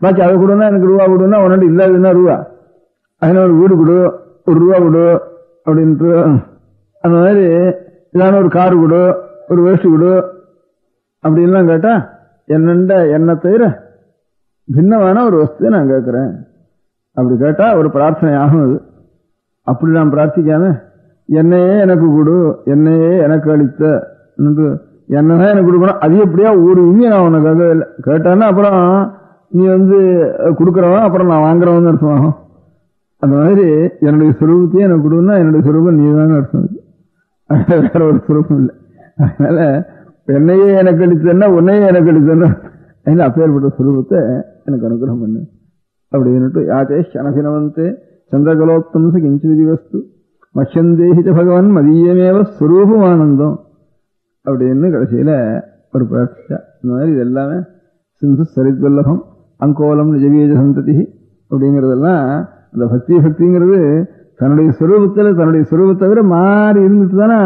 பாக்கி அதை கொடுனா எனக்கு ரூபா கொடுன்னா உன்னாண்டு இல்லாதுன்னா ரூபா, அதனால ஒரு வீடு கொடு, ஒரு ரூபா கொடு அப்படின்ட்டு. அந்த மாதிரி இதான ஒரு காரு கொடு, ஒரு வேஷ்டி கொடு அப்படின்லாம் கேட்டா என்னை தவிர பின்னமான ஒரு வஸ்துவை நான் கேட்கிறேன் அப்படி கேட்டா ஒரு பிரார்த்தனை ஆகும். அது அப்படி நான் பிரார்த்திக்காம என்னையே எனக்கு கொடு, என்னையே எனக்கு அளித்த, என்னதான் எனக்கு கொடுக்கணும், அது எப்படியா ஒரு இனிமே நான் உனக்கு கேட்கவே கேட்டான்னா அப்புறம் நீ வந்து கொடுக்குறவன் அப்புறம் நான் வாங்குறவன் அர்த்தமாகும். அந்த மாதிரி என்னுடைய சுரூபத்தையே எனக்கு கொடுன்னா என்னுடைய சுரூபம் நீதான் அர்த்தம். வேற ஒரு சுரூபம் இல்லை. அதனால என்னையே எனக்கு அளித்தன்னா உன்னையே எனக்கு அளித்தன்னா அதனால அப்பேற்பட்ட சுரூபத்தை எனக்கு அனுகிரகம் பண்ணு அப்படின்னுட்டு யாச்சே அனபினவந்தே சந்திரகலோத்தம்ச கிஞ்சிதி வஸ்து மஷ்யந்தேஹித பகவான் மதியமேவ ஸ்வரூபம் ஆனந்தம் அப்படின்னு கடைசியில ஒரு பிரார்த்திச்சா. இந்த மாதிரி இது எல்லாமே சிந்து சரித்வல்லபம் அங்கோலம் நிஜவீஜ சந்ததி அப்படிங்கிறதெல்லாம் அந்த பக்திங்கிறது தன்னுடைய சுரூபத்தை விட மாறி இருந்துட்டு தானே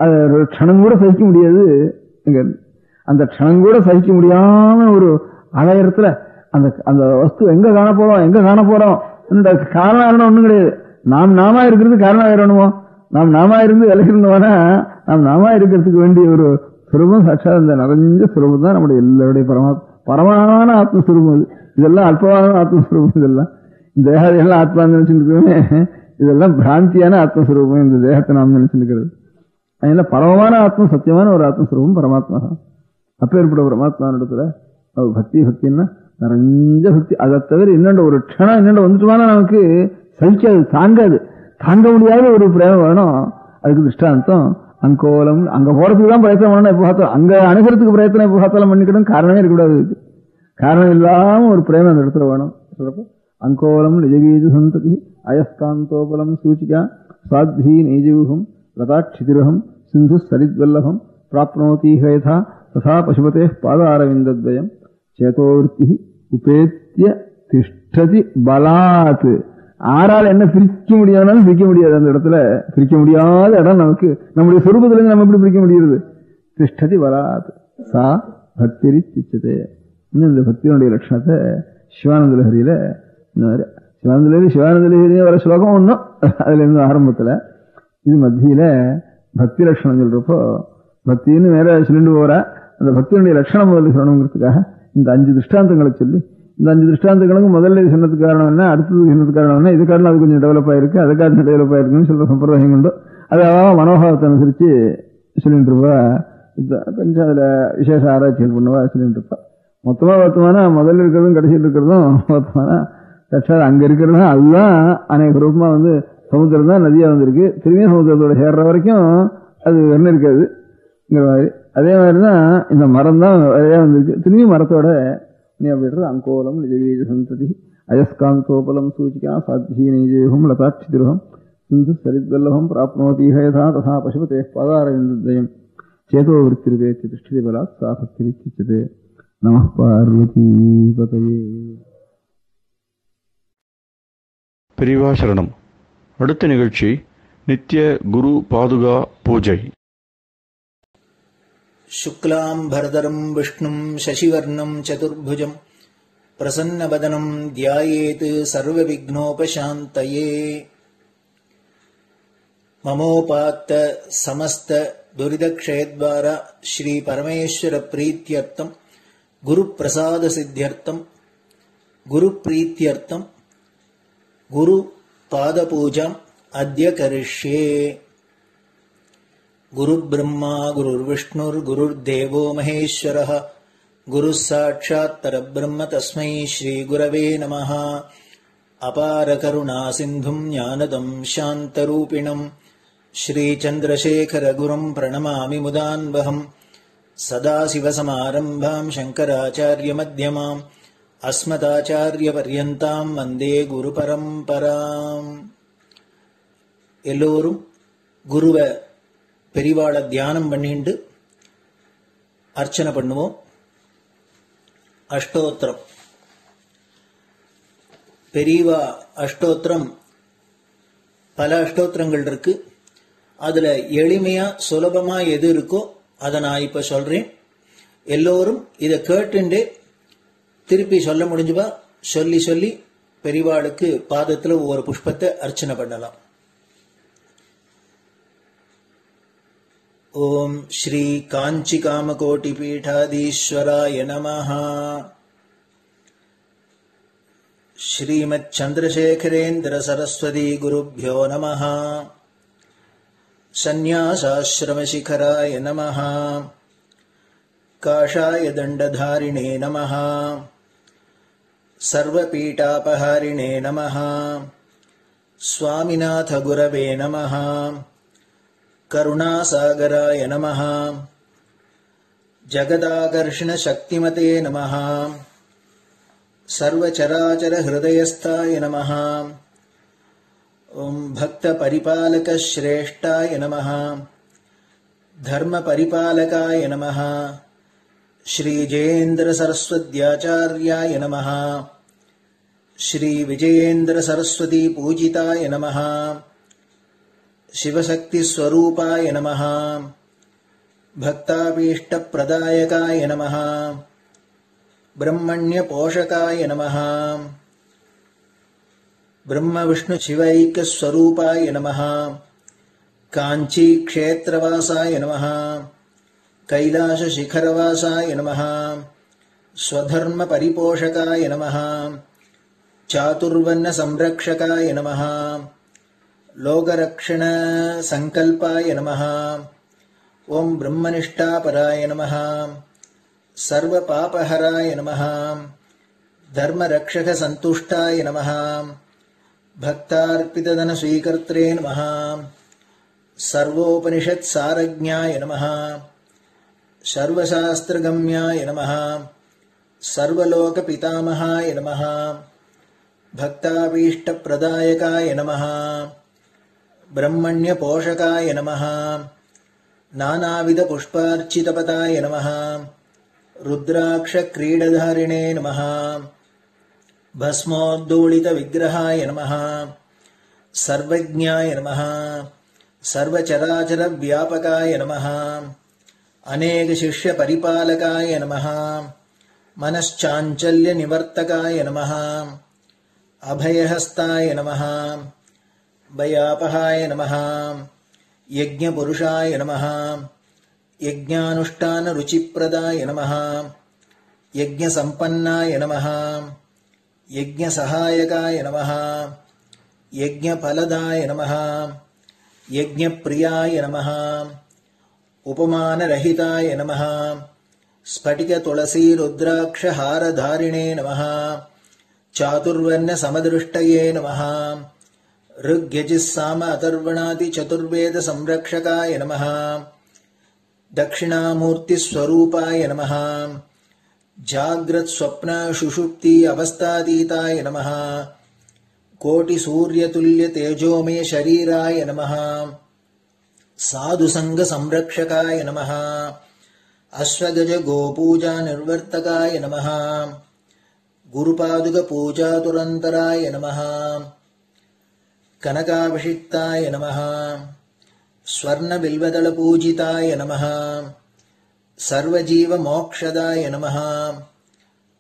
அது ஒரு க்ஷணம் கூட சகிக்க முடியாது. அந்த க்ஷணம் கூட சகிக்க முடியாம ஒரு அலையறத்துல அந்த அந்த வஸ்து எங்க காணப்போறோம் காரணம் ஒண்ணும் கிடையாது. நாம இருக்கிறது காரணம் வேறணுமோ? நாம இருந்து விலகி இருந்தோம்னா நாம இருக்கிறதுக்கு வேண்டிய ஒரு சுரூபம் சாட்சா அந்த நிறைஞ்ச சுரூபம் தான் நம்முடைய எல்லாருடைய பரமான ஆத்மஸ்வரூபம். இதெல்லாம் அல்பமான ஆத்மஸ்வரூபம். இதெல்லாம் இந்த தேகத்தையெல்லாம் ஆத்மான்னு நினைச்சுருக்கோமே, இதெல்லாம் பிராந்தியான ஆத்மஸ்வரூபம். இந்த தேகத்தை நாம் நினைச்சுருக்கிறது அதனால பரமமான ஆத்ம சத்தியமான ஒரு ஆத்மஸ்வரூபம் பரமாத்மா தான். அப்பேற்பட்ட பரமாத்மானிடத்துல பக்தின்னா நிறைஞ்ச பக்தி. அதை தவிர இன்னொன்று ஒரு க்ஷணம் இன்னொன்று வந்துட்டுவானா நமக்கு சகிக்காது, தாங்க முடியாத ஒரு பிரேமம் வேணும். அதுக்கு திருஷ்டாந்தம் அங்கோலம். அங்க போறதுக்கு தான் பிரயத்தனம் பண்ணணும். எப்போ பார்த்தாலும் அங்க அணுகிறதுக்கு பிரயத்தனம் எப்போ பார்த்தாலும் பண்ணிக்கிடும். காரணமே இருக்கக்கூடாது. இதுக்கு காரணம் இல்லாம ஒரு பிரேமம் அந்த இடத்துல வேணும். சொல்றப்போ அங்கோலம் நிஜவீஜ சந்ததி அயஸ்காந்தோபலம் சூச்சிகா சாத்வி நெய்ஜூகம் லதாட்சிதிரகம் சிந்து சரித்வல்லபம் பிராப்னோதீஹ யதா ததா பசுபதே பாதாரவிந்தத்வயம் சேதோவிருத்தி உபேத்திய திஷ்டதி பலாத். ஆறால் என்ன பிரிக்க முடியாதுனாலும் பிரிக்க முடியாது. அந்த இடத்துல பிரிக்க முடியாத இடம் நமக்கு நம்முடைய சொரூபத்திலிருந்து நம்ம எப்படி பிரிக்க முடியுது? திஷ்டதி பலாத் சா பக்திரி திச்சதே. இன்னும் இந்த பக்தியினுடைய லட்சணத்தை சிவானந்த லஹரியில சிவானந்த வர ஸ்லோகம் ஒன்றும் அதுல இருந்து ஆரம்பத்துல இது மத்தியில பக்தி லட்சணம் சொல்றப்போ பக்தின்னு வேற சொல்லிட்டு போற அந்த பக்தியினுடைய லட்சணம் முதல்ல சொல்லணுங்கிறதுக்காக இந்த 5 திருஷ்டாந்தங்களை சொல்லி இந்த 5 திருஷ்டாந்தங்களுக்கு முதல்ல சொன்னதுக்கு காரணம் என்ன, அடுத்தது சொன்னதுக்கு காரணம் என்ன, இது காரணம் அது கொஞ்சம் டெவலப் ஆயிருக்கு, அதுக்காக டெவலப் ஆயிருக்குன்னு சொல்ற சம்பிரதாயம் கொண்டு அதாவது மனோபாவத்தை அனுசரிச்சு சொல்லிட்டு இருப்பா. கொஞ்சம் அதுல விசேஷ ஆராய்ச்சிகள் பண்ணுவா சொல்லிட்டு இருப்பா. மொத்தமா பார்த்தோம்னா முதல்ல இருக்கிறதும் கடைசியில் இருக்கிறதும் பார்த்தோம்னா சாட்சாத் அங்க இருக்கிறதும் அதுதான் அநேக ரூபமா சமுத்திரம் தான் நதியா வந்திருக்கு. திரும்பியும் சமுத்திரத்தோட சேர்ற வரைக்கும் அது வெண்ண இருக்காது. அதே மாதிரிதான் இந்த மரம் தான் வரையா வந்திருக்கு. திரும்பியும் மரத்தோட நீ அப்படின்றது அங்கோலம் நிஜவீஜ சந்ததி அயஸ்காந்தோபலம் சூச்சிகா சாத்வி நெய்ஜூகம் லதாட்சிதிரகம் சிந்து சரித்வல்லபம் பிராப்னோதீஹ யதா ததா பசுபதே பாதாரவிந்தத்வயம் சேதோ விருத்திருபேத்தி திஷ்டதி பலாத் சா பக்திரித்யுச்யதே. நமः பார்வதீபதயே. பெரியவா சரணம். அடுத்த நிகழ்ச்சி நித்திய குரு பாதுகா பூஜை. शुक्लाम्भरधरं विष्णुं शशिवर्णं चतुर्भुजं प्रसन्नवदनं ध्यायेत् सर्वविघ्नोपशान्तये. ममोपात्त समस्त दुरितक्षयद्वारा श्री परमेश्वर प्रीत्यर्थं गुरुप्रसाद सिद्ध्यर्थं गुरुप्रीत्यर्थं गुरुपादपूजाम् अद्य करिष्ये. गुरुब्रह्मा गुरुर्विष्णुर्गुरुर्देवो महेश्वरः गुरुः साक्षात् परब्रह्म तस्मै श्रीगुरवे नमः. अपारकरुणासिन्धुं ज्ञानदं शान्तरूपिणं श्रीचन्द्रशेखरगुरुं प्रणमामि मुदान्वहम्. सदाशिवसमारम्भां शङ्कराचार्यमध्यमाम् अस्मदाचार्यपर्यन्तां वन्दे गुरुपरम्पराम्. எல்லோரும் குருவை பெரிவாளை தியானம் பண்ணிண்டு அர்ச்சனை பண்ணுவோம். அஷ்டோத்திரம் பெரியவா அஷ்டோத்திரம் பல அஷ்டோத்திரங்கள் இருக்கு. அதுல எளிமையா சுலபமா எது இருக்கோ அதை நான் இப்ப சொல்றேன். எல்லோரும் இதை கேட்டுண்டே திருப்பி சொல்ல முடிஞ்சுபா சொல்லி சொல்லி பெரிவாளுக்கு பாதத்துல ஒவ்வொரு புஷ்பத்தை அர்ச்சனை பண்ணலாம். ஓம் ஸ்ரீ காஞ்சி காமகோட்டி பீடாதீஸ்வராய நமஹ. ஸ்ரீமத் சந்திரசேகரேந்திர சரஸ்வதி குருभ्यो நமஹ. சந்நியாசாஸ்ரமசிகராய நமஹ. காஷாய தண்டதாரிணே நமஹ. சர்வபீடாபஹாரிணே நமஹ. स्वामिनाथ गुरवे नमः। करुणासागराय नमः। जगदाकर्षण शक्तिमते नमः। सर्वचराचर हृदयस्थाय नमः। ओम भक्त परिपालक श्रेष्ठाय नमः। धर्म परिपालकाय नमः। श्री जयेन्द्र सरस्वत्याचार्याय नमः। श्री विजयेन्द्र सरस्वती पूजिताय नमः। शिवशक्ति स्वरूपाय नमः। भक्ताभीष्ट प्रदायकाय नमः। ब्रह्मण्य पोषकाय नमः। ब्रह्म विष्णु शिवैक्य स्वरूपाय नमः। कांची क्षेत्रवासाय नमः। कैलाश शिखरवासाय नमः। स्वधर्म परिपोषकाय नमः। चातुर्वर्ण संरक्षकाय नमः। लोकरक्षण संकल्पाय नमः। ओम ब्रह्मनिष्ठापराय नमः। सर्वपापहराय नमः। धर्मरक्षक संतुष्टाय नमः। भक्तार्पितधन स्वीकर्त्रे नमः। सर्वोपनिषत् सारज्ञाय नमः। सर्वशास्त्रगम्याय नमः। सर्वलोक पितामहाय नमः। भक्ताभीष्ट प्रदायकाय नमः। ब्रह्मण्य पोषकाय नमः। नानाविध पुष्पार्चितपताय नमः। रुद्राक्ष क्रीडधारिणे नमः। भस्मोद्धूलित विग्रहाय नमः। सर्वज्ञाय नमः। सर्वचराचर व्यापकाय नमः। अनेक शिष्य परिपालकाय नमः। मनश्चाञ्चल्य निवर्तकाय नमः। अभयहस्ताय नमः। भयापहाय नमः। यज्ञपुरुषाय नमः। यज्ञानुष्ठान रुचिप्रदाय नमः। यज्ञसम्पन्नाय नमः। यज्ञसहायकाय नमः। यज्ञफलदाय नमः। यज्ञप्रियाय नमः। उपमानरहिताय नमः। स्फटिक तुलसी रुद्राक्ष हारधारिणे नमः। चातुर्वर्ण समदृष्टये नमः। ऋग्यजुस्साम अथर्वणादि चतुर्वेद संरक्षकाय नमः। दक्षिणामूर्ति स्वरूपाय नमः। जाग्रत स्वप्न सुषुप्ति अवस्थातीताय नमः। कोटि सूर्यतुल्य तेजोमय शरीराय नमः। साधुसंग संरक्षकाय नमः। अश्वगज गोपूजा निर्वर्तकाय नमः। गुरुपादुक पूजातुरन्तराय नमः। कनकाभिषिक्ताय नमः। स्वर्ण बिल्वदल पूजिताय नमः। सर्वजीव मोक्षदाय नमः।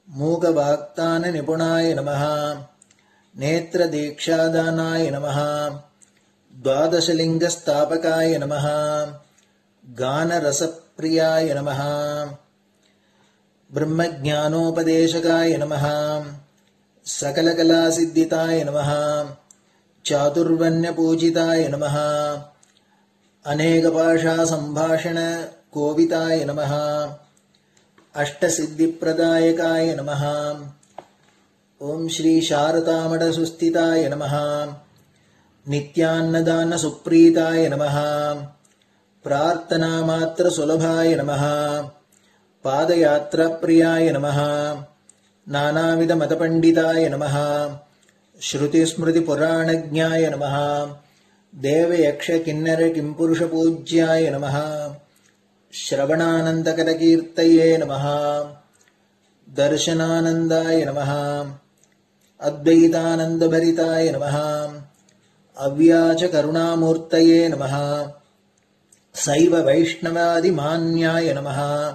मूकवाक्तान निपुणाय नमः। नेत्र दीक्षादानाय नमः। द्वादशलिंग स्थापकाय नमः। गान रसप्रियाय नमः। ब्रह्मज्ञानोपदेशकाय नमः। सकलकलासिद्धिताय नमः। चातुर्वण्य पूजिताय नमः। अनेकभाषा संभाषण कोविताय नमः। अष्टसिद्धिप्रदायकाय नमः। ओम श्री शारदामठ सुस्थिताय नमः। नित्यान्नदान सुप्रीताय नमः। प्रार्थना मात्र सुलभाय नमः। पादयात्रा प्रियाय नमः। नानाविध मतपंडिताय नमः। श्रुति स्मृति पुराणज्ञाय नमः। देव यक्ष किन्नर किंपुरुष पूज्याय नमः। श्रवणानंदकर कीर्तये नमः। दर्शनानंदाय नमः। अद्वैतानंद भरिताय नमः। अव्याच करुणामूर्तये नमः। शैव वैष्णवादि मान्याय नमः।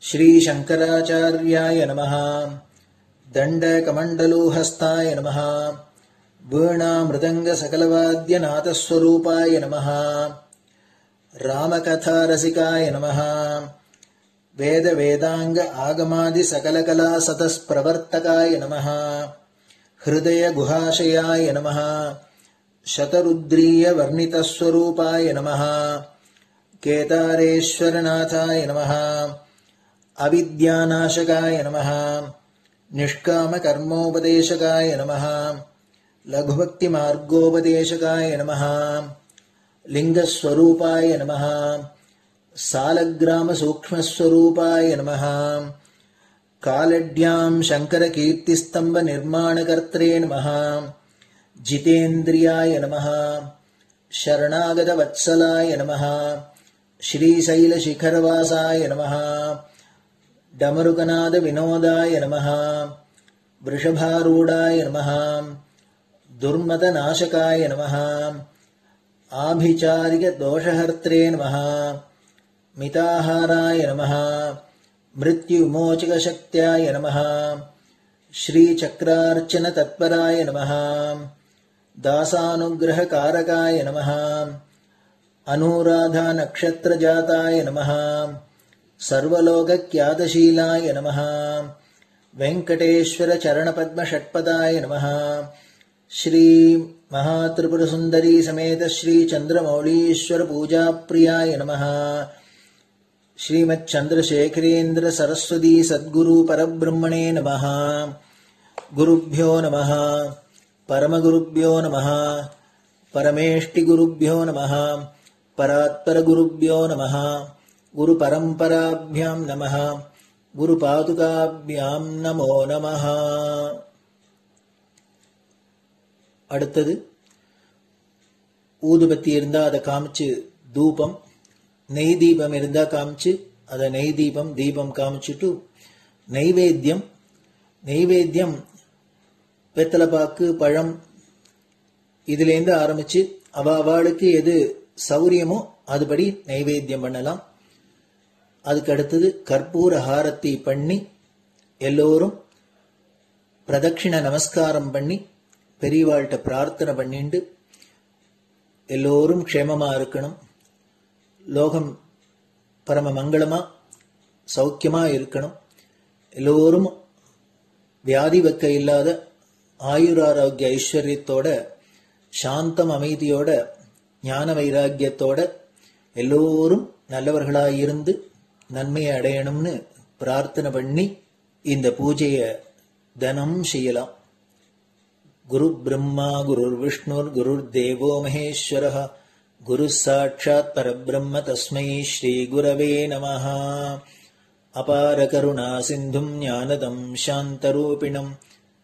श्री शंकराचार्याय नमः। दंडकमंडलोहस्ताय नमः। वीणा मृदंग सकलवाद्य नाथस्वरूपाय नमः। रामकथा रसिकाय नमः। वेद वेदांग आगमादि सकलकला सतस्प्रवर्तकाय नमः। हृदय गुहाशयाय नमः। शतरुद्रीय वर्णितस्वरूपाय नमः। केदारेश्वरनाथाय नमः। अविद्यानाशकाय नमः। निष्काम कर्मोपदेशकाय नमः। लघुभक्तिमार्गोपदेशकाय नमः लिंगस्वरूपाय नमः सालग्रामसूक्ष्मस्वरूपाय नमः कालड्यां शङ्करकीर्तिस्तम्भनिर्माणकर्त्रे नमः जितेन्द्रियाय नमः शरणागतवत्सलाय नमः श्रीशैलशिखरवासाय नमः डमरुकनादविनोदाय नमः वृषभारूढाय नमः दुर्मदनाशकाय नमः आभिचारिकदोषहर्त्रे नमः मिताहाराय नमः मृत्युविमोचकशक्त्याय नमः श्रीचक्रार्चनतत्पराय नमः दासानुग्रहकारकाय नमः अनुराधानक्षत्रजाताय नमः सर्वलोकख्यातशीलाय नमः वेङ्कटेश्वरचरणपद्मषट्पदाय नमः श्री महात्रिपुरसुन्दरी समेत श्री चन्द्रमौलीश्वर पूजाप्रियाय नमः श्रीमच्चन्द्रशेखरेन्द्र सरस्वती सद्गुरु परब्रह्मणे नमः गुरुभ्यो नमः परमगुरुभ्यो नमः परमेष्टिगुरुभ्यो नमः परात्परगुरुभ्यो नमः गुरुपरम्पराभ्यां नमः गुरुपादुकाभ्यां नमो नमः. அடுத்தது ஊதுபத்தி இருந்தா அதை காமிச்சு தூபம், நெய் தீபம் இருந்தா காமிச்சு அதை நெய் தீபம் தீபம் காமிச்சுட்டு நைவேத்தியம் நைவேத்தியம் வெத்தலைப்பாக்கு பழம் இதுலேருந்து ஆரம்பிச்சு அவளுக்கு எது சௌரியமோ அதுபடி நைவேத்தியம் பண்ணலாம். அதுக்கு அடுத்தது கற்பூர ஹாரத்தி பண்ணி எல்லோரும் பிரதட்சிண நமஸ்காரம் பண்ணி பெரியவாள்கிட்ட பிரார்த்தனை பண்ணிண்டு எல்லோரும் க்ஷேமமா இருக்கணும், லோகம் பரம மங்களமா சௌக்கியமா இருக்கணும், எல்லோரும் வியாதி வெக்க இல்லாத ஆயுராரோக்கிய ஐஸ்வர்யத்தோட சாந்தம் அமைதியோட ஞான வைராக்கியத்தோட எல்லோரும் நல்லவர்களாயிருந்து நன்மையை அடையணும்னு பிரார்த்தனை பண்ணி இந்த பூஜையை தினம் செய்யலாம். குரு பிரம்மா குருர் விஷ்ணுர் குருர் தேவோ மகேஸ்வரः குரு சாட்சாத் பரபிரம்ம தஸ்மை ஸ்ரீ குரவே நமः. அபார கருணா சிந்தும் ஞானதம் சாந்தரூபிணம்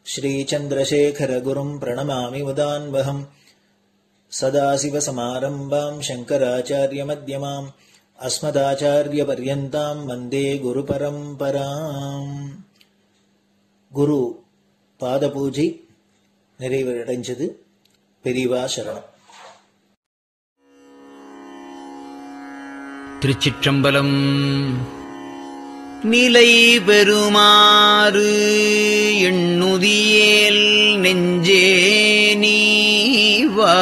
ஸ்ரீ சந்திரசேகர குரும் பிரணமாமி முதான்வகம். சதாசிவசமாரம்பாம் சங்கராச்சாரிய மத்யமாம் அஸ்மதாச்சாரிய பர்யந்தாம் வந்தே குரு பரம்பராம். குரு பாத பூஜை நிறைவடைஞ்சது. பெரியவா சரணம். திருச்சிற்றம்பலம். நிலை பெறுமாறு எண்ணுதியேல் நெஞ்சே நீவா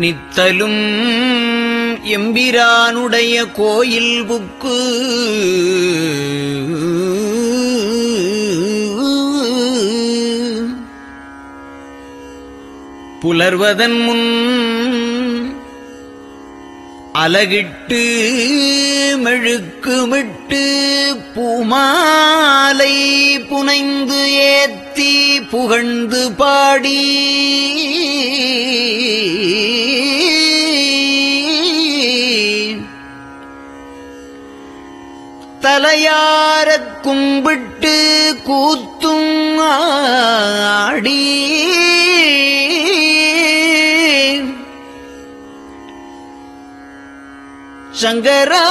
நித்தலும் எம்பிரானுடைய கோயில் புக்கு புலர்வதன் முன் அலகிட்டு மெழுக்குமிட்டு பூமாலை புனைந்து ஏத்தி புகழ்ந்து பாடி தலையாரக் கும்பிட்டு கூத்தும் ஆடி சங்கரா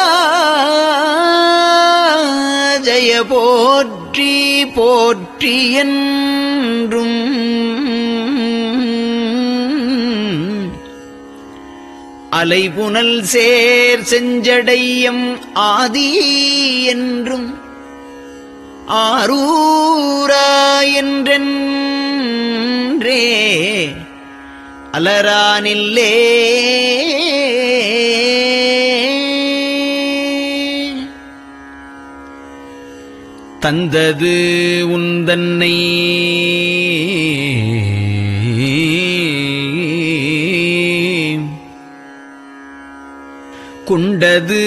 ஜய போற்றி போற்றி என்றும் அலைபுனல் சேர் செஞ்சடையம் ஆதி என்றும் ஆரூரா என்றென்றே அலரானில்லே தந்தது உந்தன்னை கொண்டது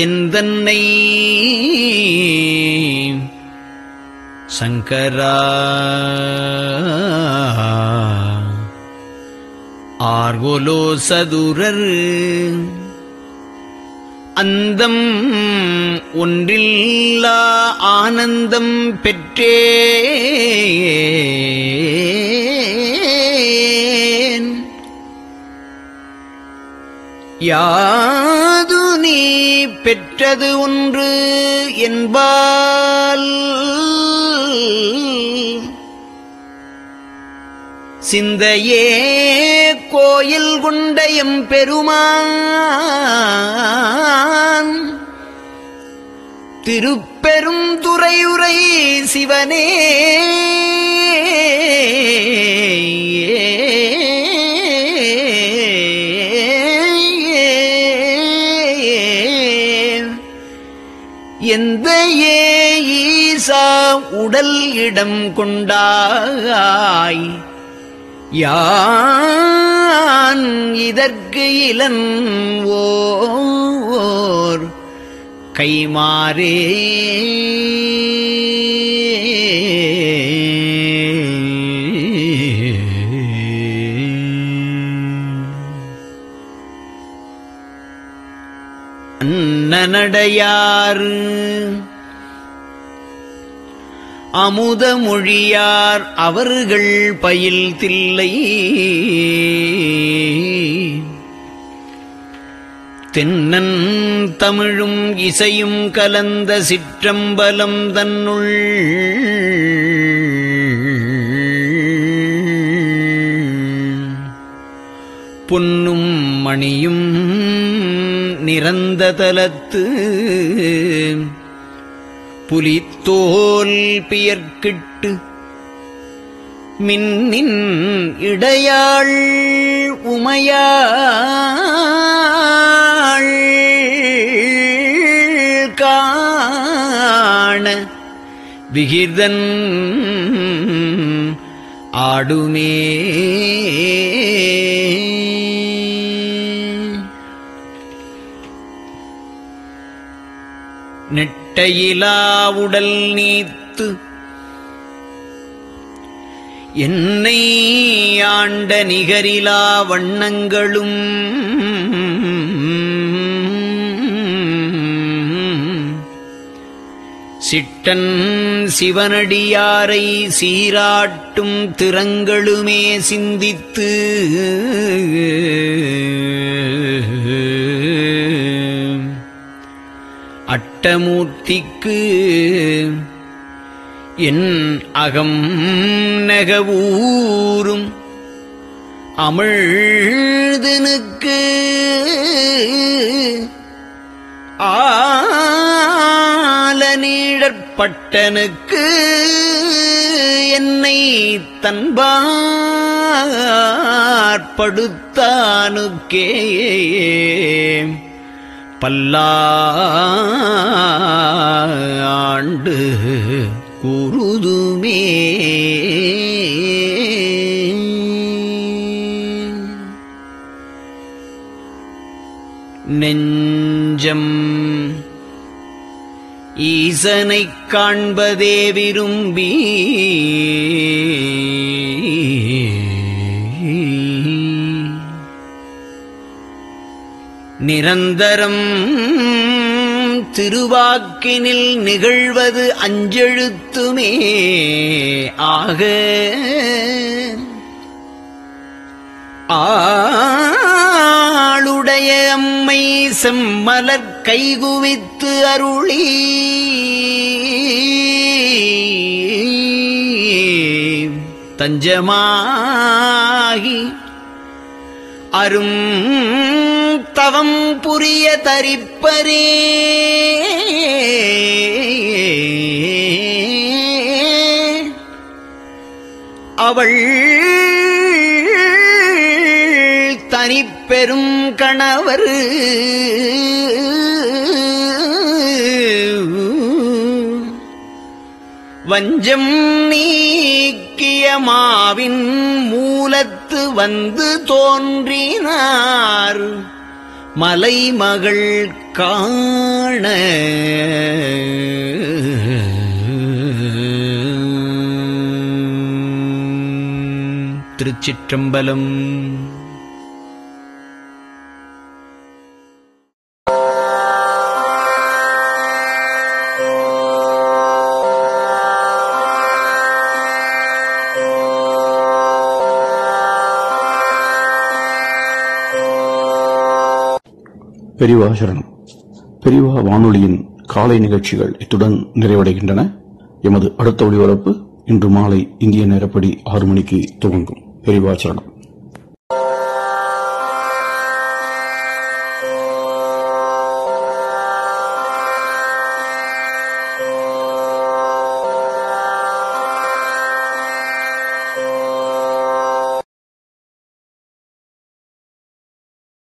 எந்தன்னை சங்கரா ஆர்கோலோ சதுரர் அந்தம் ஒன்றில்லா ஆனந்தம் பெற்றேன். யாது நீ பெற்றது ஒன்று என்பால் சிந்தையே கோயில் கொண்ட எம்பெருமான் திருப்பெரும் துறையுரை சிவனே எந்த ஈசா உடல் இடம் கொண்டாய் யான் இதற்கு இலன் ஓர் கைமாறே. அன்னநடையார் அமுத மொழியார் அவர்கள் பயில் தில்லை தென்னன் தமிழும் இசையும் கலந்த சிற்றம்பலம் தன்னுள் பொன்னும் மணியும் நிறந்த தலத்து புலித்தோல் பியர்க்கிட்டு மின்னின் இடையாள் உமையாள் காண விகிர்தன் ஆடுமே. நெட்டையிலா உடல் நீத்து என்னை ஆண்ட நிகரிலா வண்ணங்களும் சிட்டன் சிவனடியாரை சீராட்டும் திறங்களுமே சிந்தித்து அட்டமூர்த்திக்கு என் அகம் நெகவூரும் அமிழ்தனுக்கு ஆலநீழற்பட்டனுக்கு என்னை தன்பாற்படுத்தானுக்கே பல்லாண்டு குருதுமே. நெஞ்சம் ஈசனைக் காண்பதே விரும்பி நிரந்தரம் திருவாக்கினில் நிகழ்வது அஞ்செழுத்துமே ஆக ஆளுடைய அம்மை செம்மலர் கைகுவித்து அருளி தஞ்சமாகி அரும் தவம் புரிய தரிப்பரே. அவள் தனிப்பெரும் கணவர் வஞ்சம் நீக்கிய மாவின் மூலத்து வந்து தோன்றினார் மலைமகள் காண திருச்சிற்றம்பலம். பெரியவா சரணம். பெரியவா வானொலியின் காலை நிகழ்ச்சிகள் இத்துடன் நிறைவடைகின்றன. எமது அடுத்த ஒளிபரப்பு இன்று மாலை இந்திய நேரப்படி 6 மணிக்கு துவங்கும். பெரியவா சரணம்.